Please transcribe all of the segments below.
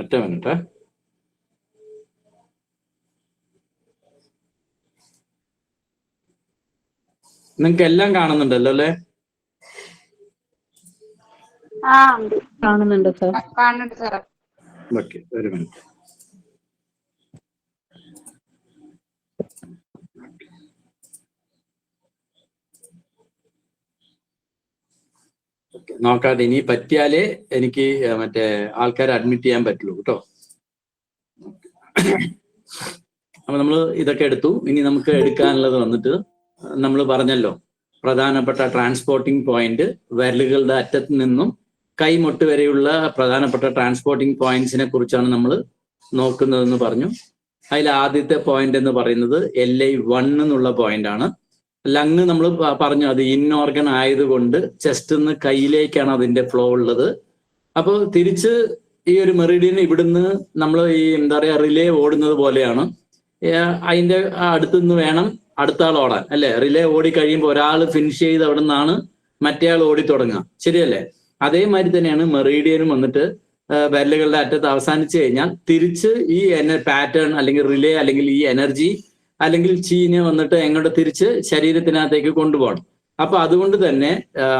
ഒറ്റ മിനിറ്റ്. നിങ്ങൾക്ക് എല്ലാം കാണുന്നുണ്ടല്ലോ അല്ലേ? കാണുന്നുണ്ട് സാർ. കാണുന്നുണ്ട് സാർ. ഓക്കെ, ഒരു മിനിറ്റ്. നോക്കാതെ ഇനി പറ്റിയാലേ എനിക്ക് മറ്റേ ആൾക്കാരെ അഡ്മിറ്റ് ചെയ്യാൻ പറ്റുള്ളൂ കേട്ടോ. അപ്പൊ നമ്മൾ ഇതൊക്കെ എടുത്തു. ഇനി നമുക്ക് എടുക്കാനുള്ളത് വന്നിട്ട് നമ്മൾ പറഞ്ഞല്ലോ, പ്രധാനപ്പെട്ട ട്രാൻസ്പോർട്ടിംഗ് പോയിന്റ്, വിരലുകളുടെ അറ്റത്ത് നിന്നും കൈമുട്ട് വരെയുള്ള പ്രധാനപ്പെട്ട ട്രാൻസ്പോർട്ടിംഗ് പോയിന്റ്സിനെ കുറിച്ചാണ് നമ്മൾ നോക്കുന്നതെന്ന് പറഞ്ഞു. അതിൽ ആദ്യത്തെ പോയിന്റ് എന്ന് പറയുന്നത് LI1 എന്നുള്ള പോയിന്റ് ആണ്. ലങ് നമ്മൾ പറഞ്ഞു, അത് ഇൻഓർഗൻ ആയതുകൊണ്ട് ചെസ്റ്റ് നിന്ന് കൈയിലേക്കാണ് അതിന്റെ ഫ്ലോ ഉള്ളത്. അപ്പോൾ തിരിച്ച് ഈ ഒരു മെറിഡിയൻ ഇവിടുന്ന് നമ്മൾ ഈ എന്താ പറയുക റിലേ ഓടുന്നത് പോലെയാണ്. അതിന്റെ അടുത്തുനിന്ന് വേണം അടുത്ത ആൾ ഓടാൻ, അല്ലെ? റിലേ ഓടി കഴിയുമ്പോൾ ഒരാൾ ഫിനിഷ് ചെയ്ത് അവിടെ നിന്നാണ് മറ്റേ ആൾ ഓടി തുടങ്ങുക, ശരിയല്ലേ? അതേമാതിരി തന്നെയാണ് മെറീഡിയനും വന്നിട്ട് വിരലുകളുടെ അറ്റത്ത് അവസാനിച്ചു കഴിഞ്ഞാൽ തിരിച്ച് ഈ പാറ്റേൺ അല്ലെങ്കിൽ റിലേ അല്ലെങ്കിൽ ഈ എനർജി അല്ലെങ്കിൽ ചീനെ വന്നിട്ട് എങ്ങോട്ട് തിരിച്ച് ശരീരത്തിനകത്തേക്ക് കൊണ്ടുപോകണം. അപ്പൊ അതുകൊണ്ട് തന്നെ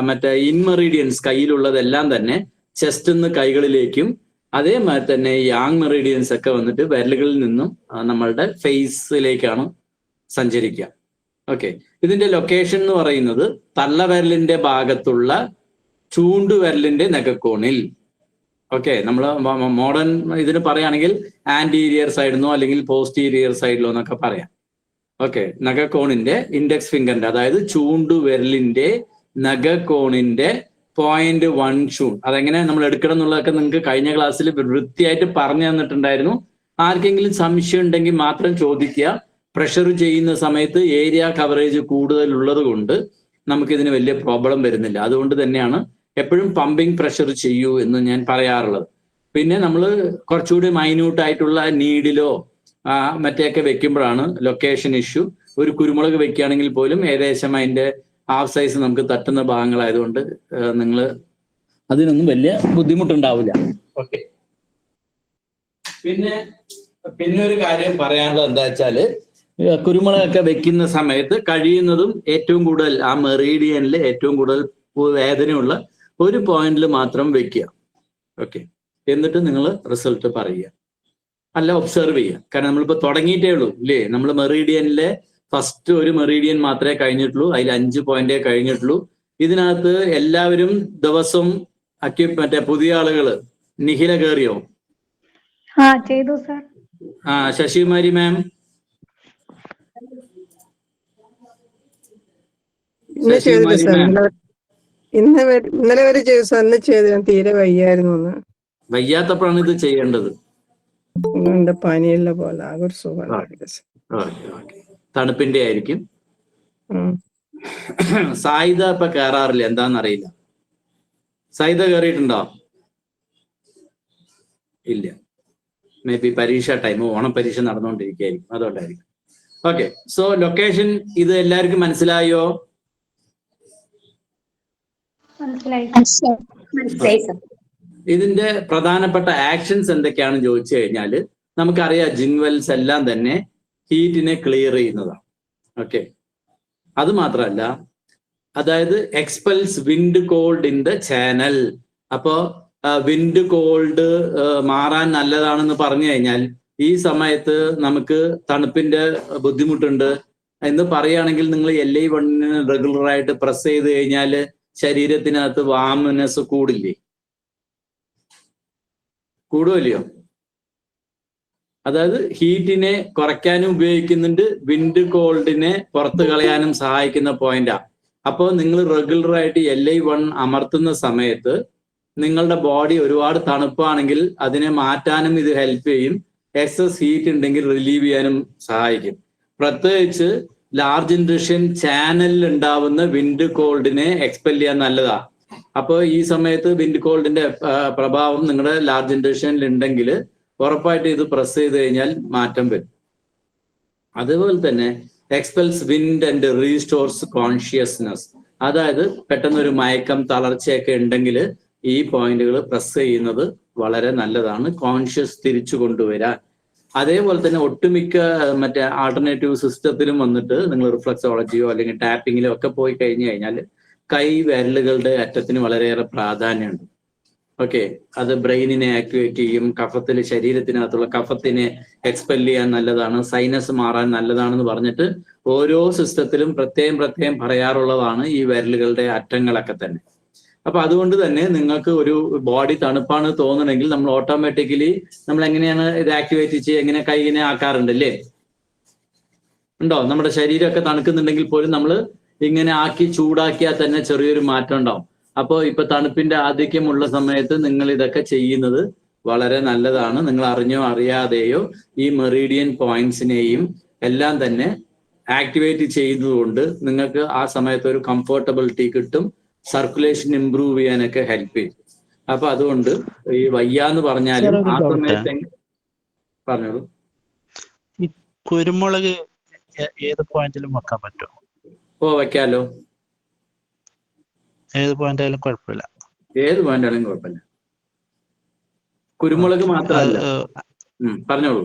മറ്റേ ഇൻമെറീഡിയൻസ് കയ്യിലുള്ളതെല്ലാം തന്നെ ചെസ്റ്റിൽ നിന്ന് കൈകളിലേക്കും, അതേമാതിരി തന്നെ യാങ് മെറീഡിയൻസ് ഒക്കെ വന്നിട്ട് വിരലുകളിൽ നിന്നും നമ്മളുടെ ഫേസിലേക്കാണ് സഞ്ചരിക്കുക. ഓക്കെ, ഇതിന്റെ ലൊക്കേഷൻ എന്ന് പറയുന്നത് തള്ളവിരലിന്റെ ഭാഗത്തുള്ള ചൂണ്ടുവിരലിന്റെ നഖക്കോണിൽ. ഓക്കെ, നമ്മൾ മോഡേൺ ഇതിന് പറയുകയാണെങ്കിൽ ആന്റീരിയർ സൈഡിനോ അല്ലെങ്കിൽ പോസ്റ്റീരിയർ സൈഡിലോ എന്നൊക്കെ പറയാം. ഓക്കെ, നഖക്കോണിന്റെ ഇൻഡെക്സ് ഫിംഗറിന്റെ, അതായത് ചൂണ്ടുവിരലിന്റെ നഖക്കോണിന്റെ 0.1 ഷൂൺ. അതെങ്ങനെ നമ്മൾ എടുക്കണം എന്നുള്ളതൊക്കെ നിങ്ങൾക്ക് കഴിഞ്ഞ ക്ലാസ്സിൽ വൃത്തിയായിട്ട് പറഞ്ഞു തന്നിട്ടുണ്ടായിരുന്നു. ആർക്കെങ്കിലും സംശയം ഉണ്ടെങ്കിൽ മാത്രം ചോദിക്കുക. പ്രഷർ ചെയ്യുന്ന സമയത്ത് ഏരിയ കവറേജ് കൂടുതലുള്ളത് കൊണ്ട് നമുക്കിതിന് വലിയ പ്രോബ്ലം വരുന്നില്ല. അതുകൊണ്ട് തന്നെയാണ് എപ്പോഴും പമ്പിങ് പ്രഷർ ചെയ്യൂ എന്ന് ഞാൻ പറയാറുള്ളത്. പിന്നെ നമ്മൾ കുറച്ചുകൂടി മൈന്യൂട്ട് ആയിട്ടുള്ള നീഡിലോ മറ്റേയൊക്കെ വെക്കുമ്പോഴാണ് ലൊക്കേഷൻ ഇഷ്യൂ. ഒരു കുരുമുളക് വെക്കുകയാണെങ്കിൽ പോലും ഏകദേശം അതിന്റെ ഹാഫ് സൈസ് നമുക്ക് തട്ടുന്ന ഭാഗങ്ങളായതുകൊണ്ട് നിങ്ങൾ അതിനൊന്നും വലിയ ബുദ്ധിമുട്ടുണ്ടാവില്ല. ഓക്കെ, പിന്നെ ഒരു കാര്യം പറയാനുള്ളത് എന്താ വെച്ചാല്, കുരുമുളകൊക്കെ വെക്കുന്ന സമയത്ത് കഴിയുന്നതും ഏറ്റവും കൂടുതൽ ആ മെറീഡിയനിൽ ഏറ്റവും കൂടുതൽ വേദനയുള്ള ഒരു പോയിന്റിൽ മാത്രം വെക്കുക. ഓക്കെ, എന്നിട്ട് നിങ്ങൾ റിസൾട്ട് പറയുക, അല്ല ഒബ്സർവ് ചെയ്യുക. കാരണം നമ്മളിപ്പോൾ തുടങ്ങിയിട്ടേ ഉള്ളൂ ഇല്ലേ? നമ്മൾ മെറീഡിയനിലെ ഫസ്റ്റ് ഒരു മെറീഡിയൻ മാത്രമേ കഴിഞ്ഞിട്ടുള്ളൂ, അതിൽ 5 പോയിന്റേ കഴിഞ്ഞിട്ടുള്ളൂ. ഇതിനകത്ത് എല്ലാവരും ദിവസവും മറ്റേ പുതിയ ആളുകള് നിഖില കയറിയോ? ചെയ്തു സാർ. ശശികുമാരി മാം, ഇന്നലെ വരെ ചെയ്തു സാർ, ഇന്ന് ചെയ്തു. ഞാൻ തീരെ വയ്യായിരുന്നു. വയ്യാത്തപ്പോഴാണ് ഇത് ചെയ്യേണ്ടത്. പനിയുള്ള പോലെ ആകെ ഒരു സുഖം. തണുപ്പിന്റെ ആയിരിക്കും. സായിദ ഇപ്പൊ കയറാറില്ല, എന്താന്നറിയില്ല. സായിദ കയറിയിട്ടുണ്ടോ? ഇല്ല, മേ ബി പരീക്ഷ ടൈം, ഓണപരീക്ഷ നടന്നുകൊണ്ടിരിക്കുകയായിരിക്കും, അതുകൊണ്ടായിരിക്കും. ഓക്കെ, സോ ലൊക്കേഷൻ ഇത് എല്ലാവർക്കും മനസ്സിലായോ? ഇതിന്റെ പ്രധാനപ്പെട്ട ആക്ഷൻസ് എന്തൊക്കെയാണെന്ന് ചോദിച്ചു കഴിഞ്ഞാൽ നമുക്കറിയാം, ജിൻവെൽസ് എല്ലാം തന്നെ ഹീറ്റിനെ ക്ലിയർ ചെയ്യുന്നതാണ്. ഓക്കെ, അത് മാത്രമല്ല, അതായത് expels wind cold in the channel. അപ്പോ വിൻഡ് കോൾഡ് മാറാൻ നല്ലതാണെന്ന് പറഞ്ഞു കഴിഞ്ഞാൽ ഈ സമയത്ത് നമുക്ക് തണുപ്പിന്റെ ബുദ്ധിമുട്ടുണ്ട് എന്ന് പറയുകയാണെങ്കിൽ നിങ്ങൾ LI1 റെഗുലറായിട്ട് പ്രസ് ചെയ്ത് കഴിഞ്ഞാൽ ശരീരത്തിനകത്ത് വാംനെസ് കൂടില്ലേ? കൂടുമല്ലയോ? അതായത് ഹീറ്റിനെ കുറയ്ക്കാനും ഉപയോഗിക്കുന്നുണ്ട്, വിൻഡ് കോൾഡിനെ പുറത്ത് കളയാനും സഹായിക്കുന്ന പോയിന്റാ. അപ്പോൾ നിങ്ങൾ റെഗുലറായിട്ട് LI1 അമർത്തുന്ന സമയത്ത് നിങ്ങളുടെ ബോഡി ഒരുപാട് തണുപ്പാണെങ്കിൽ അതിനെ മാറ്റാനും ഇത് ഹെൽപ്പ് ചെയ്യും. എക്സസ് ഹീറ്റ് ഉണ്ടെങ്കിൽ റിലീവ് ചെയ്യാനും സഹായിക്കും. പ്രത്യേകിച്ച് ലാർജ് ഇൻട്രഷൻ ചാനലിൽ ഉണ്ടാവുന്ന വിൻഡ് കോൾഡിനെ എക്സ്പെൽ ചെയ്യാൻ നല്ലതാ. അപ്പോൾ ഈ സമയത്ത് വിൻഡ് കോൾഡിന്റെ പ്രഭാവം നിങ്ങളുടെ ലാർജ് ഇൻട്രഷനിൽ ഉണ്ടെങ്കിൽ ഉറപ്പായിട്ട് ഇത് പ്രസ് ചെയ്ത് കഴിഞ്ഞാൽ മാറ്റം വരും. അതുപോലെ തന്നെ എക്സ്പെൽസ് വിൻഡ് ആൻഡ് റീസ്റ്റോർസ് കോൺഷ്യസ്നെസ്. അതായത് പെട്ടെന്നൊരു മയക്കം തളർച്ചയൊക്കെ ഉണ്ടെങ്കിൽ ഈ പോയിന്റുകൾ പ്രസ് ചെയ്യുന്നത് വളരെ നല്ലതാണ്. കോൺഷ്യസ് തിരിച്ചു കൊണ്ടുവരാൻ. അതേപോലെ തന്നെ ഒട്ടുമിക്ക മറ്റേ ആൾട്ടർനേറ്റീവ് സിസ്റ്റത്തിലും വന്നിട്ട് നിങ്ങൾ റിഫ്ലക്സോളജിയോ അല്ലെങ്കിൽ ടാപ്പിങ്ങിലോ ഒക്കെ പോയി കഴിഞ്ഞു കഴിഞ്ഞാൽ കൈ വിരലുകളുടെ അറ്റത്തിന് വളരെയേറെ പ്രാധാന്യമുണ്ട്. ഓക്കെ, അത് ബ്രെയിനിനെ ആക്ടിവേറ്റ് ചെയ്യും, കഫത്തിൽ ശരീരത്തിനകത്തുള്ള കഫത്തിനെ എക്സ്പെൽ ചെയ്യാൻ നല്ലതാണ്, സൈനസ് മാറാൻ നല്ലതാണെന്ന് പറഞ്ഞിട്ട് ഓരോ സിസ്റ്റത്തിലും പ്രത്യേകം പറയാറുള്ളതാണ് ഈ വിരലുകളുടെ അറ്റങ്ങളൊക്കെ തന്നെ. അപ്പൊ അതുകൊണ്ട് തന്നെ നിങ്ങൾക്ക് ഒരു ബോഡി തണുപ്പാണ് തോന്നണമെങ്കിൽ നമ്മൾ ഓട്ടോമാറ്റിക്കലി നമ്മൾ എങ്ങനെയാണ് ഇത് ആക്ടിവേറ്റ് ചെയ്യുക, എങ്ങനെ കൈ ഇങ്ങനെ ആക്കാറുണ്ടല്ലേ? ഉണ്ടോ? നമ്മുടെ ശരീരമൊക്കെ തണുക്കുന്നുണ്ടെങ്കിൽ പോലും നമ്മൾ ഇങ്ങനെ ആക്കി ചൂടാക്കിയാൽ തന്നെ ചെറിയൊരു മാറ്റം ഉണ്ടാവും. അപ്പോൾ ഇപ്പൊ തണുപ്പിന്റെ ആധിക്യമുള്ള സമയത്ത് നിങ്ങൾ ഇതൊക്കെ ചെയ്യുന്നത് വളരെ നല്ലതാണ്. നിങ്ങൾ അറിഞ്ഞോ അറിയാതെയോ ഈ മെറീഡിയൻ പോയിന്റ്സിനെയും എല്ലാം തന്നെ ആക്ടിവേറ്റ് ചെയ്തതുകൊണ്ട് നിങ്ങൾക്ക് ആ സമയത്ത് ഒരു കംഫർട്ടബിലിറ്റി കിട്ടും, സർക്കുലേഷൻ ഇംപ്രൂവ് ചെയ്യാനൊക്കെ ഹെൽപ്പ് ചെയ്യും. അപ്പൊ അതുകൊണ്ട് ഈ വയ്യാന്ന് പറഞ്ഞാലും ആ സമയത്ത് പറഞ്ഞോളൂ. ഈ കുരുമുളക് ഏത് പോയിന്റിലും വെക്കാൻ പറ്റുമോ? ഓ, വെക്കാലോ. ഏത് പോയിന്റ് ആയാലും കുഴപ്പമില്ല. ഏത് പോയിന്റ് ആണെങ്കിലും കുഴപ്പമില്ല. കുരുമുളക് മാത്രമല്ല. പറഞ്ഞോളൂ.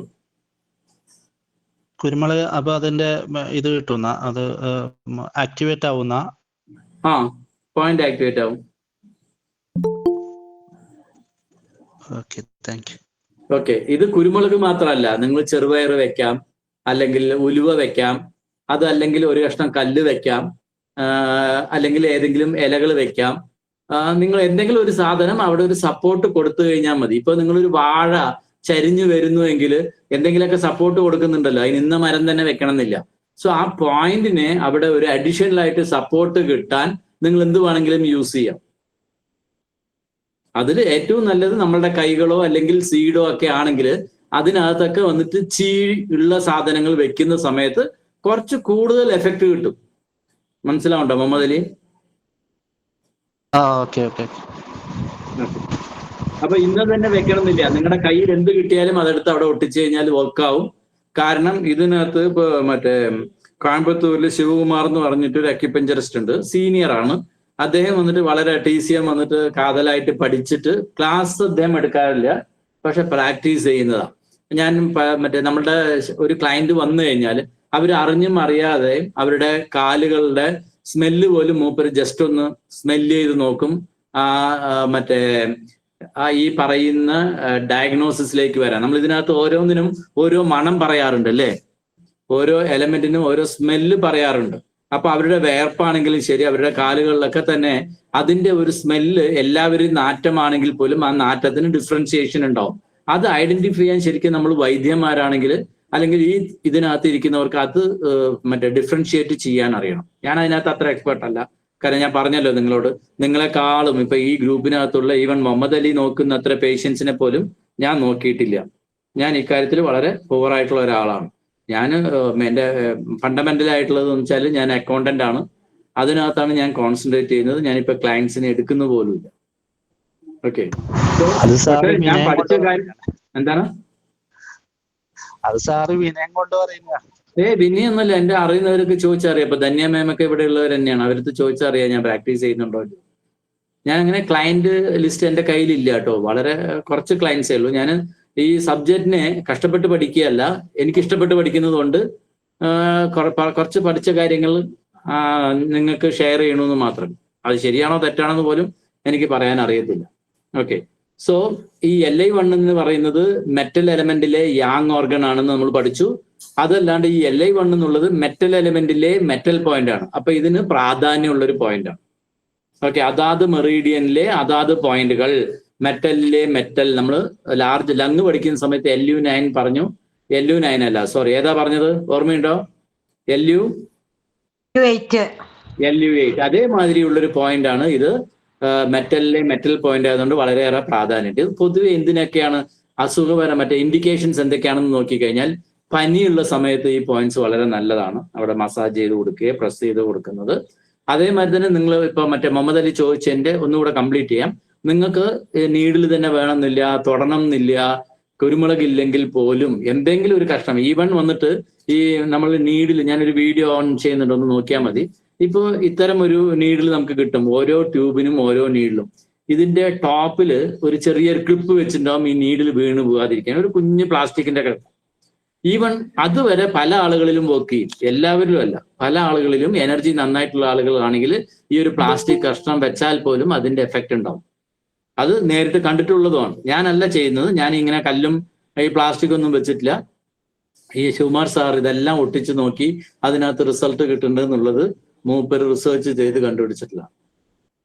കുരുമുളക് അപ്പൊ അതിന്റെ ഇത് കിട്ടുന്ന അത് ആക്ടിവേറ്റ് ആവുന്ന പോയിന്റ് ആക്ടിവേറ്റ് ആവും. Okay, thank you. ഓക്കെ, ഇത് കുരുമുളക് മാത്രമല്ല, നിങ്ങൾ ചെറുപയർ വെക്കാം, അല്ലെങ്കിൽ ഉലുവ വെക്കാം, അതല്ലെങ്കിൽ ഒരു കഷ്ണം കല്ല് വെക്കാം, അല്ലെങ്കിൽ ഏതെങ്കിലും ഇലകൾ വെക്കാം. നിങ്ങൾ എന്തെങ്കിലും ഒരു സാധനം അവിടെ ഒരു സപ്പോർട്ട് കൊടുത്തു കഴിഞ്ഞാൽ മതി. ഇപ്പൊ നിങ്ങളൊരു വാഴ ചരിഞ്ഞു വരുന്നുവെങ്കിൽ എന്തെങ്കിലുമൊക്കെ സപ്പോർട്ട് കൊടുക്കുന്നുണ്ടല്ലോ, അതിന് ഇന്ന മരം തന്നെ വെക്കണം എന്നില്ല. സോ ആ പോയിന്റിനെ അവിടെ ഒരു അഡീഷണൽ ആയിട്ട് സപ്പോർട്ട് കിട്ടാൻ നിങ്ങൾ എന്ത് വേണമെങ്കിലും യൂസ് ചെയ്യാം. അതിൽ ഏറ്റവും നല്ലത് നമ്മളുടെ കൈകളോ അല്ലെങ്കിൽ സീഡോ ഒക്കെ ആണെങ്കിൽ അതിനകത്തൊക്കെ വന്നിട്ട് ഉള്ള സാധനങ്ങൾ വെക്കുന്ന സമയത്ത് കുറച്ച് കൂടുതൽ എഫക്റ്റ് കിട്ടും. മനസ്സിലാവുണ്ടോ മുഹമ്മദ് അലി? Okay okay. അപ്പൊ ഇന്ന് തന്നെ വെക്കണമെന്നില്ല. നിങ്ങളുടെ കയ്യിൽ എന്ത് കിട്ടിയാലും അതെടുത്ത് അവിടെ ഒട്ടിച്ചു കഴിഞ്ഞാൽ വർക്കാവും. കാരണം ഇതിനകത്ത് ഇപ്പൊ മറ്റേ കോയമ്പത്തൂരിൽ ശിവകുമാർ എന്ന് പറഞ്ഞിട്ട് ഒരു അക്യുപഞ്ചറിസ്റ്റ് ഉണ്ട്, സീനിയർ ആണ് അദ്ദേഹം. വന്നിട്ട് വളരെ TCM വന്നിട്ട് കാതലായിട്ട് പഠിച്ചിട്ട് ക്ലാസ് അദ്ദേഹം എടുക്കാറില്ല, പക്ഷെ പ്രാക്ടീസ് ചെയ്യുന്നതാണ്. ഞാൻ മറ്റേ നമ്മളുടെ ഒരു ക്ലയന്റ് വന്നു കഴിഞ്ഞാൽ അവർ അറിഞ്ഞും അറിയാതെയും അവരുടെ കാലുകളുടെ സ്മെല്ല് പോലും മൂപ്പര് ജസ്റ്റ് ഒന്ന് സ്മെല്ല് ചെയ്ത് നോക്കും. മറ്റേ ഈ പറയുന്ന ഡയഗ്നോസിസിലേക്ക് വരാം. നമ്മൾ ഇതിനകത്ത് ഓരോന്നിനും ഓരോ മണം പറയാറുണ്ട് അല്ലേ? ഓരോ എലമെന്റിനും ഓരോ സ്മെല്ല് പറയാറുണ്ട്. അപ്പൊ അവരുടെ വേർപ്പാണെങ്കിലും ശരി, അവരുടെ കാലുകളിലൊക്കെ തന്നെ അതിന്റെ ഒരു സ്മെല്ല് എല്ലാവരും നാറ്റമാണെങ്കിൽ പോലും ആ നാറ്റത്തിന് ഡിഫറൻഷിയേഷൻ ഉണ്ടാവും. അത് ഐഡന്റിഫൈ ചെയ്യാൻ ശരിക്കും നമ്മൾ വൈദ്യന്മാരാണെങ്കിൽ അല്ലെങ്കിൽ ഈ ഇതിനകത്ത് ഇരിക്കുന്നവർക്ക് അത് മറ്റേ ഡിഫറൻഷിയേറ്റ് ചെയ്യാൻ അറിയണം. ഞാൻ അതിനകത്ത് അത്ര എക്സ്പെർട്ട് അല്ല, കാരണം ഞാൻ പറഞ്ഞല്ലോ നിങ്ങളോട്, നിങ്ങളെക്കാളും ഇപ്പൊ ഈ ഗ്രൂപ്പിനകത്തുള്ള ഈവൻ മുഹമ്മദ് അലി നോക്കുന്ന അത്ര പേഷ്യൻസിനെ പോലും ഞാൻ നോക്കിയിട്ടില്ല. ഞാൻ ഇക്കാര്യത്തിൽ വളരെ പൂവറായിട്ടുള്ള ഒരാളാണ്. ഞാൻ എൻ്റെ ഫണ്ടമെന്റൽ ആയിട്ടുള്ളത് എന്ന് വെച്ചാൽ ഞാൻ അക്കൗണ്ടന്റ് ആണ്. അതിനകത്താണ് ഞാൻ കോൺസെൻട്രേറ്റ് ചെയ്യുന്നത്. ഞാനിപ്പോ ക്ലയൻസിനെ എടുക്കുന്ന പോലുമില്ല. ഓക്കെ, ഞാൻ പഠിച്ച കാര്യം എന്താണ്? അത് സാറ് വിനയം കൊണ്ട് പറയുക. വിനയൊന്നുമില്ല, എന്റെ അറിയുന്നവർക്ക് ചോദിച്ചറിയാം. ഇപ്പൊ ധന്യ മേമൊക്കെ ഇവിടെ ഉള്ളവർ തന്നെയാണ്, അവർക്ക് ചോദിച്ചറിയാം ഞാൻ പ്രാക്ടീസ് ചെയ്യുന്നുണ്ടോ. ഞാൻ അങ്ങനെ ക്ലയന്റ് ലിസ്റ്റ് എന്റെ കയ്യിലില്ല കേട്ടോ, വളരെ കുറച്ച് ക്ലയൻസേ ഉള്ളൂ. ഞാൻ ഈ സബ്ജക്റ്റിനെ കഷ്ടപ്പെട്ട് പഠിക്കുകയല്ല, എനിക്ക് ഇഷ്ടപ്പെട്ട് പഠിക്കുന്നത് കൊണ്ട് കുറച്ച് പഠിച്ച കാര്യങ്ങൾ നിങ്ങൾക്ക് ഷെയർ ചെയ്യണമെന്ന് മാത്രം. അത് ശരിയാണോ തെറ്റാണോ എന്ന് പോലും എനിക്ക് പറയാൻ അറിയത്തില്ല. ഓക്കെ, സോ ഈ LI1 എന്ന് പറയുന്നത് മെറ്റൽ എലമെന്റിലെ യാങ് ഓർഗൻ ആണെന്ന് നമ്മൾ പഠിച്ചു. അതല്ലാണ്ട് ഈ LI1 എന്നുള്ളത് മെറ്റൽ എലമെന്റിലെ മെറ്റൽ പോയിന്റ് ആണ്. അപ്പൊ ഇതിന് പ്രാധാന്യമുള്ളൊരു പോയിന്റ് ആണ്. ഓക്കെ, അതാത് മെറീഡിയനിലെ അതാത് പോയിന്റുകൾ, മെറ്റലിലെ മെറ്റൽ. നമ്മൾ ലാർജ് ലങ് പഠിക്കുന്ന സമയത്ത് LU9 പറഞ്ഞു. LU9 അല്ല, സോറി, ഏതാ പറഞ്ഞത് ഓർമ്മയുണ്ടോ? LU8. അതേമാതിരിയുള്ളൊരു പോയിന്റ് ആണ് ഇത്. മെറ്റലിലെ മെറ്റൽ പോയിന്റ് ആയതുകൊണ്ട് വളരെയേറെ പ്രാധാന്യമുണ്ട്. പൊതുവെ എന്തിനൊക്കെയാണ് അസുഖപരം മറ്റേ ഇൻഡിക്കേഷൻസ് എന്തൊക്കെയാണെന്ന് നോക്കിക്കഴിഞ്ഞാൽ പനിയുള്ള സമയത്ത് ഈ പോയിന്റ്സ് വളരെ നല്ലതാണ്. അവിടെ മസാജ് ചെയ്ത് കൊടുക്കുക, പ്രസ് ചെയ്ത് കൊടുക്കുന്നത്. അതേമാതിരി തന്നെ നിങ്ങൾ ഇപ്പൊ മറ്റേ മുഹമ്മദ് അലി ചോദിച്ചതിന്റെ ഒന്നുകൂടെ കംപ്ലീറ്റ് ചെയ്യാം. നിങ്ങൾക്ക് നീഡിൽ തന്നെ വേണമെന്നില്ല, തൊടണം എന്നില്ല, കുരുമുളക് ഇല്ലെങ്കിൽ പോലും എന്തെങ്കിലും ഒരു കഷ്ണം, ഈവൻ വന്നിട്ട് ഈ നമ്മൾ നീഡിൽ, ഞാനൊരു വീഡിയോ ഓൺ ചെയ്യുന്നുണ്ട്, ഒന്ന് നോക്കിയാൽ മതി. ഇപ്പോൾ ഇത്തരം ഒരു നീഡിൽ നമുക്ക് കിട്ടും. ഓരോ ട്യൂബിനും ഓരോ നീഡിലും ഇതിന്റെ ടോപ്പില് ഒരു ചെറിയൊരു ക്ലിപ്പ് വെച്ചിട്ടുണ്ടാവും ഈ നീഡിൽ വീണ് പോകാതിരിക്കാൻ, ഒരു കുഞ്ഞ് പ്ലാസ്റ്റിക്കിന്റെ ഈവൻ അതുവരെ പല ആളുകളിലും വർക്ക് ചെയ്യും, എല്ലാവരിലും അല്ല, പല ആളുകളിലും എനർജി നന്നായിട്ടുള്ള ആളുകളാണെങ്കിൽ ഈ ഒരു പ്ലാസ്റ്റിക് കഷ്ണം വെച്ചാൽ പോലും അതിന്റെ എഫക്റ്റ് ഉണ്ടാവും. അത് നേരിട്ട് കണ്ടിട്ടുള്ളതുമാണ്. ഞാനല്ല ചെയ്യുന്നത്, ഞാൻ ഇങ്ങനെ കല്ലും ഈ പ്ലാസ്റ്റിക് ഒന്നും വെച്ചിട്ടില്ല. ഈ ശിവകുമാർ സാർ ഇതെല്ലാം ഒട്ടിച്ചു നോക്കി അതിനകത്ത് റിസൾട്ട് കിട്ടുന്നുണ്ട് എന്നുള്ളത് മൂപ്പര് റിസർച്ച് ചെയ്ത് കണ്ടുപിടിച്ചിട്ടില്ല.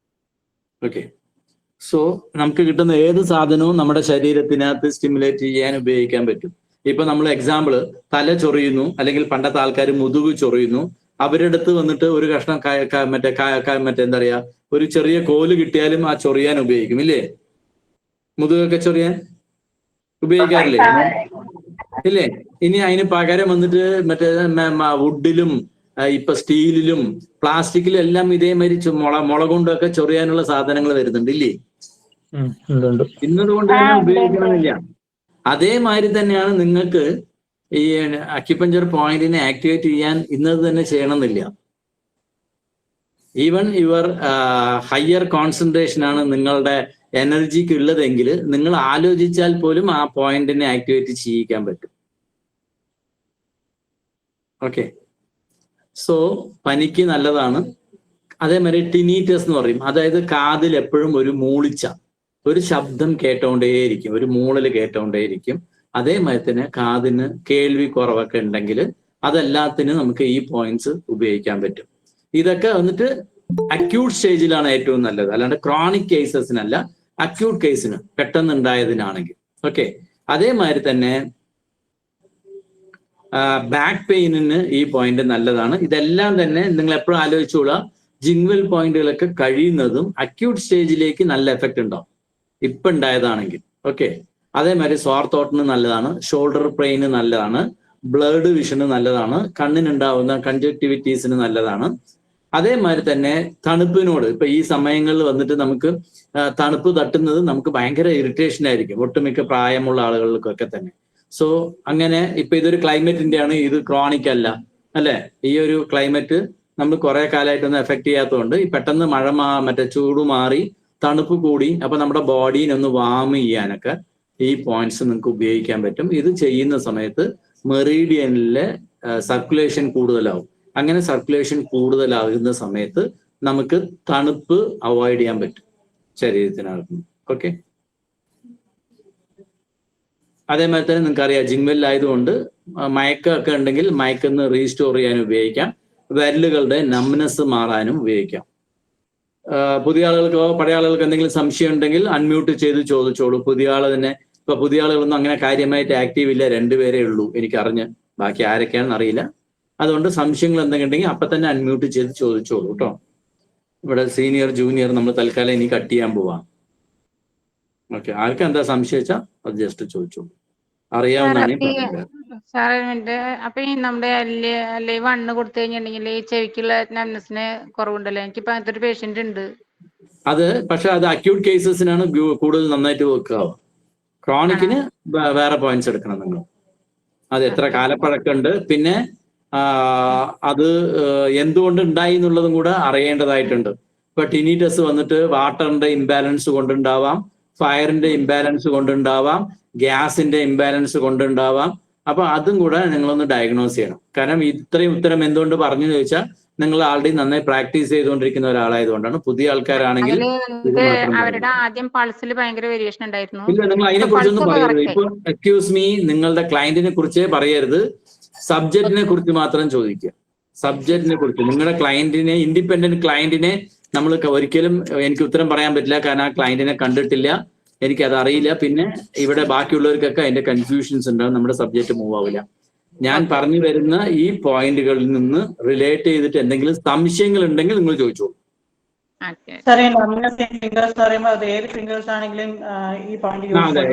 ഓക്കെ, സോ നമുക്ക് കിട്ടുന്ന ഏത് സാധനവും നമ്മുടെ ശരീരത്തിനകത്ത് സ്റ്റിമുലേറ്റ് ചെയ്യാൻ ഉപയോഗിക്കാൻ പറ്റും. ഇപ്പൊ നമ്മൾ എക്സാമ്പിള് തല ചൊറിയുന്നു, അല്ലെങ്കിൽ പണ്ടത്തെ ആൾക്കാർ മുതുക് ചൊറിയുന്നു, അവരുടെ അടുത്ത് വന്നിട്ട് ഒരു കഷ്ണം മറ്റേ എന്താ പറയാ, ഒരു ചെറിയ കോല് കിട്ടിയാലും ആ ചൊറിയാൻ ഉപയോഗിക്കും, ഇല്ലേ? മുതുകൊക്കെ ചൊറിയാൻ ഉപയോഗിക്കാറില്ലേ? ഇല്ലേ? ഇനി അതിന് പകരം വന്നിട്ട് മറ്റേ വുഡിലും ഇപ്പൊ സ്റ്റീലിലും പ്ലാസ്റ്റിക്കിലും എല്ലാം ഇതേമാതിരി മുള കൊണ്ടൊക്കെ ചൊറിയാനുള്ള സാധനങ്ങൾ വരുന്നുണ്ട്, ഇല്ലേ? ഇന്നതുകൊണ്ട് തന്നെ ഉപയോഗിക്കണമെന്നില്ല. അതേമാതിരി തന്നെയാണ് നിങ്ങൾക്ക് ഈ അക്യുപഞ്ചർ പോയിന്റിനെ ആക്ടിവേറ്റ് ചെയ്യാൻ ഇന്നത് തന്നെ ചെയ്യണമെന്നില്ല. ഈവൻ യുവർ ഹയർ കോൺസെൻട്രേഷൻ ആണ് നിങ്ങളുടെ എനർജിക്ക് ഉള്ളതെങ്കിൽ നിങ്ങൾ ആലോചിച്ചാൽ പോലും ആ പോയിന്റിനെ ആക്ടിവേറ്റ് ചെയ്യിക്കാൻ പറ്റും. ഓക്കെ, സോ പനിക്ക് നല്ലതാണ്. അതേമാതിരി ടിനീറ്റസ് എന്ന് പറയും, അതായത് കാതിൽ എപ്പോഴും ഒരു മൂളിച്ച ഒരു ശബ്ദം കേട്ടോണ്ടേയിരിക്കും, ഒരു മൂളല് കേട്ടോണ്ടേയിരിക്കും. അതേമാതിരി തന്നെ കാതിന് കേൾവി കുറവൊക്കെ ഉണ്ടെങ്കിൽ അതെല്ലാത്തിനും നമുക്ക് ഈ പോയിന്റ്സ് ഉപയോഗിക്കാൻ പറ്റും. ഇതൊക്കെ വന്നിട്ട് അക്യൂട്ട് സ്റ്റേജിലാണ് ഏറ്റവും നല്ലത്, അല്ലാണ്ട് ക്രോണിക് കേസസിനല്ല, അക്യൂട്ട് കേസിന് പെട്ടെന്ന് ഉണ്ടായതിനാണെങ്കിൽ. ഓക്കെ, അതേമാതിരി തന്നെ ബാക്ക് പെയിനിന് ഈ പോയിന്റ് നല്ലതാണ്. ഇതെല്ലാം തന്നെ നിങ്ങൾ എപ്പോഴും ആലോചിച്ചോളാം, ജിങ്വൽ പോയിന്റുകളൊക്കെ കഴിയുന്നതും അക്യൂട്ട് സ്റ്റേജിലേക്ക് നല്ല എഫക്റ്റ് ഉണ്ടാവും ഇപ്പൊ ഉണ്ടായതാണെങ്കിൽ. ഓക്കെ, അതേമാതിരി സ്വാർ തോട്ടിന് നല്ലതാണ്, ഷോൾഡർ പെയിന് നല്ലതാണ്, ബ്ലഡ് വിഷന് നല്ലതാണ്, കണ്ണിനുണ്ടാവുന്ന കൺജക്ടിവിറ്റീസിന് നല്ലതാണ്. അതേമാതിരി തന്നെ തണുപ്പിനോട് ഇപ്പൊ ഈ സമയങ്ങളിൽ വന്നിട്ട് നമുക്ക് തണുപ്പ് തട്ടുന്നത് നമുക്ക് ഭയങ്കര ഇറിറ്റേഷൻ ആയിരിക്കും, ഒട്ടുമിക്ക പ്രായമുള്ള ആളുകൾക്കൊക്കെ തന്നെ. സോ അങ്ങനെ ഇപ്പൊ ഇതൊരു ക്ലൈമറ്റിന്റെ ആണ്, ഇത് ക്രോണിക് അല്ല, അല്ലെ? ഈ ഒരു ക്ലൈമറ്റ് നമ്മൾ കുറെ കാലമായിട്ടൊന്നും എഫക്ട് ചെയ്യാത്തതുകൊണ്ട് ഈ പെട്ടെന്ന് മറ്റേ ചൂട് മാറി തണുപ്പ് കൂടി, അപ്പൊ നമ്മുടെ ബോഡീനെ ഒന്ന് വാം ചെയ്യാനൊക്കെ ഈ പോയിന്റ്സ് നിങ്ങൾക്ക് ഉപയോഗിക്കാൻ പറ്റും. ഇത് ചെയ്യുന്ന സമയത്ത് മെറീഡിയനിലെ സർക്കുലേഷൻ കൂടുതലാവും. അങ്ങനെ സർക്കുലേഷൻ കൂടുതലാകുന്ന സമയത്ത് നമുക്ക് തണുപ്പ് അവോയ്ഡ് ചെയ്യാൻ പറ്റും ശരീരത്തിനകത്ത്. ഓക്കെ, അതേമാതിരി തന്നെ നിങ്ങൾക്ക് അറിയാം, ജിങ്വെല്ലായതുകൊണ്ട് മയക്കൊക്കെ ഉണ്ടെങ്കിൽ മയക്കൊന്ന് റീസ്റ്റോർ ചെയ്യാൻ ഉപയോഗിക്കാം, വിരലുകളുടെ നംനെസ് മാറാനും ഉപയോഗിക്കാം. പുതിയ ആളുകൾക്കോ പഴയ ആളുകൾക്ക് എന്തെങ്കിലും സംശയം ഉണ്ടെങ്കിൽ അൺമ്യൂട്ട് ചെയ്ത് ചോദിച്ചോളൂ. പുതിയ ആൾ തന്നെ, ഇപ്പൊ പുതിയ ആളുകളൊന്നും അങ്ങനെ കാര്യമായിട്ട് ആക്റ്റീവ് ഇല്ല, 2 പേരേ ഉള്ളൂ എനിക്കറിഞ്ഞ്, ബാക്കി ആരൊക്കെയാണെന്ന് അറിയില്ല. അതുകൊണ്ട് സംശയങ്ങൾ എന്തെങ്കിലും ഉണ്ടെങ്കിൽ അപ്പൊ തന്നെ അൺമ്യൂട്ട് ചെയ്ത് ചോദിച്ചോളൂ കേട്ടോ. ഇവിടെ സീനിയർ ജൂനിയർ നമ്മൾ തൽക്കാലം ഇനി കട്ട് ചെയ്യാൻ പോവാം. ഓക്കെ, ആർക്കും എന്താ സംശയം വെച്ചാൽ അത് ജസ്റ്റ് ചോദിച്ചോളൂ, അറിയാവുന്നതാണ്. അപ്പൊ ഈ നമ്മുടെ വണ്ണ് കൊടുത്തു കഴിഞ്ഞിട്ടുണ്ടെങ്കിൽ ഈ ചെവിക്കുള്ള നംനെസ്സിന് കുറവുണ്ടല്ലോ. എനിക്കിപ്പോ അങ്ങനത്തെ ഒരു പേഷ്യന്റ് ഉണ്ട്. അത് പക്ഷെ അത് അക്യൂട്ട് കേസസിനാണ് കൂടുതൽ നന്നായിട്ട് വർക്ക് ആവുക. ക്രോണിക്കിന് വേറെ പോയിന്റ്സ് എടുക്കണം നിങ്ങൾ. അത് എത്ര കാലപ്പഴക്കമുണ്ട്, പിന്നെ അത് എന്തുകൊണ്ട് ഉണ്ടായി എന്നുള്ളതും കൂടെ അറിയേണ്ടതായിട്ടുണ്ട്. ഇപ്പൊ ടിനീറ്റസ് വന്നിട്ട് വാട്ടറിന്റെ ഇംബാലൻസ് കൊണ്ടുണ്ടാവാം, ഫയറിന്റെ ഇംബാലൻസ് കൊണ്ടുണ്ടാവാം, ഗ്യാസിന്റെ ഇംബാലൻസ് കൊണ്ടുണ്ടാവാം. അപ്പൊ അതും കൂടെ നിങ്ങളൊന്ന് ഡയഗ്നോസ് ചെയ്യണം. കാരണം ഇത്രയും ഉത്തരം എന്തുകൊണ്ട് പറഞ്ഞു ചോദിച്ചാൽ നിങ്ങൾ ആൾറെഡി നന്നായി പ്രാക്ടീസ് ചെയ്തുകൊണ്ടിരിക്കുന്ന ഒരാളായതുകൊണ്ടാണ്. പുതിയ ആൾക്കാരാണെങ്കിൽ അവരുടെ ആദ്യം പൾസിൽ ഭയങ്കര വേരിയേഷൻ ഉണ്ടായിരുന്നു. ഇല്ല, നിങ്ങൾ അതിനെ കുറിച്ചൊന്നും പറയരുത്. ഇപ്പൊ എക്സ്ക്യൂസ് മീ, നിങ്ങളുടെ ക്ലയന്റിനെ കുറിച്ചേ പറയരുത്, സബ്ജക്റ്റിനെ കുറിച്ച് മാത്രം ചോദിക്കുക. സബ്ജക്റ്റിനെ കുറിച്ച് നിങ്ങളുടെ ക്ലയന്റിനെ, ഇൻഡിപെൻഡന്റ് ക്ലയന്റിനെ നമ്മൾ ഒരിക്കലും എനിക്ക് ഉത്തരം പറയാൻ പറ്റില്ല, കാരണം ആ ക്ലയന്റിനെ കണ്ടിട്ടില്ല, എനിക്കത് അറിയില്ല. പിന്നെ ഇവിടെ ബാക്കിയുള്ളവർക്കൊക്കെ അതിന്റെ കൺഫ്യൂഷൻസ് ഉണ്ടാവും, നമ്മുടെ സബ്ജക്റ്റ് മൂവ് ആവില്ല. ഞാൻ പറഞ്ഞു വരുന്ന ഈ പോയിന്റുകളിൽ നിന്ന് റിലേറ്റ് ചെയ്തിട്ട് എന്തെങ്കിലും സംശയങ്ങൾ ഉണ്ടെങ്കിൽ നിങ്ങൾ ചോദിച്ചോളൂ. അതെ,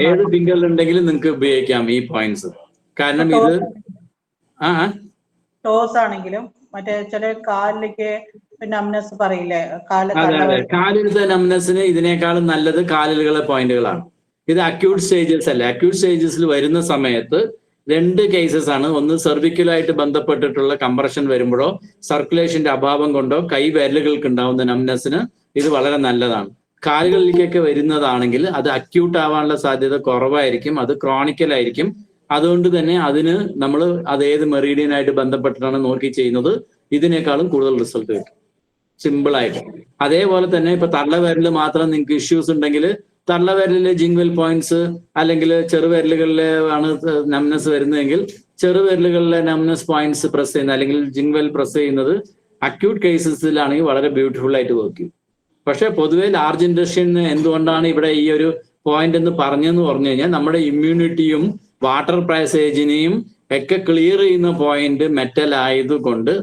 ഏത് ഫിംഗറിൽ ഉണ്ടെങ്കിലും നിങ്ങൾക്ക് ഉപയോഗിക്കാം ഈ പോയിന്റ്സ്. കാരണം ഇത് ടോസ് ആണെങ്കിലും മറ്റേ ചില കാലിലേക്ക് നംനെസ് പറയില്ലേ, അതെ അതെ, കാലിലത്തെ നംനെസ്സിന് ഇതിനേക്കാളും നല്ലത് കാലുകളെ പോയിന്റുകളാണ്. ഇത് അക്യൂട്ട് സ്റ്റേജസ് അല്ല. അക്യൂട്ട് സ്റ്റേജസിൽ വരുന്ന സമയത്ത് 2 കേസസ് ആണ്. ഒന്ന് സെർവിക്കലായിട്ട് ബന്ധപ്പെട്ടിട്ടുള്ള കംപ്രഷൻ വരുമ്പോഴോ സർക്കുലേഷന്റെ അഭാവം കൊണ്ടോ കൈ വിരലുകൾക്ക് ഉണ്ടാവുന്ന നംനെസ്സിന് ഇത് വളരെ നല്ലതാണ്. കാലുകളിലേക്കൊക്കെ വരുന്നതാണെങ്കിൽ അത് അക്യൂട്ട് ആവാനുള്ള സാധ്യത കുറവായിരിക്കും, അത് ക്രോണിക്കൽ ആയിരിക്കും. അതുകൊണ്ട് തന്നെ അതിന് നമ്മൾ അത് ഏത് മെറീഡിയനായിട്ട് ബന്ധപ്പെട്ടിട്ടാണ് നോക്കി ചെയ്യുന്നത്, ഇതിനേക്കാളും കൂടുതൽ റിസൾട്ട് കിട്ടും സിമ്പിൾ ആയിട്ട്. അതേപോലെ തന്നെ ഇപ്പൊ തള്ളവിരൽ മാത്രം നിങ്ങൾക്ക് ഇഷ്യൂസ് ഉണ്ടെങ്കിൽ തള്ളവിരലിലെ ജിങ്വൽ പോയിന്റ്സ് അല്ലെങ്കിൽ ചെറുവിരലുകളിലെ ആണ് നംനെസ് വരുന്നതെങ്കിൽ ചെറുവിരലുകളിലെ നംനെസ് പോയിന്റ്സ് പ്രസ് ചെയ്യുന്നത് അല്ലെങ്കിൽ ജിങ്വൽ പ്രസ് ചെയ്യുന്നത് അക്യൂട്ട് കേസസിലാണെങ്കിൽ വളരെ ബ്യൂട്ടിഫുൾ ആയിട്ട് വർക്ക് ചെയ്യും. പക്ഷെ പൊതുവെ ലാർജ് ഇൻഡസ്ട്രിയിൽ എന്തുകൊണ്ടാണ് ഇവിടെ ഈ ഒരു പോയിന്റ് എന്ന് പറഞ്ഞു കഴിഞ്ഞാൽ നമ്മുടെ ഇമ്മ്യൂണിറ്റിയും വാട്ടർ പാസേജിനെയും ഒക്കെ ക്ലിയർ ചെയ്യുന്ന പോയിന്റ് മെറ്റൽ ആയതുകൊണ്ട്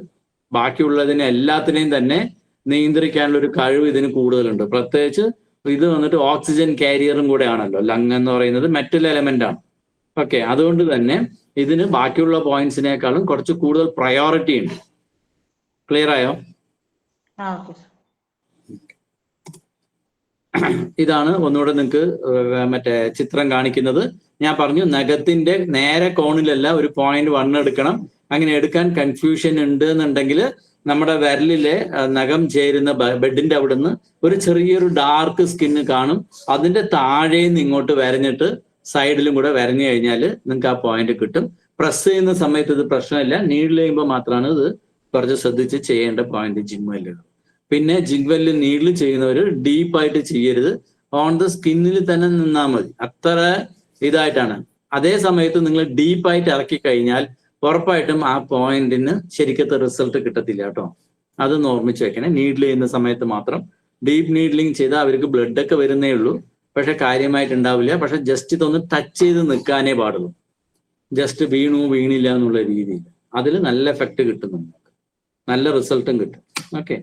ബാക്കിയുള്ളതിനെ എല്ലാത്തിനെയും തന്നെ നിയന്ത്രിക്കാനുള്ള ഒരു കഴിവ് ഇതിന് കൂടുതലുണ്ട്. പ്രത്യേകിച്ച് ഇത് വന്നിട്ട് ഓക്സിജൻ കാരിയറും കൂടെ ആണല്ലോ. ലങ് എന്ന് പറയുന്നത് മെറ്റൽ എലമെന്റ് ആണ്. ഓക്കെ, അതുകൊണ്ട് തന്നെ ഇതിന് ബാക്കിയുള്ള പോയിന്റ്സിനേക്കാളും കുറച്ച് കൂടുതൽ പ്രയോറിറ്റി ഉണ്ട്. ക്ലിയർ ആയോ? ഇതാണ് ഒന്നുകൂടെ നിങ്ങൾക്ക് മറ്റേ ചിത്രം കാണിക്കുന്നത്. ഞാൻ പറഞ്ഞു നഖത്തിന്റെ നേരെ കോണിലല്ല ഒരു 0.1 എടുക്കണം. അങ്ങനെ എടുക്കാൻ കൺഫ്യൂഷൻ ഉണ്ട് എന്നുണ്ടെങ്കിൽ നമ്മുടെ വിരലിലെ നഖം ചേരുന്ന ബെഡിന്റെ അവിടുന്ന് ഒരു ചെറിയൊരു ഡാർക്ക് സ്കിന്ന് കാണും. അതിന്റെ താഴെ നിന്ന് ഇങ്ങോട്ട് വരഞ്ഞിട്ട് സൈഡിലും കൂടെ വരഞ്ഞു കഴിഞ്ഞാൽ നിങ്ങൾക്ക് ആ പോയിന്റ് കിട്ടും. പ്രസ് ചെയ്യുന്ന സമയത്ത് ഇത് പ്രശ്നമില്ല. നീഡിൽ ചെയ്യുമ്പോൾ മാത്രമാണ് ഇത് കുറച്ച് ശ്രദ്ധിച്ച് ചെയ്യേണ്ട പോയിന്റ് ജിങ്വെല്ല്. പിന്നെ ജിങ്വെല്ല് നീഡിൽ ചെയ്യുന്നവർ ഡീപ്പായിട്ട് ചെയ്യരുത്, ഓൺ ദ സ്കിന്നിൽ തന്നെ നിന്നാൽ മതി. അത്ര ഇതായിട്ടാണ്. അതേ സമയത്ത് നിങ്ങൾ ഡീപ്പായിട്ട് ഇറക്കി കഴിഞ്ഞാൽ ഉറപ്പായിട്ടും ആ പോയിന്റിന് ശരിക്കത്തെ റിസൾട്ട് കിട്ടത്തില്ല കേട്ടോ. അതൊന്ന് ഓർമ്മിച്ച് വെക്കണേ. നീഡിൽ ചെയ്യുന്ന സമയത്ത് മാത്രം ഡീപ്പ് നീഡ്ലിങ് ചെയ്താൽ അവർക്ക് ബ്ലഡ് ഒക്കെ വരുന്നേ ഉള്ളൂ, പക്ഷെ കാര്യമായിട്ടുണ്ടാവില്ല. പക്ഷെ ജസ്റ്റ് ഇതൊന്ന് ടച്ച് ചെയ്ത് നിൽക്കാനേ പാടുള്ളൂ. ജസ്റ്റ് വീണില്ല എന്നുള്ള രീതിയിൽ അതിൽ നല്ല എഫക്റ്റ് കിട്ടുന്നുണ്ട്, നല്ല റിസൾട്ടും കിട്ടും. ഓക്കെ,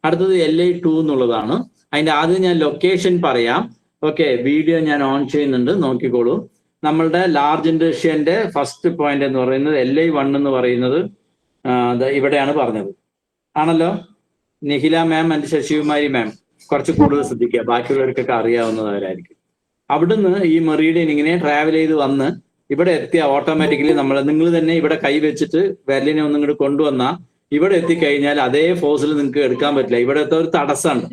അടുത്തത് LI2 എന്നുള്ളതാണ്. അതിന്റെ ആദ്യം ഞാൻ ലൊക്കേഷൻ പറയാം. ഓക്കെ, വീഡിയോ ഞാൻ ഓൺ ചെയ്യുന്നുണ്ട്, നോക്കിക്കോളൂ. നമ്മളുടെ ലാർജ് ഇൻഡസ്ട്രിയന്റെ ഫസ്റ്റ് പോയിന്റ് എന്ന് പറയുന്നത് LI1 എന്ന് പറയുന്നത് ഇവിടെയാണ് പറഞ്ഞത് ആണല്ലോ. നിഖില മാം ആൻഡ് ശശികുമാരി മാം കുറച്ച് കൂടുതൽ ശ്രദ്ധിക്കുക, ബാക്കിയുള്ളവർക്കൊക്കെ അറിയാവുന്നവരായിരിക്കും. അവിടുന്ന് ഈ മെറീഡിയൻ ഇങ്ങനെ ട്രാവൽ ചെയ്ത് വന്ന് ഇവിടെ എത്തിയ ഓട്ടോമാറ്റിക്കലി നിങ്ങൾ തന്നെ ഇവിടെ കൈ വെച്ചിട്ട് വിരലിനെ ഒന്നും ഇങ്ങോട്ട് കൊണ്ടുവന്നാൽ ഇവിടെ എത്തിക്കഴിഞ്ഞാൽ അതേ ഫോഴ്സിൽ നിങ്ങൾക്ക് എടുക്കാൻ പറ്റില്ല. ഇവിടുത്തെ ഒരു തടസ്സമുണ്ട്.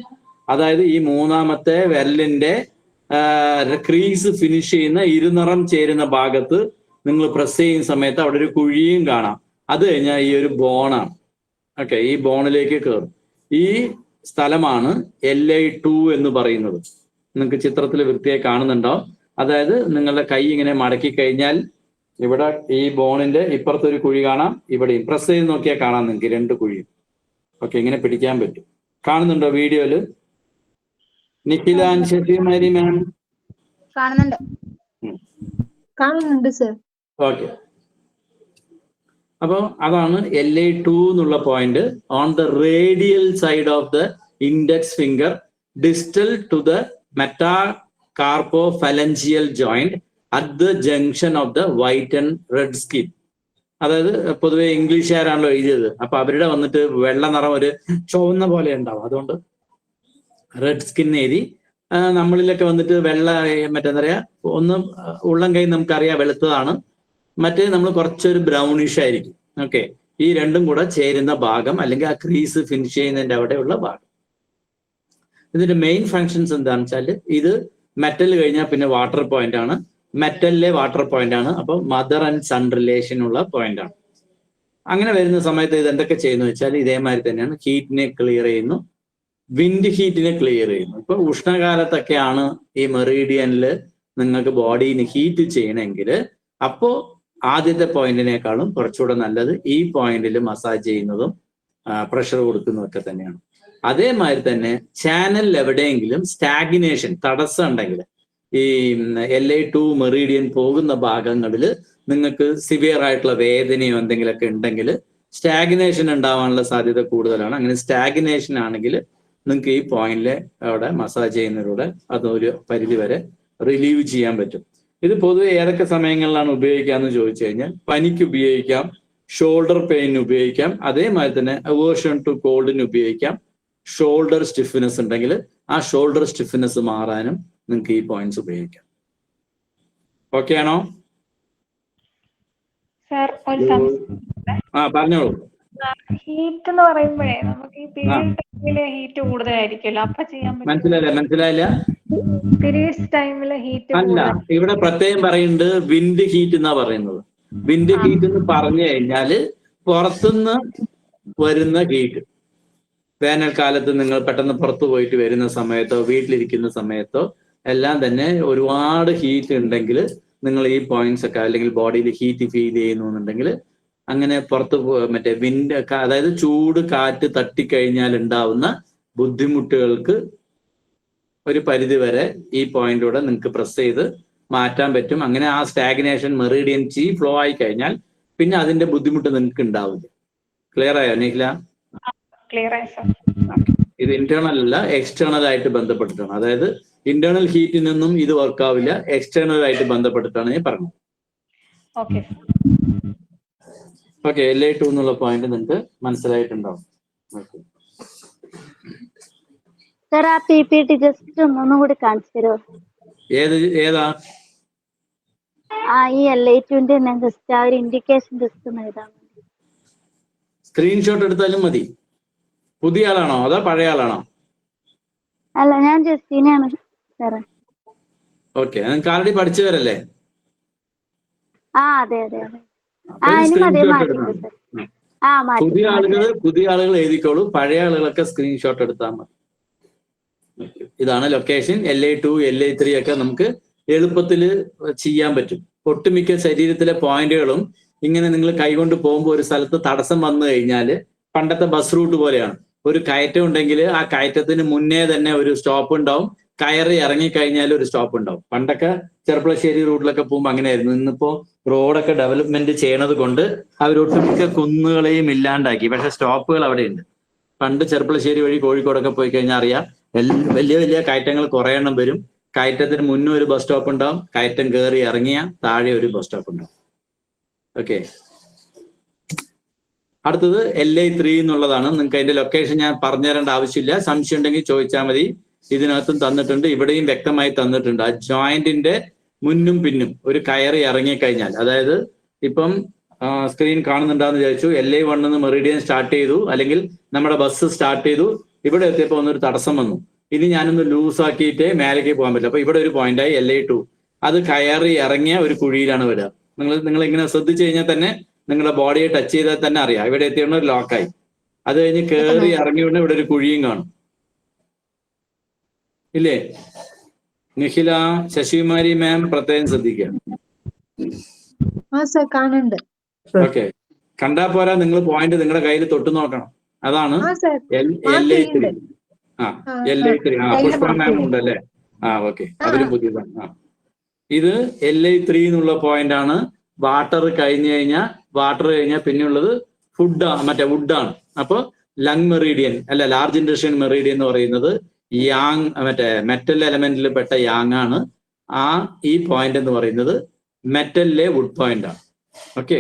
അതായത് ഈ മൂന്നാമത്തെ വിരലിന്റെ ക്രീസ് ഫിനിഷ് ചെയ്യുന്ന ഇരുനിറം ചേരുന്ന ഭാഗത്ത് നിങ്ങൾ പ്രസ് ചെയ്യുന്ന സമയത്ത് അവിടെ ഒരു കുഴിയും കാണാം. അത് കഴിഞ്ഞാൽ ഈ ഒരു ബോണാണ്. ഓക്കെ, ഈ ബോണിലേക്ക് കയറും. ഈ സ്ഥലമാണ് LI2 എന്ന് പറയുന്നത്. നിങ്ങൾക്ക് ചിത്രത്തിൽ വൃത്തിയായി കാണുന്നുണ്ടോ? അതായത് നിങ്ങളുടെ കൈ ഇങ്ങനെ മടക്കി കഴിഞ്ഞാൽ ഇവിടെ ഈ ബോണിന്റെ ഇപ്പുറത്തൊരു കുഴി കാണാം, ഇവിടെയും പ്രസ് ചെയ്ത് നോക്കിയാൽ കാണാം നിങ്ങൾക്ക് 2 കുഴിയും. ഓക്കെ, ഇങ്ങനെ പിടിക്കാൻ പറ്റും. കാണുന്നുണ്ടോ വീഡിയോയില്? നിഖില ശശികുമാരി മാം കാണുന്നുണ്ട് സർ. ഓക്കെ, അപ്പോൾ അതാണ് LI2 എന്നുള്ള point. On the radial side of the index finger distal to the metacarpophalangeal joint at the junction of the white and red skin. അതായത് പൊതുവെ ഇംഗ്ലീഷുകാരാണല്ലോ എഴുതിയത്, അപ്പൊ അവരുടെ വന്നിട്ട് വെള്ള നിറം ഒരു ചുവന്ന പോലെ ഉണ്ടാവും, അതുകൊണ്ട് റെഡ് സ്കിൻ എഴുതി. നമ്മളിലൊക്കെ വന്നിട്ട് വെള്ള മറ്റെന്താ പറയാ, ഒന്ന് ഉള്ളം കൈ നമുക്കറിയാം വെളുത്തതാണ്, മറ്റേ നമ്മൾ കുറച്ചൊരു ബ്രൗണിഷ് ആയിരിക്കും. ഓക്കെ, ഈ രണ്ടും കൂടെ ചേരുന്ന ഭാഗം അല്ലെങ്കിൽ ആ ക്രീസ് ഫിനിഷ് ചെയ്യുന്നതിന്റെ അവിടെയുള്ള ഭാഗം. ഇതിന്റെ മെയിൻ ഫങ്ഷൻസ് എന്താണെന്ന് വെച്ചാൽ ഇത് മെറ്റൽ കഴിഞ്ഞാൽ പിന്നെ വാട്ടർ പോയിന്റ് ആണ്, മെറ്റലിലെ വാട്ടർ പോയിന്റ് ആണ്. അപ്പൊ മദർ ആൻഡ് സൺ റിലേഷൻ ഉള്ള പോയിന്റ് ആണ്. അങ്ങനെ വരുന്ന സമയത്ത് ഇത് എന്തൊക്കെ ചെയ്യുന്നു വെച്ചാൽ ഇതേമാതിരി തന്നെയാണ്. ഹീറ്റിനെ ക്ലിയർ ചെയ്യുന്നു, വിൻഡ് ഹീറ്റിനെ ക്ലിയർ ചെയ്യുന്നു. ഇപ്പൊ ഉഷ്ണകാലത്തൊക്കെയാണ് ഈ മെറീഡിയനിൽ നിങ്ങൾക്ക് ബോഡിന് ഹീറ്റ് ചെയ്യണമെങ്കിൽ അപ്പോ ആദ്യത്തെ പോയിന്റിനേക്കാളും കുറച്ചുകൂടെ നല്ലത് ഈ പോയിന്റിൽ മസാജ് ചെയ്യുന്നതും പ്രഷർ കൊടുക്കുന്നതും ഒക്കെ തന്നെയാണ്. അതേമാതിരി തന്നെ ചാനലിൽ എവിടെയെങ്കിലും സ്റ്റാഗ്നേഷൻ തടസ്സം ഉണ്ടെങ്കിൽ ഈ LI2 മെറീഡിയൻ പോകുന്ന ഭാഗങ്ങളിൽ നിങ്ങൾക്ക് സിവിയർ ആയിട്ടുള്ള വേദനയോ എന്തെങ്കിലുമൊക്കെ ഉണ്ടെങ്കിൽ സ്റ്റാഗ്നേഷൻ ഉണ്ടാവാനുള്ള സാധ്യത കൂടുതലാണ്. അങ്ങനെ സ്റ്റാഗ്നേഷൻ ആണെങ്കിൽ നിങ്ങൾക്ക് ഈ പോയിന്റിലെ അവിടെ മസാജ് ചെയ്യുന്നതിലൂടെ അതൊരു പരിധി വരെ റിലീവ് ചെയ്യാൻ പറ്റും. ഇത് പൊതുവെ ഏതൊക്കെ സമയങ്ങളിലാണ് ഉപയോഗിക്കാമെന്ന് ചോദിച്ചു കഴിഞ്ഞാൽ പനിക്ക് ഉപയോഗിക്കാം, ഷോൾഡർ പെയിന് ഉപയോഗിക്കാം, അതേമാതിരി തന്നെ അവേർഷൻ ടു കോൾഡിന് ഉപയോഗിക്കാം. ഷോൾഡർ സ്റ്റിഫ്നെസ് ഉണ്ടെങ്കിൽ ആ ഷോൾഡർ സ്റ്റിഫ്നെസ് മാറാനും നിങ്ങൾക്ക് ഈ പോയിന്റ്സ് ഉപയോഗിക്കാം. ഓക്കെ ആണോ? സർ പറഞ്ഞോളൂ. ഹീറ്റ് എന്ന് പറയുമ്പോഴേ നമുക്ക് ഈ പീരീഡ് ടൈമില് ഹീറ്റ് കൂടുതലായിരിക്കുമല്ലോ, അപ്പൊ ചെയ്യാൻ പറ്റും. മനസ്സിലായില്ല പീരീഡ്സ് ടൈമില് ഹീറ്റ് അല്ല, ഇവിടെ പ്രത്യേകം പറയുന്നുണ്ട് വിൻഡ് ഹീറ്റ് എന്നാ പറയുന്നത്. വിൻഡ് ഹീറ്റ് എന്ന് പറഞ്ഞു കഴിഞ്ഞാല് പുറത്തുനിന്ന് വരുന്ന ഹീറ്റ്. വേനൽക്കാലത്ത് നിങ്ങൾ പെട്ടെന്ന് പുറത്തു പോയിട്ട് വരുന്ന സമയത്തോ വീട്ടിലിരിക്കുന്ന സമയത്തോ എല്ലാം തന്നെ ഒരുപാട് ഹീറ്റ് ഉണ്ടെങ്കിൽ നിങ്ങൾ ഈ പോയിന്റ്സ് ഒക്കെ അല്ലെങ്കിൽ ബോഡിയിൽ ഹീറ്റ് ഫീൽ ചെയ്യുന്നുണ്ടെങ്കിൽ അങ്ങനെ പുറത്ത് മറ്റേ വിൻഡ് ഒക്കെ, അതായത് ചൂട് കാറ്റ് തട്ടിക്കഴിഞ്ഞാൽ ഉണ്ടാവുന്ന ബുദ്ധിമുട്ടുകൾക്ക് ഒരു പരിധി വരെ ഈ പോയിന്റിലൂടെ നിങ്ങൾക്ക് പ്രസ് ചെയ്ത് മാറ്റാൻ പറ്റും. അങ്ങനെ ആ സ്റ്റാഗ്നേഷൻ മെറിഡിയൻ ചീ ഫ്ലോ ആയി കഴിഞ്ഞാൽ പിന്നെ അതിന്റെ ബുദ്ധിമുട്ട് നിങ്ങൾക്ക് ഉണ്ടാവില്ല. ക്ലിയർ ആയോ നിഖില? ക്ലിയർ ആയി സർ. ഇത് ഇന്റേണൽ അല്ല, എക്സ്റ്റേണൽ ആയിട്ട് ബന്ധപ്പെട്ടിട്ടാണ്. അതായത് ഇന്റേണൽ ഹീറ്റിൽ നിന്നും ഇത് വർക്ക് ആവില്ല, എക്സ്റ്റേണൽ ആയിട്ട് ബന്ധപ്പെട്ടിട്ടാണ് ഞാൻ പറഞ്ഞത്. ഓക്കെ ഓക്കെ, LA2 എന്നുള്ള പോയിന്റ് നിങ്ങൾക്ക് മനസ്സിലായിട്ടുണ്ടാവും. സർ ആ PPT ജസ്റ്റ് ഒന്നും കൂടി കാണിച്ചു തരുമോ? ഏതാ? ഈ LA2 ഞാൻ ജസ്റ്റ് ആ ഒരു ഇൻഡിക്കേഷൻ ജസ്റ്റ് ഒന്ന് എഴുതാൻ. സ്ക്രീൻഷോട്ട് എടുത്താലും മതി. പുതിയ ആളാണോ അതോ പഴയ ആളാണോ? അല്ല, ഞാൻ ജസ്റ്റിനെയാണ് സാറേ. ഓക്കെ, നിങ്ങൾക്ക് ആൾറെഡി പഠിച്ചവരല്ലേ? അതെ അതെ അതെ. ഇനി മതി, മാറ്റിക്കോ സർ. പുതിയ ആളുകൾ എഴുതിക്കോളൂ, പഴയ ആളുകളൊക്കെ സ്ക്രീൻഷോട്ട് എടുത്താൽ മതി. ഇതാണ് ലൊക്കേഷൻ. LA2 LA3 ഒക്കെ നമുക്ക് എളുപ്പത്തിൽ ചെയ്യാൻ പറ്റും. ഒട്ടുമിക്ക ശരീരത്തിലെ പോയിന്റുകളും ഇങ്ങനെ നിങ്ങൾ കൈകൊണ്ട് പോകുമ്പോൾ ഒരു സ്ഥലത്ത് തടസ്സം വന്നു കഴിഞ്ഞാൽ പണ്ടത്തെ ബസ് റൂട്ട് പോലെയാണ്. ഒരു കയറ്റം ഉണ്ടെങ്കിൽ ആ കയറ്റത്തിന് മുന്നേ തന്നെ ഒരു സ്റ്റോപ്പ് ഉണ്ടാവും, കയറി ഇറങ്ങിക്കഴിഞ്ഞാൽ ഒരു സ്റ്റോപ്പ് ഉണ്ടാവും. പണ്ടൊക്കെ ചെർപ്പളശ്ശേരി റൂട്ടിലൊക്കെ പോകുമ്പോൾ അങ്ങനെയായിരുന്നു. ഇന്നിപ്പോ റോഡൊക്കെ ഡെവലപ്മെന്റ് ചെയ്യണത് കൊണ്ട് അവർ ഒട്ടുമിക്ക കുന്നുകളെയും ഇല്ലാണ്ടാക്കി. പക്ഷെ സ്റ്റോപ്പുകൾ അവിടെ ഉണ്ട്. പണ്ട് ചെർപ്പളശ്ശേരി വഴി കോഴിക്കോടൊക്കെ പോയി കഴിഞ്ഞാൽ അറിയാം, വലിയ വലിയ കയറ്റങ്ങൾ കുറേ എണ്ണം വരും. കയറ്റത്തിന് മുന്നേ ഒരു ബസ് സ്റ്റോപ്പ് ഉണ്ടാവും, കയറ്റം കയറി ഇറങ്ങിയ താഴെ ഒരു ബസ് സ്റ്റോപ്പ് ഉണ്ടാവും. ഓക്കെ, അടുത്തത് LA3 എന്നുള്ളതാണ്. നിങ്ങൾക്ക് അതിന്റെ ലൊക്കേഷൻ ഞാൻ പറഞ്ഞു തരേണ്ട ആവശ്യമില്ല. സംശയം ഉണ്ടെങ്കിൽ ചോദിച്ചാൽ മതി. ഇതിനകത്തും തന്നിട്ടുണ്ട്, ഇവിടെയും വ്യക്തമായി തന്നിട്ടുണ്ട്. ആ ജോയിന്റിന്റെ മുന്നും പിന്നും ഒരു കയറി ഇറങ്ങിക്കഴിഞ്ഞാൽ, അതായത് ഇപ്പം സ്ക്രീൻ കാണുന്നുണ്ടാന്ന് വിചാരിച്ചു, LA1 എന്ന് മെറിഡിയൻ സ്റ്റാർട്ട് ചെയ്തു, അല്ലെങ്കിൽ നമ്മുടെ ബസ് സ്റ്റാർട്ട് ചെയ്തു. ഇവിടെ എത്തിയപ്പോൾ ഒന്നൊരു തടസ്സം വന്നു. ഇനി ഞാനൊന്ന് ലൂസ് ആക്കിയിട്ടേ മേലേക്ക് പോകാൻ പറ്റില്ല. അപ്പൊ ഇവിടെ ഒരു പോയിന്റായി LA2. അത് കയറി ഇറങ്ങിയ ഒരു കുഴിയിലാണ് വരിക. നിങ്ങൾ ഇങ്ങനെ ശ്രദ്ധിച്ചു കഴിഞ്ഞാൽ തന്നെ നിങ്ങളുടെ ബോഡിയെ ടച്ച് ചെയ്താൽ തന്നെ അറിയാം ഇവിടെ എത്തിയ ഒരു ലോക്കായി. അത് കഴിഞ്ഞ് കയറി ഇറങ്ങിയോണ്ട് ഇവിടെ ഒരു കുഴിയും കാണും, ഇല്ലേ? നിഖില, ശശികുമാരി മാം പ്രത്യേകം ശ്രദ്ധിക്കുക. കാണുന്നുണ്ട്. ഓക്കെ, കണ്ടാ പോരാ, നിങ്ങൾ പോയിന്റ് നിങ്ങളുടെ കയ്യിൽ തൊട്ട് നോക്കണം. അതാണ് LA3. LA3. പുഷ്പ മാം ഉണ്ടല്ലേ? ഓക്കെ, അവര് പുതിയതാണ്. ഇത് LA3 എന്നുള്ള പോയിന്റ് ആണ്. വാട്ടർ കഴിഞ്ഞാൽ പിന്നെയുള്ളത് മറ്റേ വുഡാണ്. അപ്പൊ ലങ് മെറീഡിയൻ അല്ല, ലാർജ് ഇൻഡസ്ട്രിയൽ മെറീഡിയൻ എന്ന് പറയുന്നത് യാങ്, മറ്റേ മെറ്റൽ എലമെന്റിൽ പെട്ട യാങ് ആണ്. ഈ പോയിന്റ് എന്ന് പറയുന്നത് മെറ്റലിലെ വുഡ് പോയിന്റ് ആണ്. ഓക്കെ,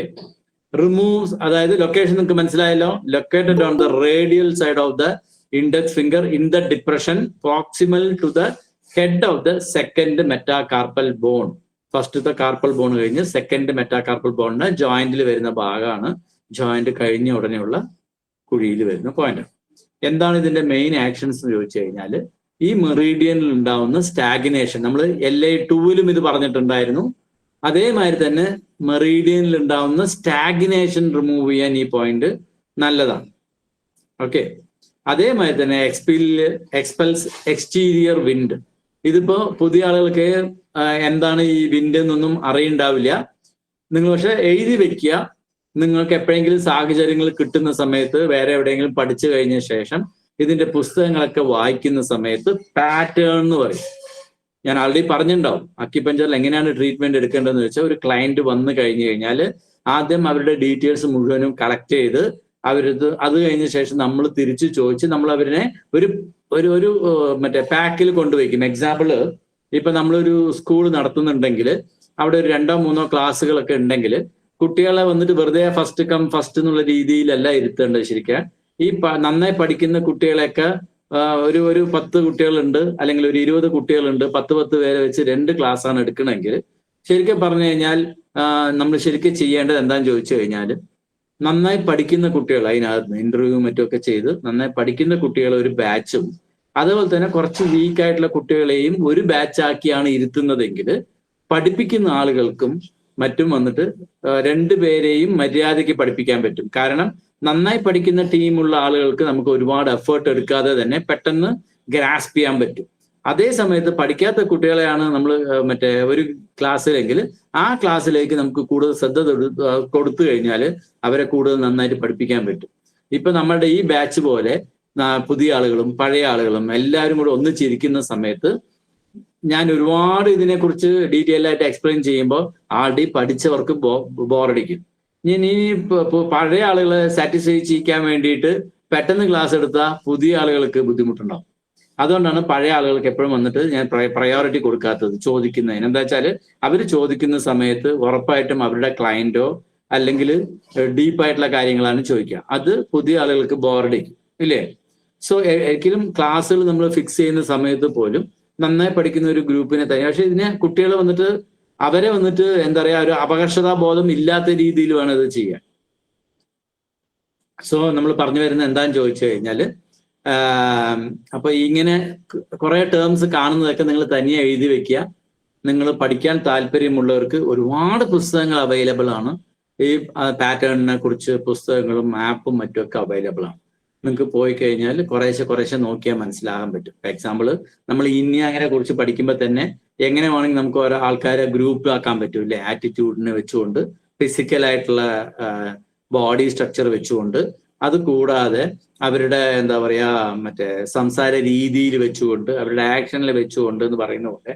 റിമൂവ്സ്, അതായത് ലൊക്കേഷൻ നിങ്ങൾക്ക് മനസ്സിലായല്ലോ. Located on the radial side of the index finger in the depression proximal to the head of the second metacarpal bone. ഫസ്റ്റത്തെ കാർപ്പൽ ബോൺ കഴിഞ്ഞ് സെക്കൻഡ് മെറ്റാകാർപ്പൽ ബോണിന് ജോയിന്റിൽ വരുന്ന ഭാഗമാണ്. ജോയിന്റ് കഴിഞ്ഞ ഉടനെയുള്ള കുഴിയിൽ വരുന്ന പോയിന്റ്. എന്താണ് ഇതിന്റെ മെയിൻ ആക്ഷൻസ് എന്ന് ചോദിച്ചു കഴിഞ്ഞാൽ, ഈ മെറീഡിയനിൽ ഉണ്ടാവുന്ന സ്റ്റാഗ്നേഷൻ, നമ്മൾ LA2 ഇത് പറഞ്ഞിട്ടുണ്ടായിരുന്നു. അതേമാതിരി തന്നെ മെറീഡിയനിൽ ഉണ്ടാവുന്ന സ്റ്റാഗ്നേഷൻ റിമൂവ് ചെയ്യാൻ ഈ പോയിന്റ് നല്ലതാണ്. ഓക്കെ, അതേമാതിരി തന്നെ എക്സ്പെൽസ് എക്സ്റ്റീരിയർ വിൻഡ്. ഇതിപ്പോ പുതിയ ആളുകൾക്ക് എന്താണ് ഈ വിൻഡ് എന്നൊന്നും അറിയണ്ടാവില്ല. നിങ്ങൾ പക്ഷെ എഴുതി വെക്കുക. നിങ്ങൾക്ക് എപ്പോഴെങ്കിലും സാഹചര്യങ്ങൾ കിട്ടുന്ന സമയത്ത്, വേറെ എവിടെയെങ്കിലും പഠിച്ചു കഴിഞ്ഞ ശേഷം ഇതിന്റെ പുസ്തകങ്ങളൊക്കെ വായിക്കുന്ന സമയത്ത് പാറ്റേൺ എന്ന് പറയും. ഞാൻ ആൾറെഡി പറഞ്ഞിട്ടുണ്ടാവും അക്യുപഞ്ചറിൽ എങ്ങനെയാണ് ട്രീറ്റ്മെന്റ് എടുക്കേണ്ടതെന്ന് വെച്ചാൽ, ഒരു ക്ലയന്റ് വന്നു കഴിഞ്ഞു കഴിഞ്ഞാൽ ആദ്യം അവരുടെ ഡീറ്റെയിൽസ് മുഴുവനും കളക്ട് ചെയ്ത് അത് കഴിഞ്ഞ ശേഷം നമ്മൾ തിരിച്ചു ചോദിച്ച് നമ്മൾ അവരെ ഒരു മറ്റേ പാക്കിൽ കൊണ്ടുവയ്ക്കും. എക്സാമ്പിള്, ഇപ്പൊ നമ്മളൊരു സ്കൂൾ നടത്തുന്നുണ്ടെങ്കിൽ അവിടെ ഒരു 2-3 ക്ലാസ്സുകളൊക്കെ ഉണ്ടെങ്കിൽ കുട്ടികളെ വന്നിട്ട് വെറുതെ ഫസ്റ്റ് കം ഫസ്റ്റ് എന്നുള്ള രീതിയിലല്ല ഇരുത്തേണ്ടത്. ശരിക്കും ഈ നന്നായി പഠിക്കുന്ന കുട്ടികളെയൊക്കെ ഒരു 10 കുട്ടികളുണ്ട്, അല്ലെങ്കിൽ ഒരു 20 കുട്ടികളുണ്ട്, 10 പേരെ വെച്ച് 2 ക്ലാസ്സാണ് എടുക്കണമെങ്കിൽ ശരിക്കും പറഞ്ഞു കഴിഞ്ഞാൽ നമ്മൾ ശരിക്കും ചെയ്യേണ്ടത് എന്താണെന്ന് ചോദിച്ചു കഴിഞ്ഞാൽ, നന്നായി പഠിക്കുന്ന കുട്ടികൾ അതിനകത്ത് ഇന്റർവ്യൂ മറ്റുമൊക്കെ ചെയ്ത് നന്നായി പഠിക്കുന്ന കുട്ടികളെ ഒരു ബാച്ചും അതുപോലെ തന്നെ കുറച്ച് വീക്കായിട്ടുള്ള കുട്ടികളെയും ഒരു ബാച്ചാക്കിയാണ് ഇരുത്തുന്നതെങ്കിൽ പഠിപ്പിക്കുന്ന ആളുകൾക്കും മറ്റും വന്നിട്ട് രണ്ടുപേരെയും മര്യാദയ്ക്ക് പഠിപ്പിക്കാൻ പറ്റും. കാരണം നന്നായി പഠിക്കുന്ന ടീമുള്ള ആളുകൾക്ക് നമുക്ക് ഒരുപാട് എഫേർട്ട് എടുക്കാതെ തന്നെ പെട്ടെന്ന് ഗ്രാസ്പ് ചെയ്യാൻ പറ്റും. അതേ സമയത്ത് പഠിക്കാത്ത കുട്ടികളെയാണ് നമ്മൾ ഒരു ക്ലാസ്സിലെങ്കിൽ ആ ക്ലാസ്സിലേക്ക് നമുക്ക് കൂടുതൽ ശ്രദ്ധ കൊടുത്തു കഴിഞ്ഞാൽ അവരെ കൂടുതൽ നന്നായിട്ട് പഠിപ്പിക്കാൻ പറ്റും. ഇപ്പൊ നമ്മളുടെ ഈ ബാച്ച് പോലെ പുതിയ ആളുകളും പഴയ ആളുകളും എല്ലാവരും കൂടെ ഒന്നിച്ചിരിക്കുന്ന സമയത്ത് ഞാൻ ഒരുപാട് ഇതിനെക്കുറിച്ച് ഡീറ്റെയിൽ ആയിട്ട് എക്സ്പ്ലെയിൻ ചെയ്യുമ്പോൾ ആൾറെഡി പഠിച്ചവർക്ക് ബോറടിക്കും. ഇനി പഴയ ആളുകളെ സാറ്റിസ്ഫൈ ചെയ്യിക്കാൻ വേണ്ടിയിട്ട് പെട്ടെന്ന് ക്ലാസ് എടുത്താൽ പുതിയ ആളുകൾക്ക് ബുദ്ധിമുട്ടുണ്ടാവും. അതുകൊണ്ടാണ് പഴയ ആളുകൾക്ക് എപ്പോഴും വന്നിട്ട് ഞാൻ പ്രയോറിറ്റി കൊടുക്കാത്തത് ചോദിക്കുന്നതിന്. എന്താ വെച്ചാൽ അവർ ചോദിക്കുന്ന സമയത്ത് ഉറപ്പായിട്ടും അവരുടെ ക്ലയന്റോ അല്ലെങ്കിൽ ഡീപ്പായിട്ടുള്ള കാര്യങ്ങളാണ് ചോദിക്കുക. അത് പുതിയ ആളുകൾക്ക് ബോറടിക്കും, ഇല്ലേ? സോ ഒരിക്കലും ക്ലാസ്സുകൾ നമ്മൾ ഫിക്സ് ചെയ്യുന്ന സമയത്ത് പോലും നന്നായി പഠിക്കുന്ന ഒരു ഗ്രൂപ്പിനെ തന്നെ, പക്ഷെ ഇതിനെ കുട്ടികളെ വന്നിട്ട് അവരെ വന്നിട്ട് എന്താ പറയാ ഒരു അപകർഷതാബോധം ഇല്ലാത്ത രീതിയിൽ വേണം ഇത് ചെയ്യാൻ. സോ നമ്മൾ പറഞ്ഞു വരുന്നത് എന്താന്ന് ചോദിച്ചു കഴിഞ്ഞാൽ അപ്പൊ ഇങ്ങനെ കുറെ ടേംസ് കാണുന്നതൊക്കെ നിങ്ങൾ തനിയെ എഴുതി വെക്കുക. നിങ്ങൾ പഠിക്കാൻ താല്പര്യമുള്ളവർക്ക് ഒരുപാട് പുസ്തകങ്ങൾ അവൈലബിൾ ആണ്. ഈ പാറ്റേണിനെ കുറിച്ച് പുസ്തകങ്ങളും ആപ്പും മറ്റുമൊക്കെ അവൈലബിൾ ആണ്. നിങ്ങൾക്ക് പോയി കഴിഞ്ഞാൽ കുറേശ്ശെ നോക്കിയാൽ മനസ്സിലാകാൻ പറ്റും. ഫോർ എക്സാമ്പിൾ നമ്മൾ ഇനിയാങ്ങിനെ കുറിച്ച് പഠിക്കുമ്പോൾ തന്നെ എങ്ങനെ വേണമെങ്കിൽ നമുക്ക് ഓരോ ആൾക്കാരെ ഗ്രൂപ്പ് ആക്കാൻ പറ്റും, ഇല്ലേ? ആറ്റിറ്റ്യൂഡിനെ വെച്ചുകൊണ്ട്, ഫിസിക്കലായിട്ടുള്ള ബോഡി സ്ട്രക്ചർ വെച്ചുകൊണ്ട്, അത് കൂടാതെ അവരുടെ എന്താ പറയാ സംസാര രീതിയിൽ വെച്ചുകൊണ്ട്, അവരുടെ ആക്ഷനിൽ വെച്ചുകൊണ്ട് എന്ന് പറയുന്ന പോലെ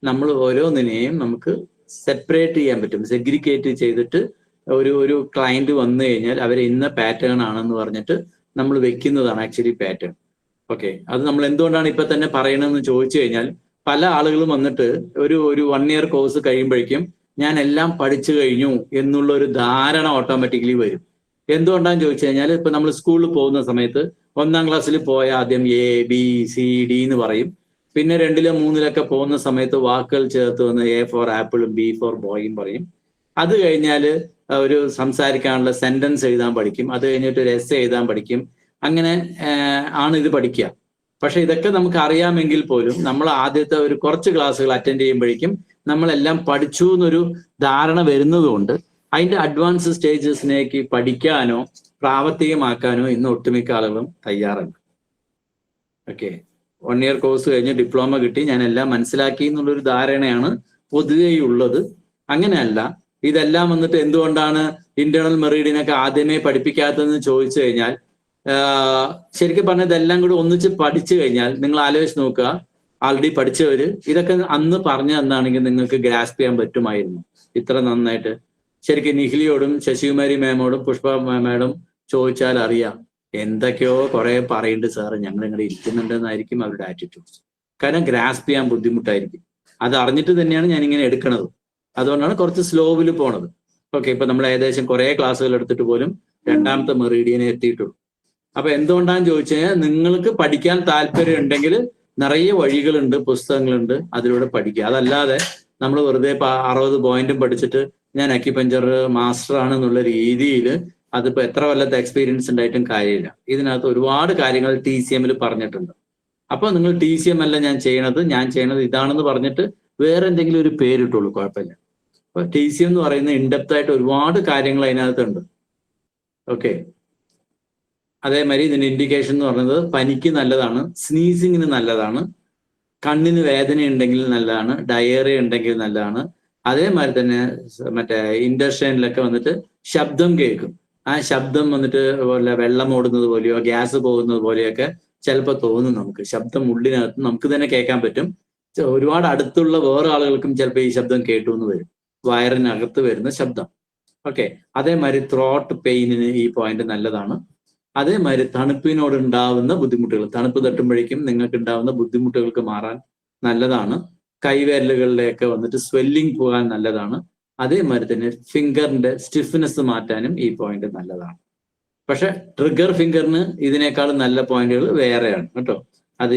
നമ്മൾ ഓരോന്നിനെയും നമുക്ക് സെപ്പറേറ്റ് ചെയ്യാൻ പറ്റും. സെഗ്രിഗേറ്റ് ചെയ്തിട്ട് ഒരു ക്ലയന്റ് വന്നു കഴിഞ്ഞാൽ അവരെ ഇന്ന പാറ്റേൺ ആണെന്ന് പറഞ്ഞിട്ട് നമ്മൾ വെക്കുന്നതാണ് ആക്ച്വലി പാറ്റേൺ. ഓക്കെ, അത് നമ്മൾ എന്തുകൊണ്ടാണ് ഇപ്പൊ തന്നെ പറയണമെന്ന് ചോദിച്ചു കഴിഞ്ഞാൽ പല ആളുകളും വന്നിട്ട് ഒരു 1 year കോഴ്സ് കഴിയുമ്പോഴേക്കും ഞാൻ എല്ലാം പഠിച്ചു കഴിഞ്ഞു എന്നുള്ള ഒരു ധാരണ ഓട്ടോമാറ്റിക്കലി വരും. എന്തുകൊണ്ടാന്ന് ചോദിച്ചു കഴിഞ്ഞാൽ ഇപ്പൊ നമ്മൾ സ്കൂളിൽ പോകുന്ന സമയത്ത് 1ാം ക്ലാസ്സിൽ പോയ ആദ്യം ABCD എന്ന് പറയും. പിന്നെ 2 3 പോകുന്ന സമയത്ത് വാക്കുകൾ ചേർത്ത് വന്ന് A for ആപ്പിളും B for ബോയും പറയും. അത് കഴിഞ്ഞാൽ ഒരു സംസാരിക്കാനുള്ള സെന്റൻസ് എഴുതാൻ പഠിക്കും. അത് കഴിഞ്ഞിട്ട് ഒരു എസ്സേ എഴുതാൻ പഠിക്കും. അങ്ങനെ ആണ് ഇത് പഠിക്കുക. പക്ഷെ ഇതൊക്കെ നമുക്ക് അറിയാമെങ്കിൽ പോലും നമ്മൾ ആദ്യത്തെ ഒരു കുറച്ച് ക്ലാസ്സുകൾ അറ്റൻഡ് ചെയ്യുമ്പോഴേക്കും നമ്മളെല്ലാം പഠിച്ചു എന്നൊരു ധാരണ വരുന്നത് കൊണ്ട് അതിന്റെ അഡ്വാൻസ് സ്റ്റേജസിലേക്ക് പഠിക്കാനോ പ്രാവർത്തികമാക്കാനോ ഇന്ന് ഒട്ടുമിക്ക ആളുകളും തയ്യാറല്ല. ഓക്കെ, 1 year കോഴ്സ് കഴിഞ്ഞ് ഡിപ്ലോമ കിട്ടി, ഞാൻ എല്ലാം മനസ്സിലാക്കി എന്നുള്ളൊരു ധാരണയാണ് പൊതുവേ ഉള്ളത്. അങ്ങനെയല്ല. ഇതെല്ലാം വന്നിട്ട് എന്തുകൊണ്ടാണ് ഇന്റേണൽ മെറിഡിനൊക്കെ ആദ്യമേ പഠിപ്പിക്കാത്തതെന്ന് ചോദിച്ചു കഴിഞ്ഞാൽ ശരിക്കും പറഞ്ഞാൽ ഇതെല്ലാം കൂടി ഒന്നിച്ച് പഠിച്ചു കഴിഞ്ഞാൽ നിങ്ങൾ ആലോചിച്ച് നോക്കുക, ആൾറെഡി പഠിച്ചവര് ഇതൊക്കെ അന്ന് പറഞ്ഞു തന്നാണെങ്കിൽ നിങ്ങൾക്ക് ഗ്രാസ്പ് ചെയ്യാൻ പറ്റുമായിരുന്നു ഇത്ര നന്നായിട്ട്. ശരിക്കും നിഖിലിയോടും ശശികുമാരി മാമോടും പുഷ്പ മാമോടും ചോദിച്ചാൽ അറിയാം എന്തൊക്കെയോ കുറെ പറയുന്നുണ്ട് സാറ്, ഞങ്ങൾ ഇങ്ങനെ ഇരിക്കുന്നുണ്ടെന്നായിരിക്കും അവരുടെ ആറ്റിറ്റ്യൂഡ്സ്. കാരണം ഗ്രാസ്പ് ചെയ്യാൻ ബുദ്ധിമുട്ടായിരിക്കും. അത് അറിഞ്ഞിട്ട് തന്നെയാണ് ഞാൻ ഇങ്ങനെ എടുക്കണത്. അതുകൊണ്ടാണ് കുറച്ച് സ്ലോവിൽ പോണത്. ഓക്കെ, ഇപ്പൊ നമ്മൾ ഏകദേശം കുറെ ക്ലാസ്സുകൾ എടുത്തിട്ട് പോലും 2ാമത്തെ മെറിഡിയനെ എത്തിയിട്ടുള്ളൂ. അപ്പൊ എന്തുകൊണ്ടാന്ന് ചോദിച്ചു കഴിഞ്ഞാൽ നിങ്ങൾക്ക് പഠിക്കാൻ താല്പര്യം ഉണ്ടെങ്കിൽ നിറയെ വഴികളുണ്ട്, പുസ്തകങ്ങളുണ്ട്, അതിലൂടെ പഠിക്കുക. അതല്ലാതെ നമ്മൾ വെറുതെ 60 പോയിന്റും പഠിച്ചിട്ട് ഞാൻ അക്യുപഞ്ചർ മാസ്റ്റർ ആണെന്നുള്ള രീതിയിൽ അതിപ്പോ എത്ര കൊല്ലത്തെ എക്സ്പീരിയൻസ് ഉണ്ടായിട്ടും കാര്യമില്ല. ഇതിനകത്ത് ഒരുപാട് കാര്യങ്ങൾ TCM പറഞ്ഞിട്ടുണ്ട്. അപ്പൊ നിങ്ങൾ TCM അല്ല ഞാൻ ചെയ്യണത് ഇതാണെന്ന് പറഞ്ഞിട്ട് വേറെ എന്തെങ്കിലും ഒരു പേരിട്ടുള്ളൂ, കുഴപ്പമില്ല. അപ്പൊ TCM എന്ന് പറയുന്ന ഇൻഡെപ്ത് ആയിട്ട് ഒരുപാട് കാര്യങ്ങൾ അതിനകത്തുണ്ട്. ഓക്കെ, അതേമാതിരി ഇതിന്റെ ഇൻഡിക്കേഷൻ എന്ന് പറയുന്നത് പനിക്ക് നല്ലതാണ്, സ്നീസിങ്ങിന് നല്ലതാണ്, കണ്ണിന് വേദന ഉണ്ടെങ്കിൽ നല്ലതാണ്, ഡയറിയ ഉണ്ടെങ്കിൽ നല്ലതാണ്. അതേമാതിരി തന്നെ ഇൻഡസ്ട്രിയിലൊക്കെ വന്നിട്ട് ശബ്ദം കേൾക്കും. ആ ശബ്ദം വന്നിട്ട് വെള്ളം ഓടുന്നത് പോലെയോ ഗ്യാസ് പോകുന്നത് പോലെയൊക്കെ ചിലപ്പോൾ തോന്നും നമുക്ക്. ശബ്ദം ഉള്ളിനകത്ത് നമുക്ക് തന്നെ കേൾക്കാൻ പറ്റും. ഒരുപാട് അടുത്തുള്ള വേറെ ആളുകൾക്കും ചിലപ്പോൾ ഈ ശബ്ദം കേട്ടു എന്ന് വരും, വയറിനകത്ത് വരുന്ന ശബ്ദം. ഓക്കെ, അതേമാതിരി ത്രോട്ട് പെയിനിന് ഈ പോയിന്റ് നല്ലതാണ്. അതേമാതിരി തണുപ്പിനോട് ഉണ്ടാവുന്ന ബുദ്ധിമുട്ടുകൾ, തണുപ്പ് തട്ടുമ്പോഴേക്കും നിങ്ങൾക്ക് ഉണ്ടാവുന്ന ബുദ്ധിമുട്ടുകൾക്ക് മാറാൻ നല്ലതാണ്. കൈവിരലുകളിലേക്ക് വന്നിട്ട് സ്വെല്ലിങ് പോകാൻ നല്ലതാണ്. അതേമാതിരി തന്നെ ഫിംഗറിന്റെ സ്റ്റിഫ്നെസ് മാറ്റാനും ഈ പോയിന്റ് നല്ലതാണ്. പക്ഷെ ട്രിഗർ ഫിംഗറിന് ഇതിനേക്കാളും നല്ല പോയിന്റുകൾ വേറെയാണ് കേട്ടോ. അത്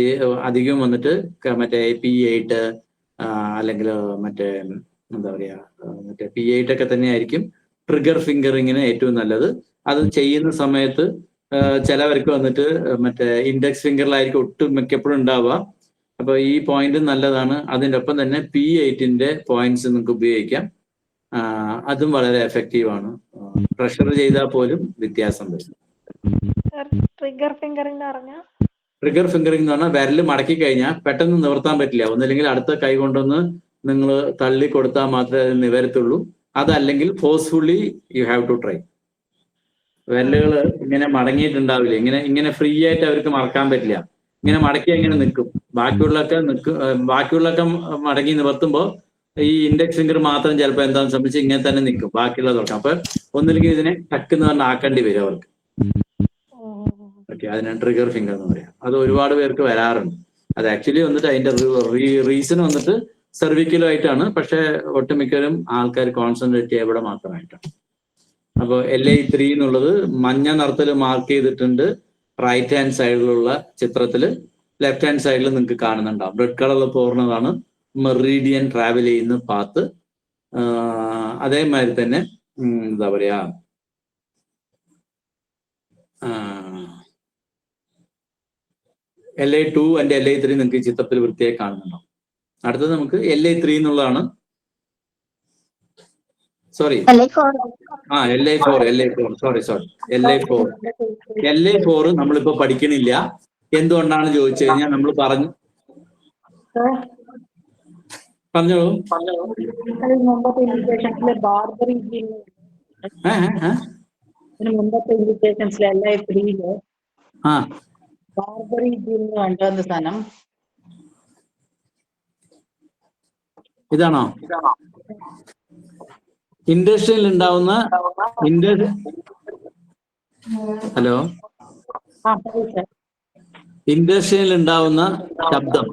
അധികം വന്നിട്ട് P8 അല്ലെങ്കിൽ എന്താ പറയാ P8 ഒക്കെ തന്നെയായിരിക്കും ട്രിഗർ ഫിംഗറിങ്ങിന് ഏറ്റവും നല്ലത്. അത് ചെയ്യുന്ന സമയത്ത് ചിലവർക്ക് വന്നിട്ട് മറ്റേ ഇൻഡെക്സ് ഫിംഗറിലായിരിക്കും ഒട്ടും മിക്കപ്പോഴും ഉണ്ടാവുക. അപ്പൊ ഈ പോയിന്റ് നല്ലതാണ്. അതിൻ്റെ ഒപ്പം തന്നെ P8ന്റെ പോയിന്റ്സ് നിങ്ങൾക്ക് ഉപയോഗിക്കാം. അതും വളരെ എഫക്റ്റീവ് ആണ്. പ്രഷർ ചെയ്താൽ പോലും വ്യത്യാസം വരും. ട്രിഗർ ഫിംഗറിംഗ് പറഞ്ഞ ട്രിഗർ ഫിംഗറിംഗ് എന്ന് പറഞ്ഞാൽ വിരൽ മടക്കി കഴിഞ്ഞാൽ പെട്ടെന്ന് നിവർത്താൻ പറ്റില്ല. ഒന്നില്ലെങ്കിൽ അടുത്ത കൈ കൊണ്ടൊന്ന് നിങ്ങൾ തള്ളി കൊടുത്താൽ മാത്രമേ അത് നിവരത്തുള്ളൂ. അതല്ലെങ്കിൽ forcefully you have to try. വിരലുകൾ ഇങ്ങനെ മടങ്ങിയിട്ടുണ്ടാവില്ല. ഇങ്ങനെ ഫ്രീ ആയിട്ട് അവർക്ക് മടക്കാൻ പറ്റില്ല. ഇങ്ങനെ മടക്കി ഇങ്ങനെ നിൽക്കും. ബാക്കിയുള്ളൊക്കെ മടങ്ങി നിവർത്തുമ്പോൾ ഈ ഇൻഡെക്സ് ഫിംഗർ മാത്രം ചിലപ്പോൾ എന്താണെന്ന് സംബന്ധിച്ച് ഇങ്ങനെ തന്നെ നിൽക്കും. ബാക്കിയുള്ളത് തുറക്കാം. അപ്പൊ ഒന്നില്ലെങ്കിൽ ഇതിനെ ടക്കെന്ന് പറഞ്ഞ് ആക്കേണ്ടി വരും അവർക്ക്. ഓക്കെ, അതിനാണ് ട്രിഗർ ഫിംഗർ എന്ന് പറയാം. അത് ഒരുപാട് പേർക്ക് വരാറുണ്ട്. അത് ആക്ച്വലി വന്നിട്ട് അതിന്റെ റീസൺ വന്നിട്ട് സെർവിക്കലുമായിട്ടാണ്. പക്ഷെ ഒട്ടുമിക്കലും ആൾക്കാർ കോൺസെൻട്രേറ്റ് ചെയ്യുക ഇവിടെ മാത്രമായിട്ടാണ്. അപ്പോൾ LI3 എന്നുള്ളത് മഞ്ഞ നിറത്തിൽ മാർക്ക് ചെയ്തിട്ടുണ്ട് റൈറ്റ് ഹാൻഡ് സൈഡിലുള്ള ചിത്രത്തിൽ. ലെഫ്റ്റ് ഹാൻഡ് സൈഡിൽ നിങ്ങൾക്ക് കാണുന്നുണ്ടാവും. റെഡ് കളറിൽ പോർന്നതാണ് മെറീഡിയൻ ട്രാവൽ ചെയ്യുന്ന പാത്ത്. അതേമാതിരി തന്നെ എന്താ പറയാ, LI2 and LI3 നിങ്ങൾക്ക് ചിത്രത്തിൽ വൃത്തിയായി കാണുന്നുണ്ടാവും. അടുത്തത് നമുക്ക് LI3 എന്നുള്ളതാണ്. സോറി, LI4 സോറി LI4 നമ്മളിപ്പോ പഠിക്കണില്ല. എന്തുകൊണ്ടാണ് ചോദിച്ചു കഴിഞ്ഞാൽ നമ്മൾ പറഞ്ഞോളൂ. മുമ്പത്തെ ഇൻഡിക്കേഷൻസിലെ ബാർബറി ജീൻ, മുമ്പത്തെ ഇൻഡിക്കേഷൻസിലെ LI3-ല് ബാർബറി ജീൻ കണ്ടുവന്ന സാധനം ഇതാണോ? ഇൻഡസ്ട്രിയിൽ ഉണ്ടാവുന്ന ഹലോ, ഇൻഡസ്ട്രിയിൽ ഉണ്ടാവുന്ന ശബ്ദം,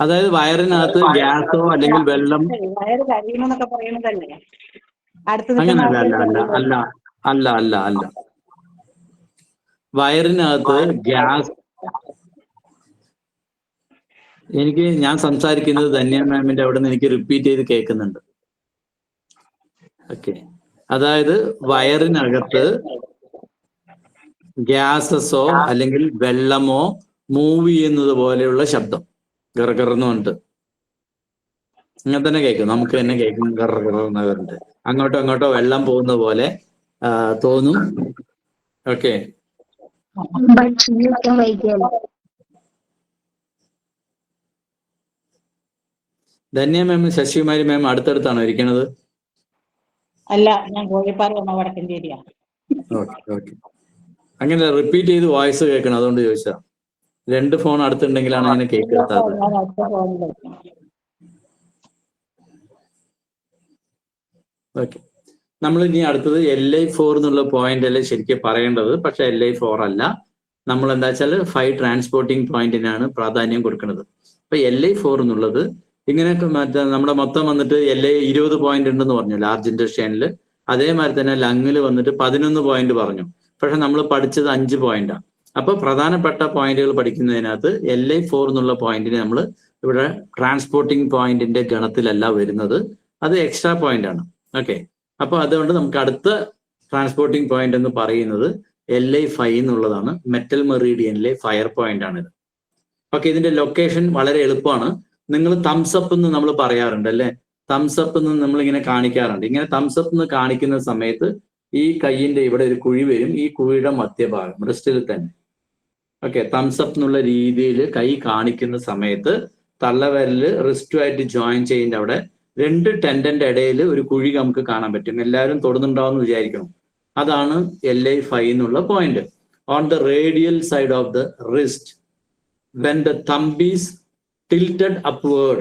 അതായത് വയറിനകത്ത് ഗ്യാസോ അല്ലെങ്കിൽ വെള്ളം, വയറ് കരിയണമെന്നൊക്കെ പറയുന്നതല്ലേ? അല്ല വയറിനകത്ത് ഗ്യാസ്. ഞാൻ സംസാരിക്കുന്നത് ധന്യ മാമിന്റെ അവിടെ നിന്ന് എനിക്ക് റിപ്പീറ്റ് ചെയ്ത് കേൾക്കുന്നുണ്ട്. ഓക്കെ, അതായത് വയറിനകത്ത് ഗ്യാസസോ അല്ലെങ്കിൽ വെള്ളമോ മൂവ് ചെയ്യുന്നത് പോലെയുള്ള ശബ്ദം, ഗറഗറന്നുണ്ട്. ഇങ്ങനെ തന്നെ കേൾക്കും, നമുക്ക് തന്നെ കേൾക്കും. ഗറഗറന്നുണ്ട്. അങ്ങോട്ടോ അങ്ങോട്ടോ വെള്ളം പോകുന്ന പോലെ തോന്നും. ഓക്കെ, ധന്യ മാം ശശികുമാരി മാം അടുത്തടുത്താണോ ഇരിക്കണത്? അല്ല, ഞാൻ കോഴിപ്പാറ വടക്കഞ്ചേരിയാ. ഓക്കെ, അങ്ങനെ റിപ്പീറ്റ് ചെയ്ത് വോയിസ് കേൾക്കണം, അതുകൊണ്ട് ചോദിച്ചാ. 2 ഫോൺ അടുത്തുണ്ടെങ്കിലാണ് അങ്ങനെ കേൾക്കാത്തത്. ഓക്കെ, നമ്മൾ ഇനി അടുത്തത് LI4 എന്നുള്ള പോയിന്റ് അല്ലേ ശരിക്കും പറയേണ്ടത്. പക്ഷെ LI4 അല്ല. നമ്മൾ എന്താ വെച്ചാൽ 5 ട്രാൻസ്പോർട്ടിങ് പോയിന്റിനാണ് പ്രാധാന്യം കൊടുക്കുന്നത്. അപ്പൊ LI4 എന്നുള്ളത് ഇങ്ങനെയൊക്കെ നമ്മുടെ മൊത്തം വന്നിട്ട് LI20 പോയിന്റ് ഉണ്ടെന്ന് പറഞ്ഞു ലാർജ് ഇൻഡസ്ട്രിയനിൽ. അതേമാതിരി തന്നെ ലങ്ങിൽ വന്നിട്ട് 11 പോയിന്റ് പറഞ്ഞു. പക്ഷെ നമ്മൾ പഠിച്ചത് 5 പോയിന്റാണ്. അപ്പൊ പ്രധാനപ്പെട്ട പോയിന്റുകൾ പഠിക്കുന്നതിനകത്ത് LI4 എന്നുള്ള പോയിന്റിന് നമ്മൾ ഇവിടെ ട്രാൻസ്പോർട്ടിങ് പോയിന്റിന്റെ ഗണത്തിലല്ല വരുന്നത്. അത് എക്സ്ട്രാ പോയിന്റ് ആണ്. ഓക്കെ, അപ്പൊ അതുകൊണ്ട് നമുക്ക് അടുത്ത ട്രാൻസ്പോർട്ടിങ് പോയിന്റ് എന്ന് പറയുന്നത് LI5 എന്നുള്ളതാണ്. മെറ്റൽ മെറീഡിയനിലെ ഫയർ പോയിന്റ് ആണിത്. ഓക്കെ, ഇതിന്റെ ലൊക്കേഷൻ വളരെ എളുപ്പമാണ്. നിങ്ങൾ തംസപ്പ് എന്ന് നമ്മൾ പറയാറുണ്ട് അല്ലെ? തംസപ്പ് എന്ന് നമ്മൾ ഇങ്ങനെ കാണിക്കാറുണ്ട്. ഇങ്ങനെ തംസപ്പ് എന്ന് കാണിക്കുന്ന സമയത്ത് ഈ കൈയിന്റെ ഇവിടെ ഒരു കുഴി വരും. ഈ കുഴിയുടെ മധ്യഭാഗം റിസ്റ്റിൽ തന്നെ. ഓക്കെ, തംസപ്പ് എന്നുള്ള രീതിയിൽ കൈ കാണിക്കുന്ന സമയത്ത് തള്ളവിരല് റിസ്റ്റുമായിട്ട് ജോയിൻ ചെയ്യുന്ന അവിടെ 2 ടെൻഡന്റെ ഇടയിൽ ഒരു കുഴി നമുക്ക് കാണാൻ പറ്റും. എല്ലാവരും തൊടുന്നുണ്ടാവും എന്ന് വിചാരിക്കണം. അതാണ് LI5 എന്നുള്ള point. On the radial side of the wrist when the thumb is tilted upward,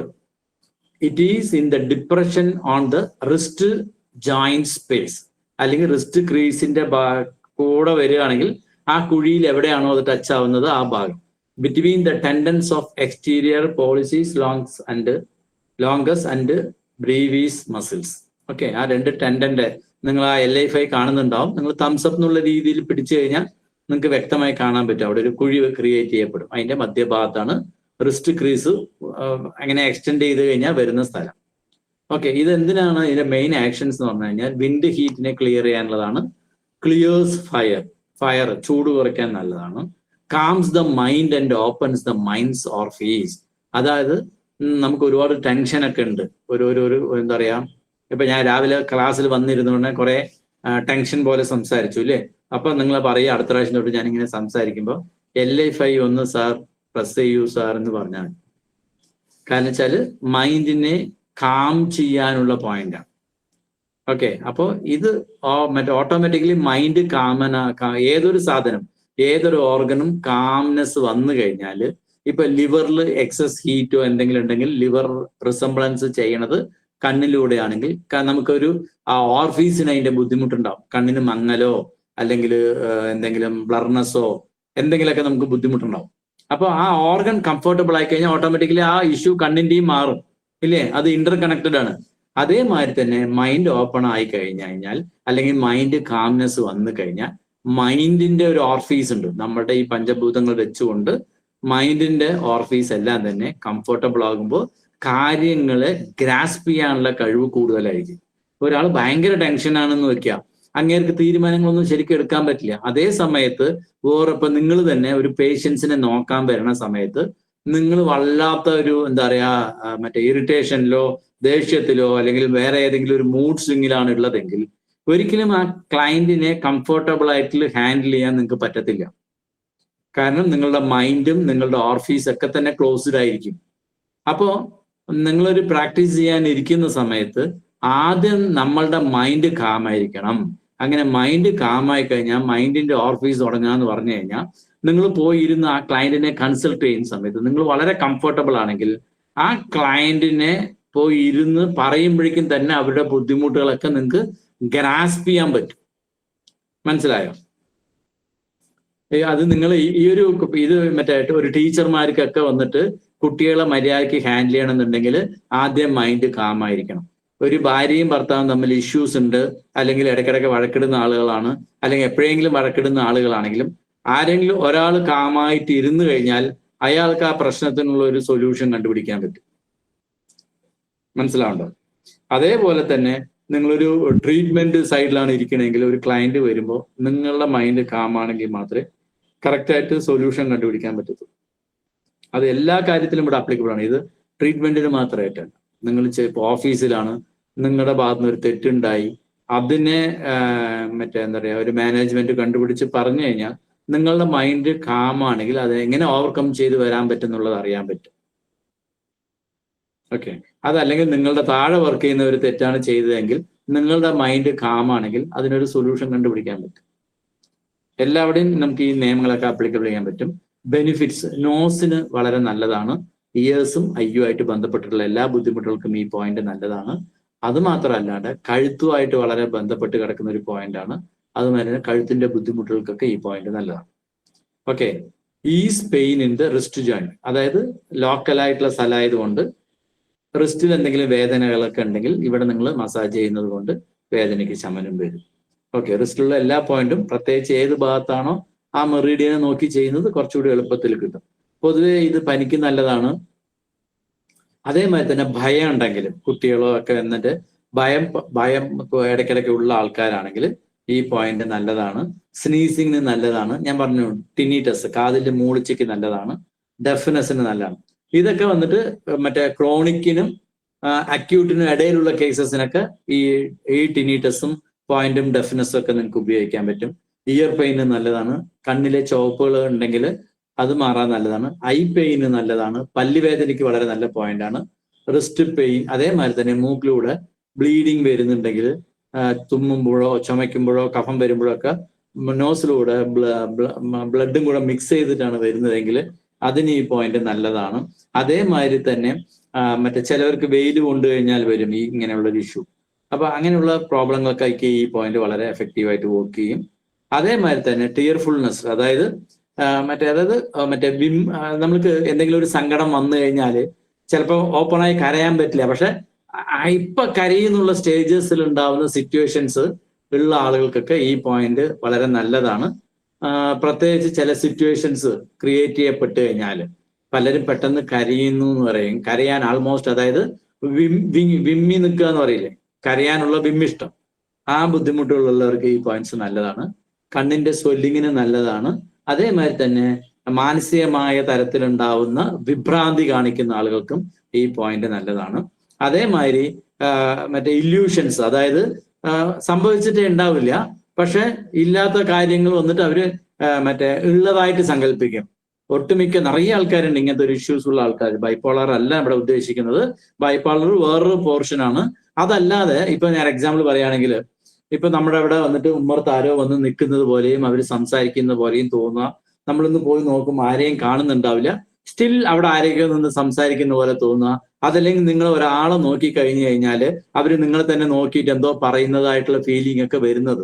it is in the depression on the wrist joint space. അല്ലെങ്കിൽ റിസ്റ്റ് ക്രീസിന്റെ കൂടെ വരികയാണെങ്കിൽ ആ കുഴിയിൽ എവിടെയാണോ അത് ടച്ച് ആവുന്നത് ആ ഭാഗം, between the tendons of exterior pollicis longus and brevis muscles. Okay, ആ 2 ടെൻഡന്റെ നിങ്ങൾ ആ LI5 കാണുന്നുണ്ടാവും. നിങ്ങൾ തംസപ്പ് എന്നുള്ള രീതിയിൽ പിടിച്ചു കഴിഞ്ഞാൽ നിങ്ങൾക്ക് വ്യക്തമായി കാണാൻ പറ്റും. അവിടെ ഒരു കുഴി ക്രിയേറ്റ് ചെയ്യപ്പെടും. അതിന്റെ മധ്യഭാഗത്താണ് റിസ്റ്റ് ക്രീസ് അങ്ങനെ എക്സ്റ്റെൻഡ് ചെയ്ത് കഴിഞ്ഞാൽ വരുന്ന സ്ഥലം. ഓക്കെ, ഇത് എന്തിനാണ് ഇതിന്റെ മെയിൻ ആക്ഷൻസ് എന്ന് പറഞ്ഞു കഴിഞ്ഞാൽ വിൻഡ് ഹീറ്റിനെ ക്ലിയർ ചെയ്യാനുള്ളതാണ്. ക്ലിയേഴ്സ് ഫയർ ചൂട് കുറയ്ക്കാൻ നല്ലതാണ്. Comes the mind and opens the minds or fees. അതായത് നമുക്ക് ഒരുപാട് ടെൻഷനൊക്കെ ഉണ്ട്. ഒരു എന്താ പറയാ, ഇപ്പൊ ഞാൻ രാവിലെ ക്ലാസ്സിൽ വന്നിരുന്നുകൊണ്ട് കുറെ ടെൻഷൻ പോലെ സംസാരിച്ചു ഇല്ലേ? അപ്പൊ നിങ്ങൾ പറയുക അടുത്ത പ്രാവശ്യം തൊട്ട് ഞാനിങ്ങനെ സംസാരിക്കുമ്പോൾ LI5 ഒന്ന് സാർ പ്രസ് ചെയ്യൂ സാർ എന്ന് പറഞ്ഞാൽ. കാരണം വെച്ചാല് മൈൻഡിനെ കാം ചെയ്യാനുള്ള പോയിന്റാണ്. ഓക്കെ, അപ്പോൾ ഇത് ഓട്ടോമാറ്റിക്കലി മൈൻഡ് ഏതൊരു സാധനം, ഏതൊരു ഓർഗനും കാംനെസ് വന്നു കഴിഞ്ഞാൽ, ഇപ്പൊ ലിവറിൽ എക്സസ് ഹീറ്റോ എന്തെങ്കിലും ഉണ്ടെങ്കിൽ ലിവർ റിസംബ്ലൻസ് ചെയ്യണത് കണ്ണിലൂടെയാണെങ്കിൽ നമുക്കൊരു ആ ഓർഫീസിന് അതിന്റെ ബുദ്ധിമുട്ടുണ്ടാവും. കണ്ണിന് മങ്ങലോ അല്ലെങ്കിൽ എന്തെങ്കിലും ബ്ലർനെസ്സോ എന്തെങ്കിലുമൊക്കെ നമുക്ക് ബുദ്ധിമുട്ടുണ്ടാവും. അപ്പോൾ ആ ഓർഗൻ കംഫർട്ടബിൾ ആയി കഴിഞ്ഞാൽ ഓട്ടോമാറ്റിക്കലി ആ ഇഷ്യൂ കണ്ണിന്റെയും മാറും ഇല്ലേ? അത് ഇന്റർ കണക്റ്റഡ് ആണ്. അതേമാതിരി തന്നെ മൈൻഡ് ഓപ്പൺ ആയി കഴിഞ്ഞാൽ അല്ലെങ്കിൽ മൈൻഡ് കാംനെസ് വന്നു കഴിഞ്ഞാൽ മൈൻഡിന്റെ ഒരു ഓർഫീസ് ഉണ്ട്. നമ്മുടെ ഈ പഞ്ചഭൂതങ്ങൾ വെച്ചുകൊണ്ട് മൈൻഡിന്റെ ഓർഫീസ് എല്ലാം തന്നെ കംഫർട്ടബിൾ ആകുമ്പോൾ കാര്യങ്ങളെ ഗ്രാസ്പ് ചെയ്യാനുള്ള കഴിവ് കൂടുതലായിരിക്കും. ഒരാൾ ഭയങ്കര ടെൻഷനാണെന്ന് വെക്കുക, അങ്ങേർക്ക് തീരുമാനങ്ങളൊന്നും ശരിക്കും എടുക്കാൻ പറ്റില്ല. അതേ സമയത്ത് വേറെ നിങ്ങൾ തന്നെ ഒരു പേഷ്യൻസിനെ നോക്കാൻ വരുന്ന സമയത്ത് നിങ്ങൾ വല്ലാത്ത ഒരു എന്താ പറയാ മറ്റേ ഇറിറ്റേഷനിലോ ദേഷ്യത്തിലോ അല്ലെങ്കിൽ വേറെ ഏതെങ്കിലും ഒരു മൂഡ് സ്വിങ്ങിലാണ് ഉള്ളതെങ്കിൽ ഒരിക്കലും ആ ക്ലയന്റിനെ കംഫർട്ടബിൾ ആയിട്ട് ഹാൻഡിൽ ചെയ്യാൻ നിങ്ങൾക്ക് പറ്റത്തില്ല. കാരണം നിങ്ങളുടെ മൈൻഡും നിങ്ങളുടെ ഓർഫീസ് ഒക്കെ തന്നെ ക്ലോസ്ഡ് ആയിരിക്കും. അപ്പോൾ നിങ്ങളൊരു പ്രാക്ടീസ് ചെയ്യാൻ ഇരിക്കുന്ന സമയത്ത് ആദ്യം നമ്മളുടെ മൈൻഡ് കാമായിരിക്കണം. അങ്ങനെ മൈൻഡ് കാമായി കഴിഞ്ഞാൽ മൈൻഡിന്റെ ഓർഫീസ് തുടങ്ങാന്ന് പറഞ്ഞു കഴിഞ്ഞാൽ നിങ്ങൾ പോയി ഇരുന്ന് ആ ക്ലയന്റിനെ കൺസൾട്ട് ചെയ്യുന്ന സമയത്ത് നിങ്ങൾ വളരെ കംഫർട്ടബിൾ ആണെങ്കിൽ ആ ക്ലയന്റിനെ പോയി ഇരുന്ന് പറയുമ്പോഴേക്കും തന്നെ അവരുടെ ബുദ്ധിമുട്ടുകളൊക്കെ നിങ്ങൾക്ക് ഗ്രാസ്പ് ചെയ്യാൻ പറ്റും. മനസ്സിലായോ? അത് നിങ്ങൾ ഇത് മറ്റേ ഒരു ടീച്ചർമാർക്കൊക്കെ വന്നിട്ട് കുട്ടികളെ മര്യാദയ്ക്ക് ഹാൻഡിൽ ചെയ്യണമെന്നുണ്ടെങ്കിൽ ആദ്യം മൈൻഡ് കാമായിരിക്കണം. ഒരു ഭാര്യയും ഭർത്താവും തമ്മിൽ ഇഷ്യൂസ് ഉണ്ട്, അല്ലെങ്കിൽ ഇടയ്ക്കിടയ്ക്ക് വഴക്കിടുന്ന ആളുകളാണ്, അല്ലെങ്കിൽ എപ്പോഴെങ്കിലും വഴക്കിടുന്ന ആളുകളാണെങ്കിലും ആരെങ്കിലും ഒരാൾ കാമായിട്ട് ഇരുന്ന് കഴിഞ്ഞാൽ അയാൾക്ക് ആ പ്രശ്നത്തിനുള്ള ഒരു സൊല്യൂഷൻ കണ്ടുപിടിക്കാൻ പറ്റും. മനസ്സിലാവുണ്ടോ? അതേപോലെ തന്നെ നിങ്ങളൊരു ട്രീറ്റ്മെന്റ് സൈഡിലാണ് ഇരിക്കണമെങ്കിൽ ഒരു ക്ലയന്റ് വരുമ്പോൾ നിങ്ങളുടെ മൈൻഡ് കാമാണെങ്കിൽ മാത്രമേ കറക്റ്റായിട്ട് സൊല്യൂഷൻ കണ്ടുപിടിക്കാൻ പറ്റത്തുള്ളൂ. അത് എല്ലാ കാര്യത്തിലും ഇവിടെ ആപ്ലിക്കബിൾ ആണ്. ഇത് ട്രീറ്റ്മെന്റിന് മാത്രമായിട്ടാണ്. നിങ്ങൾ ഇപ്പോൾ ഓഫീസിലാണ്, നിങ്ങളുടെ ഭാഗത്ത് നിന്ന് ഒരു തെറ്റുണ്ടായി, അതിനെ എന്താ പറയുക ഒരു മാനേജ്മെന്റ് കണ്ടുപിടിച്ച് പറഞ്ഞു കഴിഞ്ഞാൽ നിങ്ങളുടെ മൈൻഡ് കാമാണെങ്കിൽ അത് എങ്ങനെ ഓവർകം ചെയ്ത് വരാൻ പറ്റും എന്നുള്ളത് അറിയാൻ പറ്റും. ഓക്കെ, അതല്ലെങ്കിൽ നിങ്ങളുടെ താഴെ വർക്ക് ചെയ്യുന്ന ഒരു തെറ്റാണ് ചെയ്തതെങ്കിൽ നിങ്ങളുടെ മൈൻഡ് കാമാണെങ്കിൽ അതിനൊരു സൊല്യൂഷൻ കണ്ടുപിടിക്കാൻ പറ്റും. എല്ലാവിടെയും നമുക്ക് ഈ നിയമങ്ങളൊക്കെ ആപ്ലിക്കബിൾ ചെയ്യാൻ പറ്റും. ബെനിഫിറ്റ്സ്, നോസിന് വളരെ നല്ലതാണ്. ഇയേഴ്സും ആയിട്ട് ബന്ധപ്പെട്ടിട്ടുള്ള എല്ലാ ബുദ്ധിമുട്ടുകൾക്കും ഈ പോയിന്റ് നല്ലതാണ്. അത് മാത്രമല്ലാണ്ട് കഴുത്തുമായിട്ട് വളരെ ബന്ധപ്പെട്ട് കിടക്കുന്ന ഒരു പോയിന്റാണ്. അതുമാതിരി കഴുത്തിന്റെ ബുദ്ധിമുട്ടുകൾക്കൊക്കെ ഈ പോയിന്റ് നല്ലതാണ്. Okay, is pain in the wrist joint, അതായത് ലോക്കലായിട്ടുള്ള സ്ഥലമായതുകൊണ്ട് റിസ്റ്റിൽ എന്തെങ്കിലും വേദനകളൊക്കെ ഉണ്ടെങ്കിൽ ഇവിടെ നിങ്ങൾ മസാജ് ചെയ്യുന്നത് കൊണ്ട് വേദനയ്ക്ക് ശമനം വരും. ഓക്കെ, റിസ്റ്റിലുള്ള എല്ലാ പോയിന്റും പ്രത്യേകിച്ച് ഏത് ഭാഗത്താണോ ആ മെറീഡിയനെ നോക്കി ചെയ്യുന്നത് കുറച്ചുകൂടി എളുപ്പത്തിൽ കിട്ടും. പൊതുവെ ഇത് പനിക്ക് നല്ലതാണ്. അതേമാതിരി തന്നെ ഭയം ഉണ്ടെങ്കിൽ കുട്ടികളോ ഒക്കെ എന്നിട്ട് ഭയം ഇടയ്ക്കിടയ്ക്ക് ഉള്ള ആൾക്കാരാണെങ്കിൽ ഈ പോയിന്റ് നല്ലതാണ്. സ്നീസിങ്ങിന് നല്ലതാണ്. ഞാൻ പറഞ്ഞു ടിനിറ്റസ്, കാതിന്റെ മൂളിച്ചയ്ക്ക് നല്ലതാണ്. ഡെഫ്നെസ്സിന് നല്ലതാണ്. ഇതൊക്കെ വന്നിട്ട് മറ്റേ ക്രോണിക്കിനും അക്യൂട്ടിനും ഇടയിലുള്ള കേസസിനൊക്കെ ഈ ടിനിറ്റസും പോയിന്റും ഡെഫ്നെസ്സും ഒക്കെ നിങ്ങൾക്ക് ഉപയോഗിക്കാൻ പറ്റും. ഇയർ പെയിന് നല്ലതാണ്. കണ്ണിലെ ചുവപ്പുകൾ ഉണ്ടെങ്കിൽ അത് മാറാൻ നല്ലതാണ്. ഐ പെയിന് നല്ലതാണ്. പല്ലുവേദനയ്ക്ക് വളരെ നല്ല പോയിന്റാണ്. റിസ്റ്റ് പെയിൻ, അതേമാതിരി തന്നെ മൂക്കിലൂടെ ബ്ലീഡിങ് വരുന്നുണ്ടെങ്കിൽ, തുമ്മുമ്പോഴോ ചുമയ്ക്കുമ്പോഴോ കഫം വരുമ്പോഴോ ഒക്കെ നോസിലൂടെ ബ്ലഡും കൂടെ മിക്സ് ചെയ്തിട്ടാണ് വരുന്നതെങ്കിൽ അതിന് ഈ പോയിന്റ് നല്ലതാണ്. അതേമാതിരി തന്നെ മറ്റേ ചിലവർക്ക് വെയിൽ കൊണ്ടു കഴിഞ്ഞാൽ വരും ഈ ഇങ്ങനെയുള്ളൊരു ഇഷ്യൂ. അപ്പൊ അങ്ങനെയുള്ള പ്രോബ്ലങ്ങൾക്കൊക്കെ ഈ പോയിന്റ് വളരെ എഫക്റ്റീവായിട്ട് വർക്ക് ചെയ്യും. അതേമാതിരി തന്നെ ടിയർഫുൾനെസ്, അതായത് മറ്റേ നമ്മൾക്ക് എന്തെങ്കിലും ഒരു സങ്കടം വന്നു കഴിഞ്ഞാൽ ചിലപ്പോൾ ഓപ്പണായി കരയാൻ പറ്റില്ല. പക്ഷെ ഇപ്പൊ കരയുന്നുള്ള സ്റ്റേജസിൽ ഉണ്ടാവുന്ന സിറ്റുവേഷൻസ് ഉള്ള ആളുകൾക്കൊക്കെ ഈ പോയിന്റ് വളരെ നല്ലതാണ്. പ്രത്യേകിച്ച് ചില സിറ്റുവേഷൻസ് ക്രിയേറ്റ് ചെയ്യപ്പെട്ട് കഴിഞ്ഞാൽ പലരും പെട്ടെന്ന് കരയുന്നു എന്ന് പറയും. കരയാൻ ആൾമോസ്റ്റ്, അതായത് വിമ്മി നിൽക്കുക എന്ന് പറയില്ലേ, കരയാനുള്ള വിമ്മിഷ്ടം, ആ ബുദ്ധിമുട്ടുള്ളവർക്ക് ഈ പോയിന്റ്സ് നല്ലതാണ്. കണ്ണിന്റെ സ്വെല്ലിങ്ങിന് നല്ലതാണ്. അതേമാതിരി തന്നെ മാനസികമായ തരത്തിലുണ്ടാവുന്ന വിഭ്രാന്തി കാണിക്കുന്ന ആളുകൾക്കും ഈ പോയിന്റ് നല്ലതാണ്. അതേമാതിരി മറ്റേ ഇല്യൂഷൻസ്, അതായത് സംഭവിച്ചിട്ടേ ഉണ്ടാവില്ല, പക്ഷെ ഇല്ലാത്ത കാര്യങ്ങൾ വന്നിട്ട് അവര് മറ്റേ ഉള്ളതായിട്ട് സങ്കല്പിക്കും. ഒട്ടുമിക്ക നിറയെ ആൾക്കാരുണ്ട് ഇങ്ങനത്തെ ഒരു ഇഷ്യൂസ് ഉള്ള ആൾക്കാർ. ബൈപ്പോളർ അല്ല ഇവിടെ ഉദ്ദേശിക്കുന്നത്, ബൈപ്പോളർ വേറൊരു പോർഷനാണ്. അതല്ലാതെ ഇപ്പൊ ഞാൻ എക്സാമ്പിൾ പറയുകയാണെങ്കിൽ, ഇപ്പൊ നമ്മുടെ അവിടെ വന്നിട്ട് ഉമ്മർത്ത് ആരോ വന്ന് നിൽക്കുന്നത് പോലെയും അവർ സംസാരിക്കുന്ന പോലെയും തോന്നുക. നമ്മളിന്ന് പോയി നോക്കുമ്പോൾ ആരെയും കാണുന്നുണ്ടാവില്ല, സ്റ്റിൽ അവിടെ ആരെയൊക്കെ നിന്ന് സംസാരിക്കുന്ന പോലെ തോന്നുക. അതല്ലെങ്കിൽ നിങ്ങൾ ഒരാളെ നോക്കി കഴിഞ്ഞു കഴിഞ്ഞാൽ അവര് നിങ്ങളെ തന്നെ നോക്കിയിട്ട് എന്തോ പറയുന്നതായിട്ടുള്ള ഫീലിംഗ് ഒക്കെ വരുന്നത്.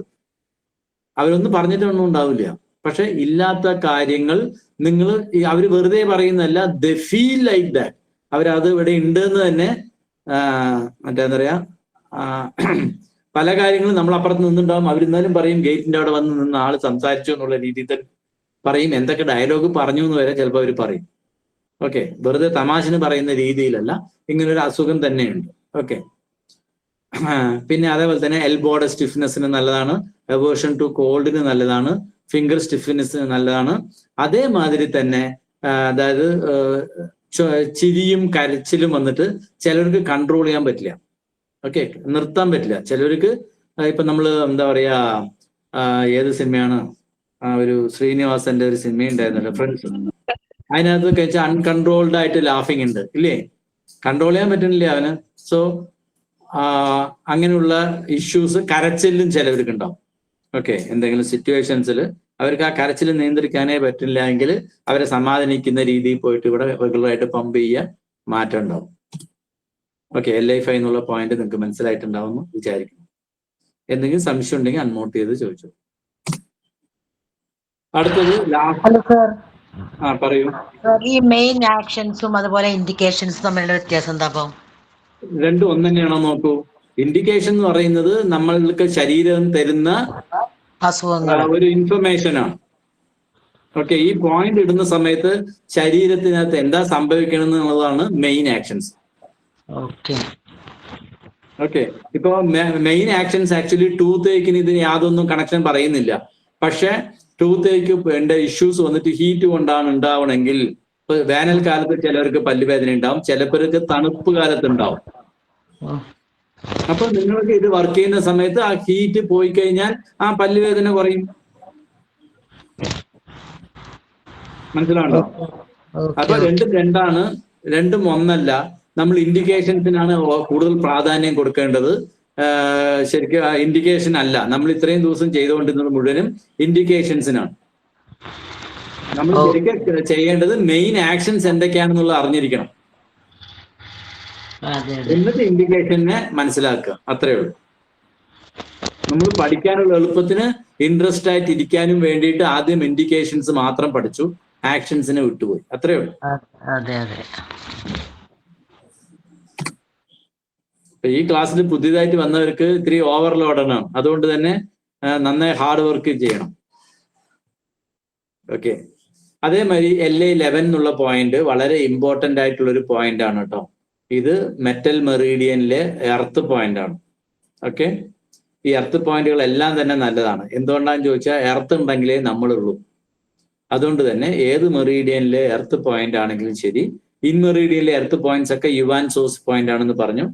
അവരൊന്നും പറഞ്ഞിട്ടൊന്നും ഉണ്ടാവില്ല, പക്ഷെ ഇല്ലാത്ത കാര്യങ്ങൾ നിങ്ങൾ അവർ വെറുതെ പറയുന്നതല്ല, ദ ഫീൽ ലൈക്ക് ദാറ്റ്. അവരത് ഇവിടെ ഉണ്ട് എന്ന് തന്നെ മറ്റേന്താ പറയാ, പല കാര്യങ്ങളും നമ്മൾ അപ്പുറത്ത് നിന്നുണ്ടാവും, അവരിന്നാലും പറയും ഗേറ്റിന്റെ അവിടെ വന്ന് നിന്ന് ആള് സംസാരിച്ചു എന്നുള്ള രീതിയിൽ പറയും. എന്തൊക്കെ ഡയലോഗ് പറഞ്ഞു എന്ന് വരെ ചിലപ്പോൾ അവർ പറയും. ഓക്കെ, വെറുതെ തമാശന് പറയുന്ന രീതിയിലല്ല, ഇങ്ങനൊരു അസുഖം തന്നെയുണ്ട്. ഓക്കെ, പിന്നെ അതേപോലെ തന്നെ എൽബോയുടെ സ്റ്റിഫ്നെസ്സിന് നല്ലതാണ്, എവേർഷൻ ടു കോൾഡിന് നല്ലതാണ്, ഫിംഗർ സ്റ്റിഫ്നെസ്സിന് നല്ലതാണ്. അതേമാതിരി തന്നെ അതായത് ചിരിയും കരച്ചിലും വന്നിട്ട് ചിലർക്ക് കൺട്രോൾ ചെയ്യാൻ പറ്റില്ല. ഓക്കെ, നിർത്താൻ പറ്റില്ല ചിലർക്ക്. ഇപ്പൊ നമ്മള് എന്താ പറയാ, ഏത് സിനിമയാണ്, ഒരു ശ്രീനിവാസന്റെ ഒരു സിനിമ ഉണ്ടായിരുന്നല്ലോ, ഫ്രണ്ട്സ്. അതിനകത്ത് വെച്ചാൽ അൺകൺട്രോൾഡ് ആയിട്ട് ലാഫിങ് ഉണ്ട് ഇല്ലേ, കൺട്രോൾ ചെയ്യാൻ പറ്റുന്നില്ല അവന്. സോ അങ്ങനെയുള്ള ഇഷ്യൂസ് കരച്ചിലും ചിലവർക്ക് ഉണ്ടാവും. ഓക്കെ, എന്തെങ്കിലും സിറ്റുവേഷൻസിൽ അവർക്ക് ആ കരച്ചിൽ നിയന്ത്രിക്കാനേ പറ്റില്ല എങ്കിൽ അവരെ സമാധാനിക്കുന്ന രീതിയിൽ പോയിട്ട് ഇവിടെ റെഗുലറായിട്ട് പമ്പ് ചെയ്യാൻ മാറ്റം ഉണ്ടാവും. ഓക്കെ, LI5 എന്നുള്ള പോയിന്റ് നിങ്ങൾക്ക് മനസ്സിലായിട്ടുണ്ടാവുമെന്ന് വിചാരിക്കുന്നു. എന്തെങ്കിലും സംശയം ഉണ്ടെങ്കിൽ അൺമോട്ട് ചെയ്ത് ചോദിച്ചു. അടുത്തത് പറയൂ. ഈ മെയിൻ ആക്ഷൻസും അതുപോലെ ഇൻഡിക്കേഷൻസും തമ്മിലുള്ള വ്യത്യാസം എന്താ? രണ്ടും ഒന്ന് തന്നെയാണോ നോക്കൂ. ഇൻഡിക്കേഷൻ എന്ന് പറയുന്നത് നമ്മൾക്ക് ശരീരം തരുന്ന ഒരു ഇൻഫർമേഷൻ ആണ്. ഓക്കെ, ഈ പോയിന്റ് ഇടുന്ന സമയത്ത് ശരീരത്തിനകത്ത് എന്താ സംഭവിക്കണം എന്നുള്ളതാണ് മെയിൻ ആക്ഷൻസ്. ഓക്കെ, ഇപ്പൊ മെയിൻ ആക്ഷൻസ് ആക്ച്വലി ടൂത്ത് ഏക്കിന് ഇതിന് യാതൊന്നും കണക്ഷൻ പറയുന്നില്ല. പക്ഷെ ടൂത്ത് ഏക്ക് വേണ്ട ഇഷ്യൂസ് വന്നിട്ട് ഹീറ്റ് കൊണ്ടാണ് ഉണ്ടാവണമെങ്കിൽ, വേനൽക്കാലത്ത് ചിലവർക്ക് പല്ലുവേദന ഉണ്ടാവും, ചിലർക്ക് തണുപ്പ് കാലത്ത് ഉണ്ടാവും. അപ്പൊ നിങ്ങൾക്ക് ഇത് വർക്ക് ചെയ്യുന്ന സമയത്ത് ആ ഹീറ്റ് പോയി കഴിഞ്ഞാൽ ആ പല്ലുവേദന കുറയും. മനസ്സിലാണോ? അപ്പൊ രണ്ടും രണ്ടാണ്, രണ്ടും ഒന്നല്ല. നമ്മൾ ഇൻഡിക്കേഷൻസിനാണ് കൂടുതൽ പ്രാധാന്യം കൊടുക്കേണ്ടത്. ശരിക്കും ഇൻഡിക്കേഷൻ അല്ല. നമ്മൾ ഇത്രയും ദിവസം ചെയ്തുകൊണ്ടിരുന്നത് മുഴുവനും ഇൻഡിക്കേഷൻസിനാണ്. നമ്മൾ ശരിക്കും ചെയ്യേണ്ടത് മെയിൻ ആക്ഷൻസ് എന്തൊക്കെയാണെന്നുള്ളത് അറിഞ്ഞിരിക്കണം, എന്നിട്ട് ഇൻഡിക്കേഷനെ മനസ്സിലാക്കുക. അത്രേ ഉള്ളൂ. നമ്മൾ പഠിക്കാനുള്ള എളുപ്പത്തിന് ഇൻട്രസ്റ്റ് ആയിട്ട് ഇരിക്കാനും വേണ്ടിയിട്ട് ആദ്യം ഇൻഡിക്കേഷൻസ് മാത്രം പഠിച്ചു, ആക്ഷൻസിനെ വിട്ടുപോയി. അത്രേ ഉള്ളൂ. ഈ ക്ലാസ്സിൽ പുതിയതായിട്ട് വന്നവർക്ക് ഇത്തിരി ഓവർലോഡാണ്. അതുകൊണ്ട് തന്നെ നന്നായി ഹാർഡ് വർക്ക് ചെയ്യണം. ഓക്കെ, അതേമാതിരി LI11 എന്നുള്ള പോയിന്റ് വളരെ ഇമ്പോർട്ടന്റ് ആയിട്ടുള്ള ഒരു പോയിന്റ് ആണ് കേട്ടോ. ഇത് മെറ്റൽ മെറീഡിയനിലെ എർത്ത് പോയിന്റ് ആണ്. ഓക്കെ, ഈ എർത്ത് പോയിന്റുകൾ എല്ലാം തന്നെ നല്ലതാണ്. എന്തുകൊണ്ടാന്ന് ചോദിച്ചാൽ എർത്ത് ഉണ്ടെങ്കിലേ നമ്മളുള്ളൂ. അതുകൊണ്ട് തന്നെ ഏത് മെറീഡിയനിലെ എർത്ത് പോയിന്റ് ആണെങ്കിലും ശരി, ഇൻ മെറീഡിയനിലെ എർത്ത് പോയിന്റ്സ് ഒക്കെ യുവാൻ സോഴ്സ് പോയിന്റ് ആണെന്ന് പറഞ്ഞു.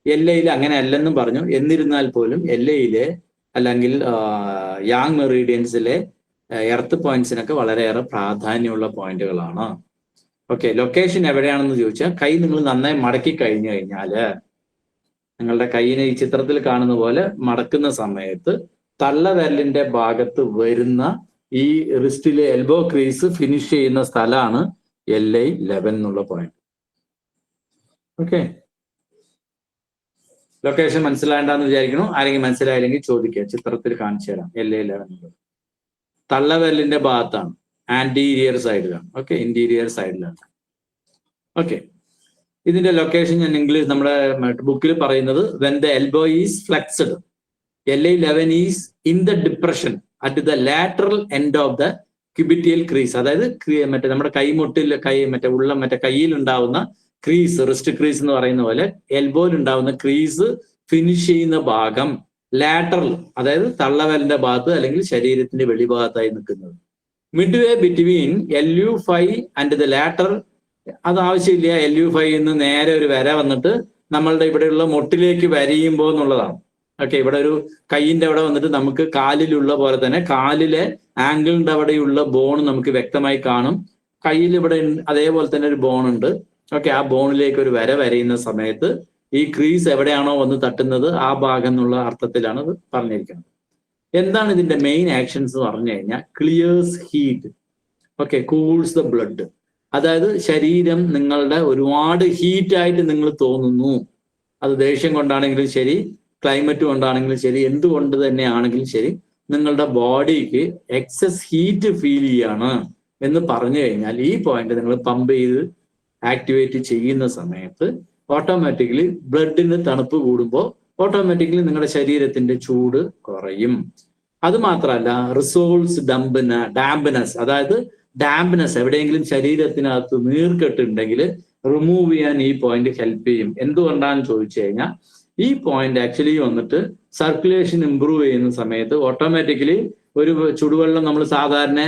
LIയിൽ അങ്ങനെ അല്ലെന്നും പറഞ്ഞു. എന്നിരുന്നാൽ പോലും LIയിലെ അല്ലെങ്കിൽ യാങ് മെറീഡിയൻസിലെ എർത്ത് പോയിന്റ്സിനൊക്കെ വളരെയേറെ പ്രാധാന്യമുള്ള പോയിന്റുകളാണ്. ഓക്കെ, ലൊക്കേഷൻ എവിടെയാണെന്ന് ചോദിച്ചാൽ, കൈ നിങ്ങൾ നന്നായി മടക്കി കഴിഞ്ഞു കഴിഞ്ഞാല് നിങ്ങളുടെ കൈയിനെ ഈ ചിത്രത്തിൽ കാണുന്ന പോലെ മടക്കുന്ന സമയത്ത് തള്ളവിരലിന്റെ ഭാഗത്ത് വരുന്ന ഈ റിസ്റ്റിലെ എൽബോ ക്രീസ് ഫിനിഷ് ചെയ്യുന്ന സ്ഥലമാണ് LI11 എന്നുള്ള പോയിന്റ്. ഓക്കെ, ലൊക്കേഷൻ മനസ്സിലാകണ്ടെന്ന് വിചാരിക്കണം. ആരെങ്കിലും മനസ്സിലായില്ലെങ്കിൽ ചോദിക്കുക, ചിത്രത്തിൽ കാണിച്ചു തരാം. LI11 തള്ളവിരലിന്റെ ഭാഗത്താണ്, ആന്റീരിയർ സൈഡിലാണ്. ഓക്കെ, ഇന്റീരിയർ സൈഡിലാണ്. ഓക്കെ, ഇതിന്റെ ലൊക്കേഷൻ ഞാൻ ഇംഗ്ലീഷ് നമ്മുടെ ബുക്കിൽ പറയുന്നത് when the elbow is flexed, LI11 is in the depression at the lateral end of the cubital crease. അതായത് മറ്റേ നമ്മുടെ കൈമുട്ടിൽ മറ്റേ കയ്യിൽ ഉണ്ടാവുന്ന ക്രീസ്, റിസ്റ്റ് ക്രീസ് എന്ന് പറയുന്ന പോലെ എൽബോയിൽ ഉണ്ടാവുന്ന ക്രീസ് ഫിനിഷ് ചെയ്യുന്ന ഭാഗം ലാറ്ററൽ, അതായത് തള്ളവരന്റെ ഭാഗത്ത് അല്ലെങ്കിൽ ശരീരത്തിന്റെ വെളിഭാഗത്തായി നിൽക്കുന്നത്. Midway between LU5 and the latter, അത് ആവശ്യമില്ല. LU5 നിന്ന് നേരെ ഒരു വര വന്നിട്ട് നമ്മളുടെ ഇവിടെയുള്ള മുട്ടിലേക്ക് വരയുമ്പോൾ എന്നുള്ളതാണ്. ഓക്കെ, ഇവിടെ ഒരു കൈയിന്റെ അവിടെ വന്നിട്ട് നമുക്ക് കാലിലുള്ള പോലെ തന്നെ കാലിലെ ആംഗിളിന്റെ അവിടെയുള്ള ബോൺ നമുക്ക് വ്യക്തമായി കാണും. കയ്യിൽ ഇവിടെ അതേപോലെ തന്നെ ഒരു ബോൺ ഉണ്ട്. ഓക്കെ, ആ ബോണിലേക്ക് ഒരു വര വരയുന്ന സമയത്ത് ഈ ക്രീസ് എവിടെയാണോ വന്ന് തട്ടുന്നത് ആ ഭാഗം എന്നുള്ള അർത്ഥത്തിലാണ് അത് പറഞ്ഞിരിക്കുന്നത്. എന്താണ് ഇതിന്റെ മെയിൻ ആക്ഷൻസ് എന്ന് പറഞ്ഞു കഴിഞ്ഞാൽ clears heat, okay, cools the blood. അതായത് ശരീരം നിങ്ങളുടെ ഒരുപാട് ഹീറ്റായിട്ട് നിങ്ങൾ തോന്നുന്നു. അത് ദേഷ്യം കൊണ്ടാണെങ്കിലും ശരി, ക്ലൈമറ്റ് കൊണ്ടാണെങ്കിലും ശരി, എന്തുകൊണ്ട് തന്നെ ആണെങ്കിലും ശരി, നിങ്ങളുടെ ബോഡിക്ക് എക്സസ് ഹീറ്റ് ഫീൽ ചെയ്യാണ് എന്ന് പറഞ്ഞു കഴിഞ്ഞാൽ ഈ പോയിന്റ് നിങ്ങൾ പമ്പ് ചെയ്ത് ആക്ടിവേറ്റ് ചെയ്യുന്ന സമയത്ത് ഓട്ടോമാറ്റിക്കലി ബ്ലഡിന് തണുപ്പ് കൂടുമ്പോൾ ഓട്ടോമാറ്റിക്കലി നിങ്ങളുടെ ശരീരത്തിന്റെ ചൂട് കുറയും. അത് മാത്രമല്ല റിസോൾവ്സ് ഡാംപ്നെസ്, അതായത് ഡാംപ്നെസ്, എവിടെയെങ്കിലും ശരീരത്തിനകത്ത് നീർക്കെട്ടുണ്ടെങ്കിൽ റിമൂവ് ചെയ്യാൻ ഈ പോയിന്റ് ഹെൽപ്പ് ചെയ്യും. എന്തുകൊണ്ടാണെന്ന് ചോദിച്ചു കഴിഞ്ഞാൽ ഈ പോയിന്റ് ആക്ച്വലി വന്നിട്ട് സർക്കുലേഷൻ ഇംപ്രൂവ് ചെയ്യുന്ന സമയത്ത് ഓട്ടോമാറ്റിക്കലി ഒരു ചുടുവെള്ളം നമ്മൾ സാധാരണ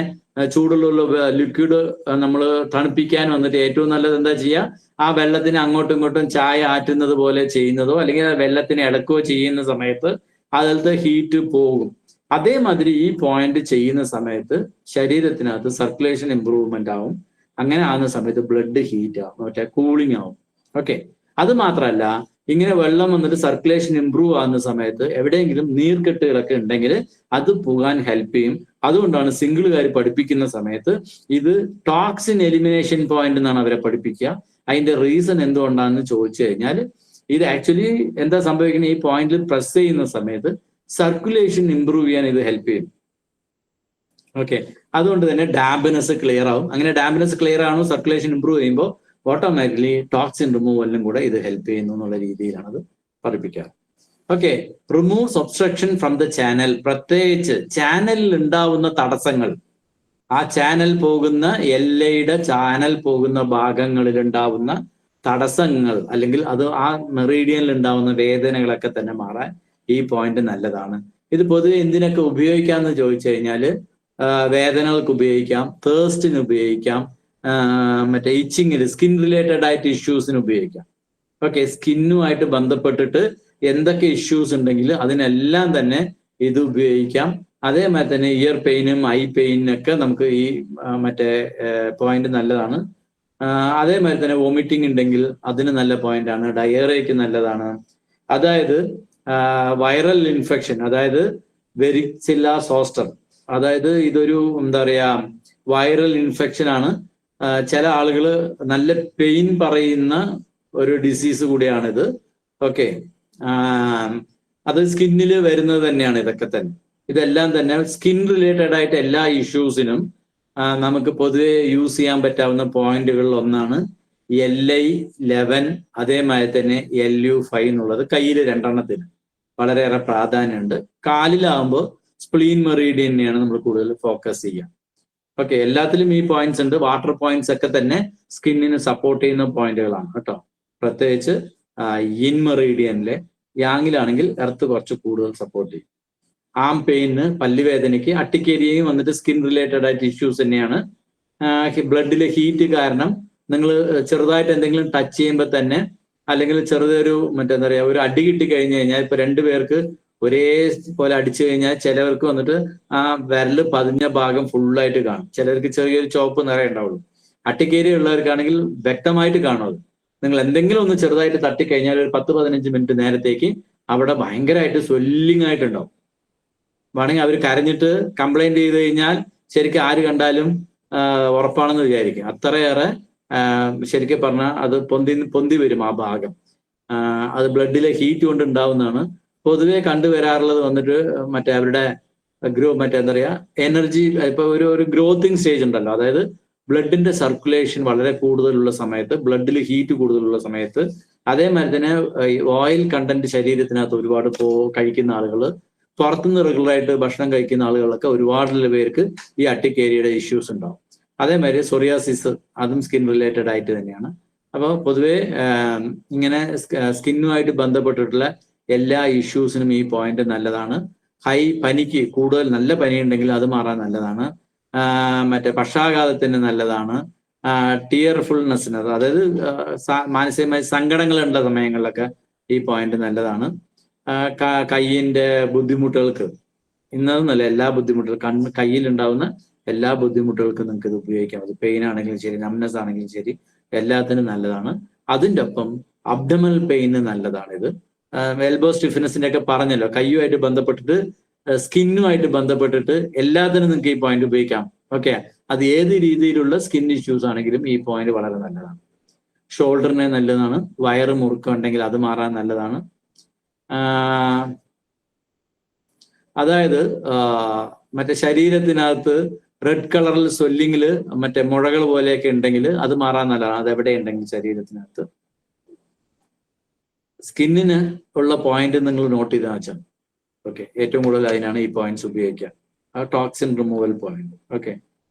ചൂടുള്ള ലിക്വിഡ് നമ്മൾ തണുപ്പിക്കാൻ വന്നിട്ട് ഏറ്റവും നല്ലത് എന്താ ചെയ്യുക, ആ വെള്ളത്തിന് അങ്ങോട്ടും ഇങ്ങോട്ടും ചായ ആറ്റുന്നത് പോലെ ചെയ്യുന്നതോ അല്ലെങ്കിൽ വെള്ളത്തിന് ഇളക്കുകയോ ചെയ്യുന്ന സമയത്ത് അതിലത്തെ ഹീറ്റ് പോകും. അതേമാതിരി ഈ പോയിന്റ് ചെയ്യുന്ന സമയത്ത് ശരീരത്തിനകത്ത് സർക്കുലേഷൻ ഇംപ്രൂവ്മെന്റ് ആവും. അങ്ങനെ ആകുന്ന സമയത്ത് ബ്ലഡ് ഹീറ്റ് ആവും, മറ്റേ കൂളിംഗ് ആവും. ഓക്കെ, അത് മാത്രമല്ല ഇങ്ങനെ വെള്ളം വന്നിട്ട് സർക്കുലേഷൻ ഇംപ്രൂവ് ആകുന്ന സമയത്ത് എവിടെയെങ്കിലും നീർക്കെട്ടുകളൊക്കെ ഉണ്ടെങ്കിൽ അത് പോകാൻ ഹെൽപ്പ് ചെയ്യും. അതുകൊണ്ടാണ് സിംഗിളുകാർ പഠിപ്പിക്കുന്ന സമയത്ത് ഇത് ടോക്സിൻ എലിമിനേഷൻ പോയിന്റ് എന്നാണ് അവരെ പഠിപ്പിക്കുക. അതിന്റെ റീസൺ എന്തുകൊണ്ടാണെന്ന് ചോദിച്ചു കഴിഞ്ഞാൽ ഇത് ആക്ച്വലി എന്താ സംഭവിക്കുന്നത്, ഈ പോയിന്റിൽ പ്രസ് ചെയ്യുന്ന സമയത്ത് സർക്കുലേഷൻ ഇംപ്രൂവ് ചെയ്യാൻ ഇത് ഹെൽപ്പ് ചെയ്യും. ഓക്കെ, അതുകൊണ്ട് തന്നെ ഡാംപ്നെസ് ക്ലിയർ ആവും. അങ്ങനെ ഡാംപ്നെസ് ക്ലിയർ ആണോ സർക്കുലേഷൻ ഇംപ്രൂവ് ചെയ്യുമ്പോൾ ഓട്ടോമാറ്റിക്കലി ടോക്സിൻ റിമൂവലിനും കൂടെ ഇത് ഹെൽപ്പ് ചെയ്യുന്നു എന്നുള്ള രീതിയിലാണ് അത് പഠിപ്പിക്കുക. Okay, removes obstruction from the channel. പ്രത്യേകിച്ച് ചാനലിൽ ഉണ്ടാവുന്ന തടസ്സങ്ങൾ, ആ ചാനൽ പോകുന്ന എല്ലയുടെ ചാനൽ പോകുന്ന ഭാഗങ്ങളിൽ ഉണ്ടാവുന്ന തടസ്സങ്ങൾ അല്ലെങ്കിൽ അത് ആ മെറീഡിയനിൽ ഉണ്ടാവുന്ന വേദനകളൊക്കെ തന്നെ മാറാൻ ഈ പോയിന്റ് നല്ലതാണ്. ഇത് പൊതുവെ എന്തിനൊക്കെ ഉപയോഗിക്കാമെന്ന് ചോദിച്ചു കഴിഞ്ഞാൽ വേദനകൾക്ക് ഉപയോഗിക്കാം, തേഴ്സ്റ്റിന് ഉപയോഗിക്കാം, മറ്റേ ഇച്ചിങ്ങിന്, സ്കിൻ റിലേറ്റഡ് ആയിട്ട് ഇഷ്യൂസിന് ഉപയോഗിക്കാം. ഓക്കെ, സ്കിന്നുമായിട്ട് ബന്ധപ്പെട്ടിട്ട് എന്തൊക്കെ ഇഷ്യൂസ് ഉണ്ടെങ്കിൽ അതിനെല്ലാം തന്നെ ഇത് ഉപയോഗിക്കാം. അതേമാതിരി തന്നെ ഇയർ പെയിനും ഐ പെയിനൊക്കെ നമുക്ക് ഈ മറ്റേ പോയിന്റ് നല്ലതാണ്. അതേമാതിരി തന്നെ വോമിറ്റിംഗ് ഉണ്ടെങ്കിൽ അതിന് നല്ല പോയിന്റ് ആണ്. ഡയേറിയയ്ക്ക് നല്ലതാണ്. അതായത് വൈറൽ ഇൻഫെക്ഷൻ, അതായത് വെരിസില്ല സോസ്റ്റർ, അതായത് ഇതൊരു എന്താ പറയാ വൈറൽ ഇൻഫെക്ഷൻ ആണ്. ചില ആളുകൾ നല്ല പെയിൻ പറയുന്ന ഒരു ഡിസീസ് കൂടിയാണിത്. ഓക്കെ, അത് സ്കിന്നിൽ വരുന്നത് തന്നെയാണ്. ഇതൊക്കെ തന്നെ ഇതെല്ലാം തന്നെ സ്കിൻ റിലേറ്റഡ് ആയിട്ട് എല്ലാ ഇഷ്യൂസിനും നമുക്ക് പൊതുവെ യൂസ് ചെയ്യാൻ പറ്റാവുന്ന പോയിന്റുകളിൽ ഒന്നാണ് LI11, അതേമാതിരി തന്നെ LU5 എന്നുള്ളത്. കയ്യിൽ 2 വളരെയേറെ പ്രാധാന്യമുണ്ട്. കാലിലാവുമ്പോൾ സ്പ്ലീൻ മെറീഡിയനെയാണ് നമ്മൾ കൂടുതൽ ഫോക്കസ് ചെയ്യുക. ഓക്കെ, എല്ലാത്തിലും ഈ പോയിന്റ്സ് ഉണ്ട്. വാട്ടർ പോയിന്റ്സ് ഒക്കെ തന്നെ സ്കിന്നിന് സപ്പോർട്ട് ചെയ്യുന്ന പോയിന്റുകളാണ് കേട്ടോ. പ്രത്യേകിച്ച് ഇൻ മെറീഡിയനിലെ യാങ്ങിലാണെങ്കിൽ എർത്ത് കുറച്ച് കൂടുതൽ സപ്പോർട്ട് ചെയ്യും. ആം പെയിന്, പല്ലുവേദനയ്ക്ക്, അട്ടിക്കേരിയയും വന്നിട്ട് സ്കിൻ റിലേറ്റഡ് ആയിട്ട് ഇഷ്യൂസ് തന്നെയാണ്. ബ്ലഡിലെ ഹീറ്റ് കാരണം നിങ്ങൾ ചെറുതായിട്ട് എന്തെങ്കിലും ടച്ച് ചെയ്യുമ്പോൾ തന്നെ അല്ലെങ്കിൽ ചെറുതൊരു മറ്റെന്താ പറയുക ഒരു അടി കിട്ടി കഴിഞ്ഞു കഴിഞ്ഞാൽ ഇപ്പൊ 2 പേർക്ക് ഒരേ പോലെ അടിച്ചു കഴിഞ്ഞാൽ ചിലവർക്ക് വന്നിട്ട് ആ വിരല് പതിഞ്ഞ ഭാഗം ഫുള്ളായിട്ട് കാണും, ചിലർക്ക് ചെറിയൊരു ചുവപ്പ് നിറയെ ഉണ്ടാവുള്ളൂ. അട്ടിക്കേരിയ ഉള്ളവർക്കാണെങ്കിൽ വ്യക്തമായിട്ട് കാണും. അത് നിങ്ങൾ എന്തെങ്കിലും ഒന്ന് ചെറുതായിട്ട് തട്ടിക്കഴിഞ്ഞാൽ ഒരു 10-15 മിനിറ്റ് നേരത്തേക്ക് അവിടെ ഭയങ്കരമായിട്ട് സ്വെല്ലിംഗ് ആയിട്ടുണ്ടാവും. വേണമെങ്കിൽ അവർ കരഞ്ഞിട്ട് കംപ്ലൈന്റ് ചെയ്ത് കഴിഞ്ഞാൽ ശരിക്കും ആര് കണ്ടാലും ഉറപ്പാണെന്ന് വിചാരിക്കും. അത്രയേറെ ശരിക്കും പറഞ്ഞാൽ അത് പൊന്തി വരും ആ ഭാഗം. അത് ബ്ലഡിലെ ഹീറ്റ് കൊണ്ട് ഉണ്ടാവുന്നതാണ്. പൊതുവെ കണ്ടുവരാറുള്ളത് വന്നിട്ട് മറ്റേ അവരുടെ മറ്റേ എന്താ പറയുക എനർജി, ഇപ്പൊ ഒരു ഗ്രോത്തിങ് സ്റ്റേജ് ഉണ്ടല്ലോ, അതായത് ബ്ലഡിന്റെ സർക്കുലേഷൻ വളരെ കൂടുതലുള്ള സമയത്ത്, ബ്ലഡിൽ ഹീറ്റ് കൂടുതലുള്ള സമയത്ത്, അതേമാതിരി തന്നെ ഓയിൽ കണ്ടന്റ് ശരീരത്തിനകത്ത് ഒരുപാട് കഴിക്കുന്ന ആളുകൾ, പുറത്തുനിന്ന് റെഗുലറായിട്ട് ഭക്ഷണം കഴിക്കുന്ന ആളുകളൊക്കെ ഒരുപാട് പേർക്ക് ഈ അട്ടിക്കേരിയയുടെ ഇഷ്യൂസ് ഉണ്ടാവും. അതേമാതിരി സൊറിയാസിസ്, അതും സ്കിൻ റിലേറ്റഡ് ആയിട്ട് തന്നെയാണ്. അപ്പോൾ പൊതുവെ ഇങ്ങനെ സ്കിന്നുമായിട്ട് ബന്ധപ്പെട്ടിട്ടുള്ള എല്ലാ ഇഷ്യൂസിനും ഈ പോയിന്റ് നല്ലതാണ്. പനിക്ക് കൂടുതൽ നല്ല പനി ഉണ്ടെങ്കിൽ അത് മാറാൻ നല്ലതാണ്. മറ്റേ പക്ഷാഘാതത്തിന് നല്ലതാണ്. ടിയർഫുൾനെസ്സിന്, അതായത് മാനസികമായ സങ്കടങ്ങളുള്ള സമയങ്ങളിലൊക്കെ ഈ പോയിന്റ് നല്ലതാണ്. കയ്യിന്റെ ബുദ്ധിമുട്ടുകൾക്ക്, ഇന്നതെന്നല്ല, എല്ലാ ബുദ്ധിമുട്ടുകളും, കയ്യിലുണ്ടാവുന്ന എല്ലാ ബുദ്ധിമുട്ടുകൾക്കും നിങ്ങൾക്ക് ഇത് ഉപയോഗിക്കാം. അത് പെയിൻ ആണെങ്കിലും ശരി, നംനെസ് ആണെങ്കിലും ശരി, എല്ലാത്തിനും നല്ലതാണ്. അതിൻ്റെ ഒപ്പം അബ്ഡമൽ പെയിന് നല്ലതാണ് ഇത്. എൽബോ സ്റ്റിഫ്നെസിന്റെ ഒക്കെ പറഞ്ഞല്ലോ, കയ്യുമായിട്ട് ബന്ധപ്പെട്ടിട്ട് സ്കിന്നുമായിട്ട് ബന്ധപ്പെട്ടിട്ട് എല്ലാത്തിനും നിങ്ങൾക്ക് ഈ പോയിന്റ് ഉപയോഗിക്കാം. ഓക്കെ, അത് ഏത് രീതിയിലുള്ള സ്കിൻ ഇഷ്യൂസ് ആണെങ്കിലും ഈ പോയിന്റ് വളരെ നല്ലതാണ്. ഷോൾഡറിന് നല്ലതാണ്. വയറ് മുറുക്കം ഉണ്ടെങ്കിൽ അത് മാറാൻ നല്ലതാണ്. അതായത് മറ്റേ ശരീരത്തിനകത്ത് റെഡ് കളറിൽ സ്വെല്ലിങ്ങില് മറ്റേ മുഴകൾ പോലെയൊക്കെ ഉണ്ടെങ്കിൽ അത് മാറാൻ നല്ലതാണ്. അത് എവിടെ ഉണ്ടെങ്കിൽ ശരീരത്തിനകത്ത്. സ്കിന്നിന് ഉള്ള പോയിന്റ് നിങ്ങൾ നോട്ട് ചെയ്താൽ വെച്ചാൽ ഓക്കെ, ഏറ്റവും കൂടുതൽ അതിനാണ് ഈ പോയിന്റ്സ് ഉപയോഗിക്കുക. Toxin removal point. ഓക്കെ,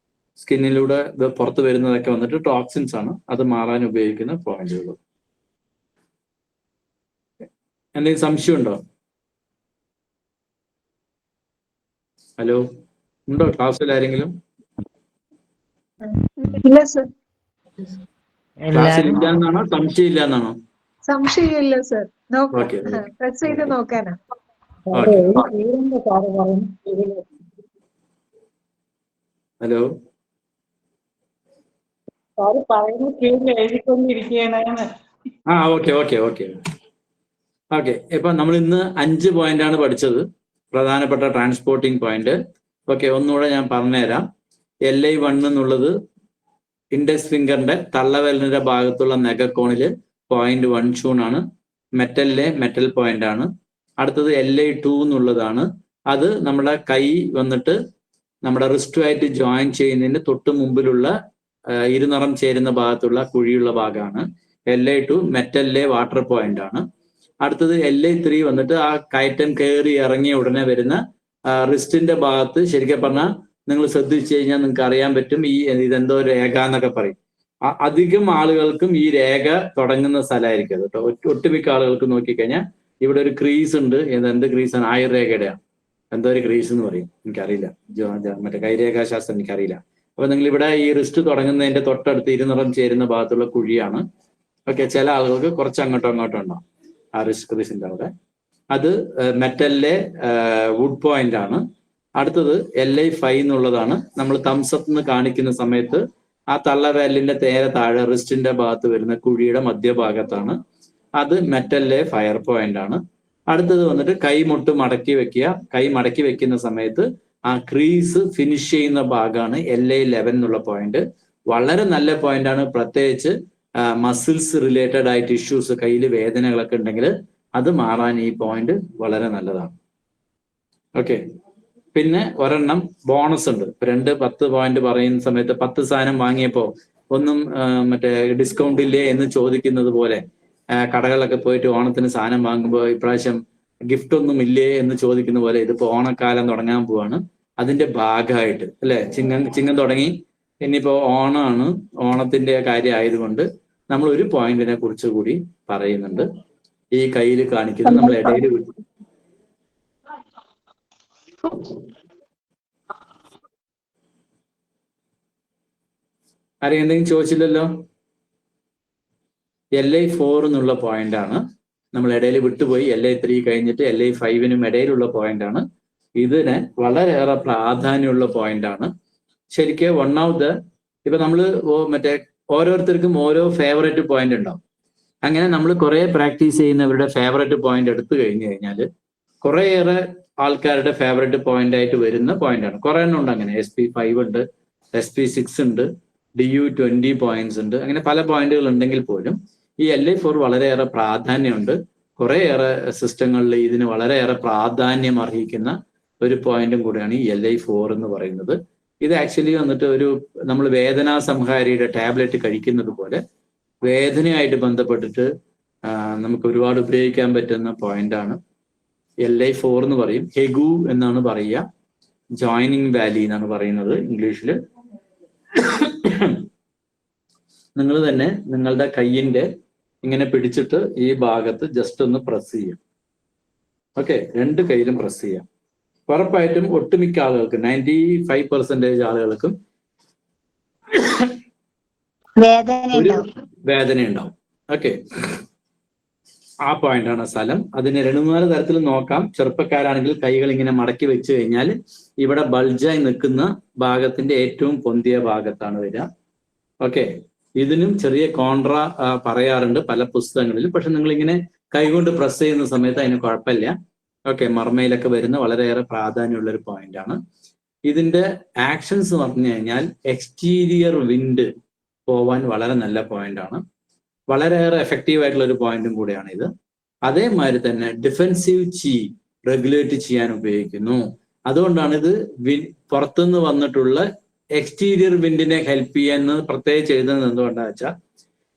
സ്കിന്നിലൂടെ ഇത് പുറത്ത് വരുന്നതൊക്കെ വന്നിട്ട് ടോക്സിൻസ് ആണ്, അത് മാറാൻ ഉപയോഗിക്കുന്ന പോയിന്റുകൾ. എന്തെങ്കിലും സംശയമുണ്ടോ? ഹലോ, ഉണ്ടോ ക്ലാസ്സിൽ ആരെങ്കിലും? ഇല്ല സർ. ക്ലാസ്സിൽ ഇല്ല എന്നാണോ, സംശയം ഇല്ല എന്നാണോ? സംശയമില്ല സർ. ഓക്കെ പ്രസ് ചെയ്ത് നോക്കാനാ. ഹലോ, എഴുതിക്കൊണ്ടിരിക്കുകയാണ്. ഓക്കെ. ഇപ്പൊ നമ്മൾ ഇന്ന് 5 പോയിന്റാണ് പഠിച്ചത്, പ്രധാനപ്പെട്ട ട്രാൻസ്പോർട്ടിങ് പോയിന്റ്. ഓക്കെ, ഒന്നുകൂടെ ഞാൻ പറഞ്ഞുതരാം. LI1 എന്നുള്ളത് ഇൻഡെക്സ് ഫിംഗറിന്റെ തള്ളവിരലിന്റെ ഭാഗത്തുള്ള നെഗക്കോണില് 0.1 ഷൂൺ ആണ്. മെറ്റലിലെ മെറ്റൽ പോയിന്റ് ആണ്. അടുത്തത് LI2 എന്നുള്ളതാണ്. അത് നമ്മുടെ കൈ വന്നിട്ട് നമ്മുടെ റിസ്റ്റുമായിട്ട് ജോയിൻ ചെയ്യുന്നതിന് തൊട്ട് മുമ്പിലുള്ള ഇരുനിറം ചേരുന്ന ഭാഗത്തുള്ള കുഴിയുള്ള ഭാഗമാണ്. LI2 മെറ്റലിലെ വാട്ടർ പോയിന്റ് ആണ്. അടുത്തത് LI3 വന്നിട്ട് ആ കയറ്റം കയറി ഇറങ്ങിയ ഉടനെ വരുന്ന റിസ്റ്റിന്റെ ഭാഗത്ത്, ശരിക്കും പറഞ്ഞാൽ നിങ്ങൾ ശ്രദ്ധിച്ചു കഴിഞ്ഞാൽ നിങ്ങൾക്ക് അറിയാൻ പറ്റും, ഈ ഇതെന്തോ രേഖ എന്നൊക്കെ പറയും. അധികം ആളുകൾക്കും ഈ രേഖ തുടങ്ങുന്ന സ്ഥലമായിരിക്കും കേട്ടോ. ഒട്ടുമിക്ക ആളുകൾക്ക് നോക്കിക്കഴിഞ്ഞാൽ ഇവിടെ ഒരു ക്രീസ് ഉണ്ട്. എന്ത് ക്രീസാണ്? ആയുർരേഖയുടെയാണ്. എന്തോ ഒരു ക്രീസ് എന്ന് പറയും, എനിക്കറിയില്ല. മറ്റേ കൈരേഖാശാസ്ത്രം എനിക്കറിയില്ല. അപ്പൊ നിങ്ങൾ ഇവിടെ ഈ റിസ്റ്റ് തുടങ്ങുന്നതിന്റെ തൊട്ടടുത്ത് ഇരുനിറം ചേരുന്ന ഭാഗത്തുള്ള കുഴിയാണ്. ഓക്കെ, ചില ആളുകൾക്ക് കുറച്ച് അങ്ങോട്ടോ ഉണ്ടാവും ആ റിസ്റ്റ് ക്രീസിന്റെ അവിടെ. അത് മെറ്റലിലെ വുഡ് പോയിന്റ് ആണ്. അടുത്തത് LI5 എന്നുള്ളതാണ്. നമ്മൾ തംസപ്പ് എന്ന് കാണിക്കുന്ന സമയത്ത് ആ തള്ളവിരലിന്റെ നേരെ താഴെ റിസ്റ്റിന്റെ ഭാഗത്ത് വരുന്ന കുഴിയുടെ മധ്യഭാഗത്താണ്. അത് മെറ്റലിലെ ഫയർ പോയിന്റ് ആണ്. അടുത്തത് വന്നിട്ട് കൈമുട്ട് മടക്കി വെക്കുക. കൈ മടക്കി വെക്കുന്ന സമയത്ത് ആ ക്രീസ് ഫിനിഷ് ചെയ്യുന്ന ഭാഗമാണ് LI11 എന്നുള്ള പോയിന്റ്. വളരെ നല്ല പോയിന്റ് ആണ്. പ്രത്യേകിച്ച് മസിൽസ് റിലേറ്റഡ് ആയിട്ട് ഇഷ്യൂസ്, കയ്യിൽ വേദനകളൊക്കെ ഉണ്ടെങ്കിൽ അത് മാറാൻ ഈ പോയിന്റ് വളരെ നല്ലതാണ്. ഓക്കെ, പിന്നെ ഒരെണ്ണം ബോണസ് ഉണ്ട്. 10 പോയിന്റ് പറയുന്ന സമയത്ത് 10 സാധനം വാങ്ങിയപ്പോൾ ഒന്നും മറ്റേ ഡിസ്കൗണ്ട് ഇല്ലേ എന്ന് ചോദിക്കുന്നത് പോലെ, കടകളിലൊക്കെ പോയിട്ട് ഓണത്തിന് സാധനം വാങ്ങുമ്പോൾ ഇപ്രാവശ്യം ഗിഫ്റ്റ് ഒന്നും ഇല്ലേ എന്ന് ചോദിക്കുന്ന പോലെ, ഇതിപ്പോ ഓണക്കാലം തുടങ്ങാൻ പോവാണ്. അതിന്റെ ഭാഗമായിട്ട് അല്ലെ, ചിങ്ങം തുടങ്ങി, ഇനിയിപ്പോ ഓണമാണ്. ഓണത്തിന്റെ കാര്യം ആയതുകൊണ്ട് നമ്മൾ ഒരു പോയിന്റിനെ കുറിച്ച് കൂടി പറയുന്നുണ്ട്. ഈ കയ്യിൽ കാണിക്കുന്നത് നമ്മൾ ഇടയിൽ ആരെയും എന്തെങ്കിലും ചോദിച്ചില്ലല്ലോ? LI4 എന്നുള്ള പോയിന്റ് ആണ്. നമ്മൾ ഇടയിൽ വിട്ടുപോയി. LI3 കഴിഞ്ഞിട്ട് LI5നും ഇടയിലുള്ള പോയിന്റ് ആണ്. ഇതിന് വളരെയേറെ പ്രാധാന്യമുള്ള പോയിന്റ് ആണ്. ശരിക്കും വൺ ഓഫ് ദ, ഇപ്പൊ നമ്മള് മറ്റേ ഓരോരുത്തർക്കും ഓരോ ഫേവറേറ്റ് പോയിന്റ് ഉണ്ടാവും. അങ്ങനെ നമ്മൾ കുറെ പ്രാക്ടീസ് ചെയ്യുന്നവരുടെ ഫേവറേറ്റ് പോയിന്റ് എടുത്തു കഴിഞ്ഞു കഴിഞ്ഞാൽ കുറേയേറെ ആൾക്കാരുടെ ഫേവറേറ്റ് പോയിന്റ് ആയിട്ട് വരുന്ന പോയിന്റ് ആണ്. കുറെ എണ്ണം ഉണ്ട് അങ്ങനെ. SP5 ഉണ്ട്, SP6 ഉണ്ട്, DU20 പോയിന്റ്സ് ഉണ്ട്. അങ്ങനെ പല പോയിന്റുകൾ ഉണ്ടെങ്കിൽ പോലും ഈ LI4 വളരെയേറെ പ്രാധാന്യമുണ്ട്. കുറേയേറെ സിസ്റ്റങ്ങളിൽ ഇതിന് വളരെയേറെ പ്രാധാന്യം അർഹിക്കുന്ന ഒരു പോയിന്റും കൂടെയാണ് ഈ LI4 എന്ന് പറയുന്നത്. ഇത് ആക്ച്വലി വന്നിട്ട് ഒരു നമ്മൾ വേദനാ സംഹാരിയുടെ ടാബ്ലറ്റ് കഴിക്കുന്നത് പോലെ വേദനയായിട്ട് ബന്ധപ്പെട്ടിട്ട് നമുക്ക് ഒരുപാട് ഉപയോഗിക്കാൻ പറ്റുന്ന പോയിന്റ് ആണ്. LI4 എന്ന് പറയും. ഹെഗു എന്നാണ് പറയുക. ജോയിനിങ് വാലി എന്നാണ് പറയുന്നത് ഇംഗ്ലീഷിൽ. നിങ്ങൾ തന്നെ നിങ്ങളുടെ കയ്യിന്റെ ഇങ്ങനെ പിടിച്ചിട്ട് ഈ ഭാഗത്ത് ജസ്റ്റ് ഒന്ന് പ്രസ് ചെയ്യാം. ഓക്കെ, 2 കൈയിലും പ്രസ് ചെയ്യാം. ഉറപ്പായിട്ടും ഒട്ടുമിക്ക ആളുകൾക്ക് 95% ആളുകൾക്കും വേദന ഉണ്ടാവും. ഓക്കെ, ആ പോയിന്റാണ് സ്ഥലം. അതിന് 2-4 തരത്തിൽ നോക്കാം. ചെറുപ്പക്കാരാണെങ്കിൽ കൈകൾ ഇങ്ങനെ മടക്കി വെച്ച് കഴിഞ്ഞാൽ ഇവിടെ ബൾജായി നിൽക്കുന്ന ഭാഗത്തിന്റെ ഏറ്റവും പൊന്തിയ ഭാഗത്താണ് വരിക. ഓക്കെ, ഇതിനും ചെറിയ കോൺട്ര പറയാറുണ്ട് പല പുസ്തകങ്ങളിലും. പക്ഷെ നിങ്ങൾ ഇങ്ങനെ കൈകൊണ്ട് പ്രസ് ചെയ്യുന്ന സമയത്ത് അതിന് കുഴപ്പമില്ല. ഓക്കെ, മർമ്മയിലൊക്കെ വരുന്ന വളരെയേറെ പ്രാധാന്യമുള്ള ഒരു പോയിന്റ് ആണ്. ഇതിന്റെ ആക്ഷൻസ് പറഞ്ഞു കഴിഞ്ഞാൽ എക്സ്റ്റീരിയർ വിൻഡ് പോവാൻ വളരെ നല്ല പോയിന്റ് ആണ്. വളരെയേറെ എഫക്റ്റീവ് ആയിട്ടുള്ള ഒരു പോയിന്റും കൂടിയാണ് ഇത്. അതേമാതിരി തന്നെ ഡിഫെൻസീവ് ചി റെഗുലേറ്റ് ചെയ്യാൻ ഉപയോഗിക്കുന്നു. അതുകൊണ്ടാണ് ഇത് പുറത്തുനിന്ന് വന്നിട്ടുള്ള എക്സ്റ്റീരിയർ വിൻഡിനെ ഹെൽപ്പ് ചെയ്യാന്ന് പ്രത്യേകിച്ച് എഴുതുന്നത് എന്തുകൊണ്ടാണെന്ന് വെച്ചാൽ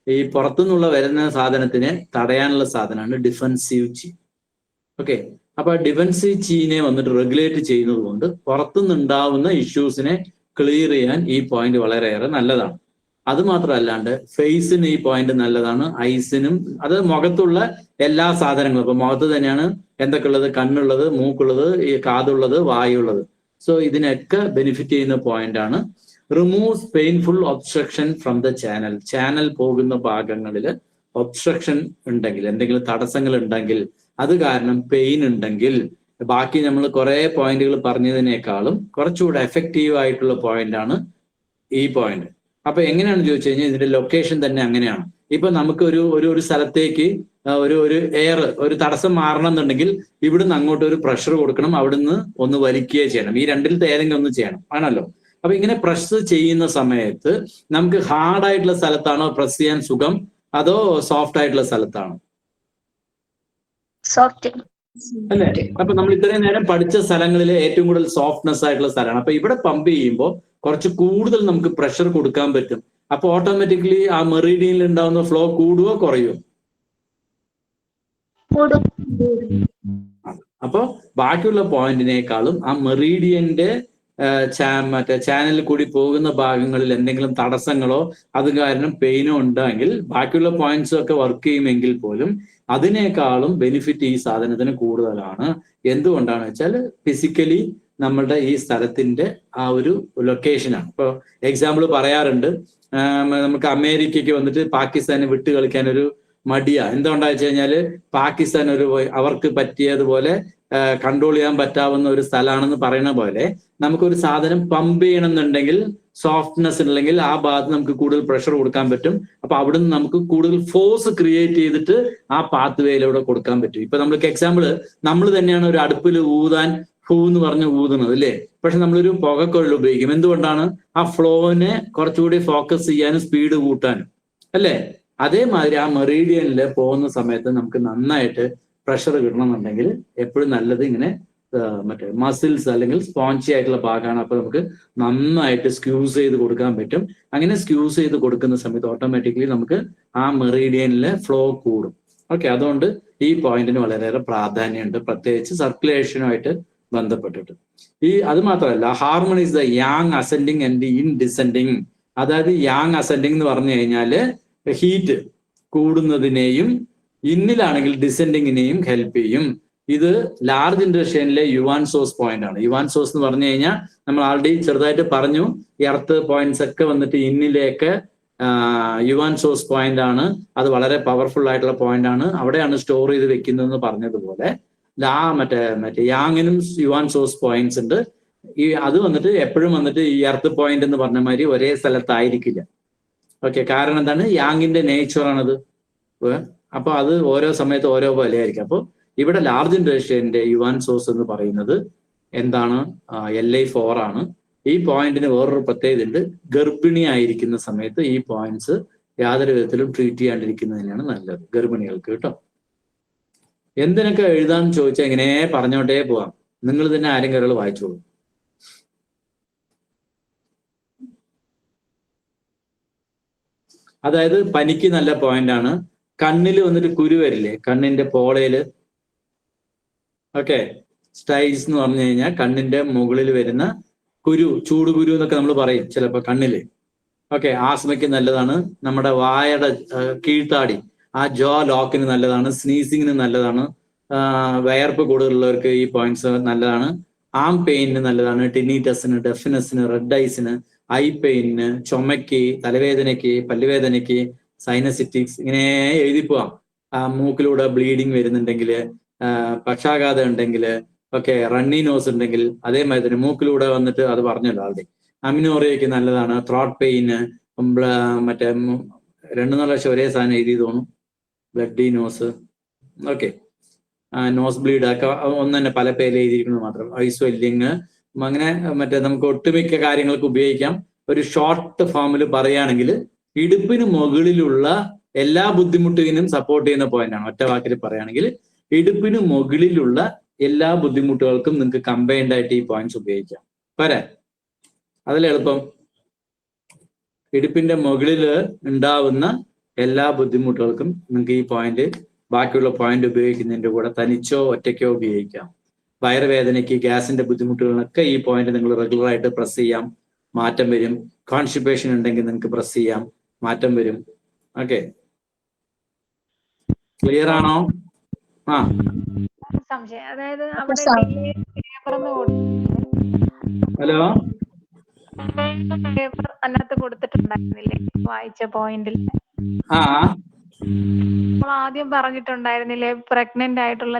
ഈ പുറത്തുനിന്നുള്ള വരുന്ന സാധനത്തിനെ തടയാനുള്ള സാധനമാണ് ഡിഫെൻസീവ് ചി. ഓക്കെ, അപ്പൊ ഡിഫെൻസീവ് ചീനെ വന്നിട്ട് റെഗുലേറ്റ് ചെയ്യുന്നത് കൊണ്ട് പുറത്തുനിന്നുണ്ടാവുന്ന ഇഷ്യൂസിനെ ക്ലിയർ ചെയ്യാൻ ഈ പോയിന്റ് വളരെയേറെ നല്ലതാണ്. അത് മാത്രമല്ലാണ്ട് ഫേസിന് ഈ പോയിന്റ് നല്ലതാണ്, ഐസിനും. അത് മുഖത്തുള്ള എല്ലാ സാധനങ്ങളും, ഇപ്പൊ മുഖത്ത് തന്നെയാണ് എന്തൊക്കെയുള്ളത്, കണ്ണുള്ളത്, മൂക്കുള്ളത്, ഈ കാതുള്ളത്, വായുള്ളത്. സോ ഇതിനൊക്കെ ബെനിഫിറ്റ് ചെയ്യുന്ന പോയിന്റ് ആണ്. Removes painful obstruction from the channel. Channel പോകുന്ന ഭാഗങ്ങളിൽ ഒബ്സ്ട്രക്ഷൻ ഉണ്ടെങ്കിൽ, എന്തെങ്കിലും തടസ്സങ്ങൾ ഉണ്ടെങ്കിൽ, അത് കാരണം പെയിൻ ഉണ്ടെങ്കിൽ, ബാക്കി നമ്മൾ കുറെ പോയിന്റുകൾ പറഞ്ഞതിനേക്കാളും കുറച്ചുകൂടെ എഫക്റ്റീവ് ആയിട്ടുള്ള പോയിന്റ് ആണ് ഈ പോയിന്റ്. അപ്പൊ എങ്ങനെയാണെന്ന് ചോദിച്ചു കഴിഞ്ഞാൽ ഇതിന്റെ ലൊക്കേഷൻ തന്നെ അങ്ങനെയാണ്. ഇപ്പൊ നമുക്ക് ഒരു സ്ഥലത്തേക്ക് ഒരു എയർ, ഒരു തടസ്സം മാറണം എന്നുണ്ടെങ്കിൽ ഇവിടുന്ന് അങ്ങോട്ട് ഒരു പ്രഷർ കൊടുക്കണം, അവിടുന്ന് ഒന്ന് വലിക്കുകയോ ചെയ്യണം. ഈ രണ്ടിലത്തെ ഏതെങ്കിലും ഒന്ന് ചെയ്യണം, ആണല്ലോ. അപ്പൊ ഇങ്ങനെ പ്രസ് ചെയ്യുന്ന സമയത്ത് നമുക്ക് ഹാർഡായിട്ടുള്ള സ്ഥലത്താണോ പ്രസ് ചെയ്യാൻ സുഖം, അതോ സോഫ്റ്റ് ആയിട്ടുള്ള സ്ഥലത്താണോ? അല്ലേ? അപ്പൊ നമ്മൾ ഇത്രയും നേരം പഠിച്ച സ്ഥലങ്ങളിൽ ഏറ്റവും കൂടുതൽ സോഫ്റ്റ്നെസ് ആയിട്ടുള്ള സ്ഥലമാണ്. അപ്പൊ ഇവിടെ പമ്പ് ചെയ്യുമ്പോൾ കുറച്ച് കൂടുതൽ നമുക്ക് പ്രഷർ കൊടുക്കാൻ പറ്റും. അപ്പൊ ഓട്ടോമാറ്റിക്കലി ആ മെറീഡിയനിൽ ഉണ്ടാവുന്ന ഫ്ലോ കൂടുവോ കുറയോ? അപ്പൊ ബാക്കിയുള്ള പോയിന്റിനേക്കാളും ആ മെറീഡിയന്റെ ചാനലിൽ കൂടി പോകുന്ന ഭാഗങ്ങളിൽ എന്തെങ്കിലും തടസ്സങ്ങളോ അത് കാരണം പെയിനോ ഉണ്ടെങ്കിൽ ബാക്കിയുള്ള പോയിന്റ്സും ഒക്കെ വർക്ക് ചെയ്യുമെങ്കിൽ പോലും അതിനേക്കാളും ബെനിഫിറ്റ് ഈ സാധനത്തിന് കൂടുതലാണ്. എന്തുകൊണ്ടാണെന്ന് വെച്ചാൽ ഫിസിക്കലി നമ്മളുടെ ഈ സ്ഥലത്തിന്റെ ആ ഒരു ലൊക്കേഷനാണ്. ഇപ്പോൾ എക്സാമ്പിൾ പറയാറുണ്ട്, നമുക്ക് അമേരിക്കയ്ക്ക് വന്നിട്ട് പാകിസ്ഥാനെ വിട്ട് കളിക്കാൻ ഒരു മടിയാ. എന്തുകൊണ്ടാ വെച്ച് കഴിഞ്ഞാല് പാകിസ്ഥാൻ അവർക്ക് പറ്റിയതുപോലെ കൺട്രോൾ ചെയ്യാൻ പറ്റാവുന്ന ഒരു സ്ഥലമാണെന്ന് പറയുന്ന പോലെ നമുക്കൊരു സാധനം പമ്പ് ചെയ്യണമെന്നുണ്ടെങ്കിൽ സോഫ്റ്റ്നെസ് ഉണ്ടെങ്കിൽ ആ ഭാഗത്ത് നമുക്ക് കൂടുതൽ പ്രഷർ കൊടുക്കാൻ പറ്റും. അപ്പൊ അവിടുന്ന് നമുക്ക് കൂടുതൽ ഫോഴ്സ് ക്രിയേറ്റ് ചെയ്തിട്ട് ആ പാത്ത് വേയിലൂടെ കൊടുക്കാൻ പറ്റും. ഇപ്പൊ നമ്മൾക്ക് എക്സാമ്പിൾ, നമ്മൾ തന്നെയാണ് ഒരു അടുപ്പിൽ ഊതാൻ ഹൂ എന്ന് പറഞ്ഞ് ഊതുന്നത് അല്ലേ? പക്ഷെ നമ്മളൊരു പുകക്കൊഴൽ ഉപയോഗിക്കും. എന്തുകൊണ്ടാണ്? ആ ഫ്ലോവിനെ കുറച്ചുകൂടി ഫോക്കസ് ചെയ്യാനും സ്പീഡ് കൂട്ടാനും അല്ലേ? അതേമാതിരി ആ മെറീഡിയനിൽ പോകുന്ന സമയത്ത് നമുക്ക് നന്നായിട്ട് പ്രഷർ കിട്ടണമെന്നുണ്ടെങ്കിൽ എപ്പോഴും നല്ലത് ഇങ്ങനെ മറ്റേ മസിൽസ് അല്ലെങ്കിൽ സ്പോഞ്ചി ആയിട്ടുള്ള ഭാഗമാണ്. അപ്പൊ നമുക്ക് നന്നായിട്ട് സ്ക്യൂസ് ചെയ്ത് കൊടുക്കാൻ പറ്റും. അങ്ങനെ സ്ക്യൂസ് ചെയ്ത് കൊടുക്കുന്ന സമയത്ത് ഓട്ടോമാറ്റിക്കലി നമുക്ക് ആ മെറീഡിയനിലെ ഫ്ലോ കൂടും. ഓക്കെ, അതുകൊണ്ട് ഈ പോയിന്റിന് വളരെയേറെ പ്രാധാന്യമുണ്ട്, പ്രത്യേകിച്ച് സർക്കുലേഷനുമായിട്ട് ബന്ധപ്പെട്ടിട്ട്. അത് മാത്രമല്ല, harmonise the Yang ascending and in descending. അതായത് യാങ് അസെൻഡിങ് എന്ന് പറഞ്ഞു കഴിഞ്ഞാല് ഹീറ്റ് കൂടുന്നതിനെയും ഇന്നിലാണെങ്കിൽ ഡിസെൻഡിങ്ങിനെയും ഹെൽപ്പ് ചെയ്യും. ഇത് ലാർജ് ഇൻഡസ്ട്രിയനിലെ യുവാൻ സോഴ്സ് പോയിന്റ് ആണ്. യുവാൻ സോഴ്സ് എന്ന് പറഞ്ഞു കഴിഞ്ഞാൽ നമ്മൾ ആൾറെഡി ചെറുതായിട്ട് പറഞ്ഞു, എർത്ത് പോയിന്റ്സ് ഒക്കെ വന്നിട്ട് ഇന്നിലേക്ക് യുവാൻ സോഴ്സ് പോയിന്റ് ആണ്. അത് വളരെ പവർഫുൾ ആയിട്ടുള്ള പോയിന്റ് ആണ്. അവിടെയാണ് സ്റ്റോർ ചെയ്ത് വെക്കുന്നതെന്ന് പറഞ്ഞതുപോലെ മറ്റേ യാങ്ങിനും യുവാൻ സോഴ്സ് പോയിന്റ്സ് ഉണ്ട്. അത് വന്നിട്ട് എപ്പോഴും വന്നിട്ട് ഈ എർത്ത് പോയിന്റ് എന്ന് പറഞ്ഞ മാതിരി ഒരേ സ്ഥലത്തായിരിക്കില്ല. ഓക്കെ, കാരണം എന്താണ്? യാങ്ങിന്റെ നേച്ചറാണത്. അപ്പൊ അത് ഓരോ സമയത്ത് ഓരോ പോലെ ആയിരിക്കും. അപ്പോൾ ഇവിടെ ലാർജ് ഇൻഡസ്ട്രിയന്റെ യുവാൻ സോഴ്സ് എന്ന് പറയുന്നത് എന്താണ്? LI4 ആണ്. ഈ പോയിന്റിന് വേറൊരു പ്രത്യേകത ഉണ്ട്. ഗർഭിണി ആയിരിക്കുന്ന സമയത്ത് ഈ പോയിന്റ്സ് യാതൊരു വിധത്തിലും ട്രീറ്റ് ചെയ്യാണ്ടിരിക്കുന്നതിനാണ് നല്ലത് ഗർഭിണികൾക്ക് കേട്ടോ. എന്തിനൊക്കെ എഴുതാന്ന് ചോദിച്ചാൽ ഇങ്ങനെ പറഞ്ഞോട്ടേ പോവാം. നിങ്ങൾ തന്നെ ആരെങ്കിലും വായിച്ചോളൂ. അതായത് പനിക്ക് നല്ല പോയിന്റ് ആണ്. കണ്ണിൽ വന്നിട്ട് കുരു വരില്ലേ, കണ്ണിന്റെ പോളയില്. ഓക്കെ, സ്റ്റൈസ് എന്ന് പറഞ്ഞു കഴിഞ്ഞാൽ കണ്ണിന്റെ മുകളിൽ വരുന്ന കുരു, ചൂടുകുരു എന്നൊക്കെ നമ്മൾ പറയും ചിലപ്പോൾ കണ്ണില്. ഓക്കെ, ആസ്മയ്ക്ക് നല്ലതാണ്. നമ്മുടെ വായയുടെ കീഴ്ത്താടി ആ ജോ ലോക്കിന് നല്ലതാണ്. സ്നീസിങ്ങിന് നല്ലതാണ്. വയർപ്പ് കൂടുതലുള്ളവർക്ക് ഈ പോയിന്റ്സ് നല്ലതാണ്. ആം പെയിനിന് നല്ലതാണ്. ടിനീറ്റസിന്, ഡെഫിനസിന്, റെഡ് ഐസിന്, ഐ പെയിനിന്, ചുമയ്ക്ക്, തലവേദനയ്ക്ക്, പല്ലുവേദനയ്ക്ക്, സൈനസിറ്റിക്സ്, ഇങ്ങനെ എഴുതി പോവാം. മൂക്കിലൂടെ ബ്ലീഡിങ് വരുന്നുണ്ടെങ്കിൽ, പക്ഷാഘാതം ഉണ്ടെങ്കിൽ, ഓക്കെ, റണ്ണി നോസ് ഉണ്ടെങ്കിൽ, അതേമാതിരി തന്നെ മൂക്കിലൂടെ വന്നിട്ട് അത് പറഞ്ഞല്ലോ ആളുടെ അമിനോറിയയ്ക്ക് നല്ലതാണ്. ത്രോട്ട് പെയിന്, മറ്റേ 2-4 ലക്ഷം ഒരേ സാധനം എഴുതി തോന്നും. Bloody nose, okay, nose bleed ഒക്കെ ഒന്ന് തന്നെ പല പേര് എഴുതിയിരിക്കുന്നത് മാത്രം. ഐ സ്വെല്ലിങ്, അങ്ങനെ മറ്റേ നമുക്ക് ഒട്ടുമിക്ക കാര്യങ്ങൾക്ക് ഉപയോഗിക്കാം. ഒരു ഷോർട്ട് ഫോമിൽ പറയുകയാണെങ്കിൽ ഇടുപ്പിന് മുകളിലുള്ള എല്ലാ ബുദ്ധിമുട്ടിനും സപ്പോർട്ട് ചെയ്യുന്ന പോയിന്റാണ്. ഒറ്റ വാക്കിൽ പറയുകയാണെങ്കിൽ ഇടുപ്പിന് മുകളിലുള്ള എല്ലാ ബുദ്ധിമുട്ടുകൾക്കും നിങ്ങൾക്ക് കമ്പൈൻഡ് ആയിട്ട് ഈ പോയിന്റ്സ് ഉപയോഗിക്കാം. പോരെ? അതിലെളുപ്പം ഇടുപ്പിന്റെ മുകളിൽ ഉണ്ടാവുന്ന എല്ലാ ബുദ്ധിമുട്ടുകൾക്കും നിങ്ങൾക്ക് ഈ പോയിന്റ് ബാക്കിയുള്ള പോയിന്റ് ഉപയോഗിക്കുന്നതിന്റെ കൂടെ തനിച്ചോ ഒറ്റയ്ക്കോ ഉപയോഗിക്കാം. വയറുവേദനയ്ക്ക്, ഗ്യാസിന്റെ ബുദ്ധിമുട്ടുകളൊക്കെ ഈ പോയിന്റ് നിങ്ങൾ റെഗുലർ ആയിട്ട് പ്രസ് ചെയ്യാം, മാറ്റം വരും. കോൺസ്റ്റിപ്പേഷൻ ഉണ്ടെങ്കിൽ നിങ്ങൾക്ക് പ്രസ് ചെയ്യാം, മാറ്റം വരും. ഓക്കെ, ക്ലിയർ ആണോ? ആ, സംശയം, അതായത് അവിടെ ഹലോ, പേപ്പർ അതിനകത്ത് കൊടുത്തിട്ടുണ്ടായിരുന്നില്ലേ വായിച്ച പോയിന്റിൽ? ആ നമ്മൾ ആദ്യം പറഞ്ഞിട്ടുണ്ടായിരുന്നില്ലേ പ്രഗ്നന്റ് ആയിട്ടുള്ള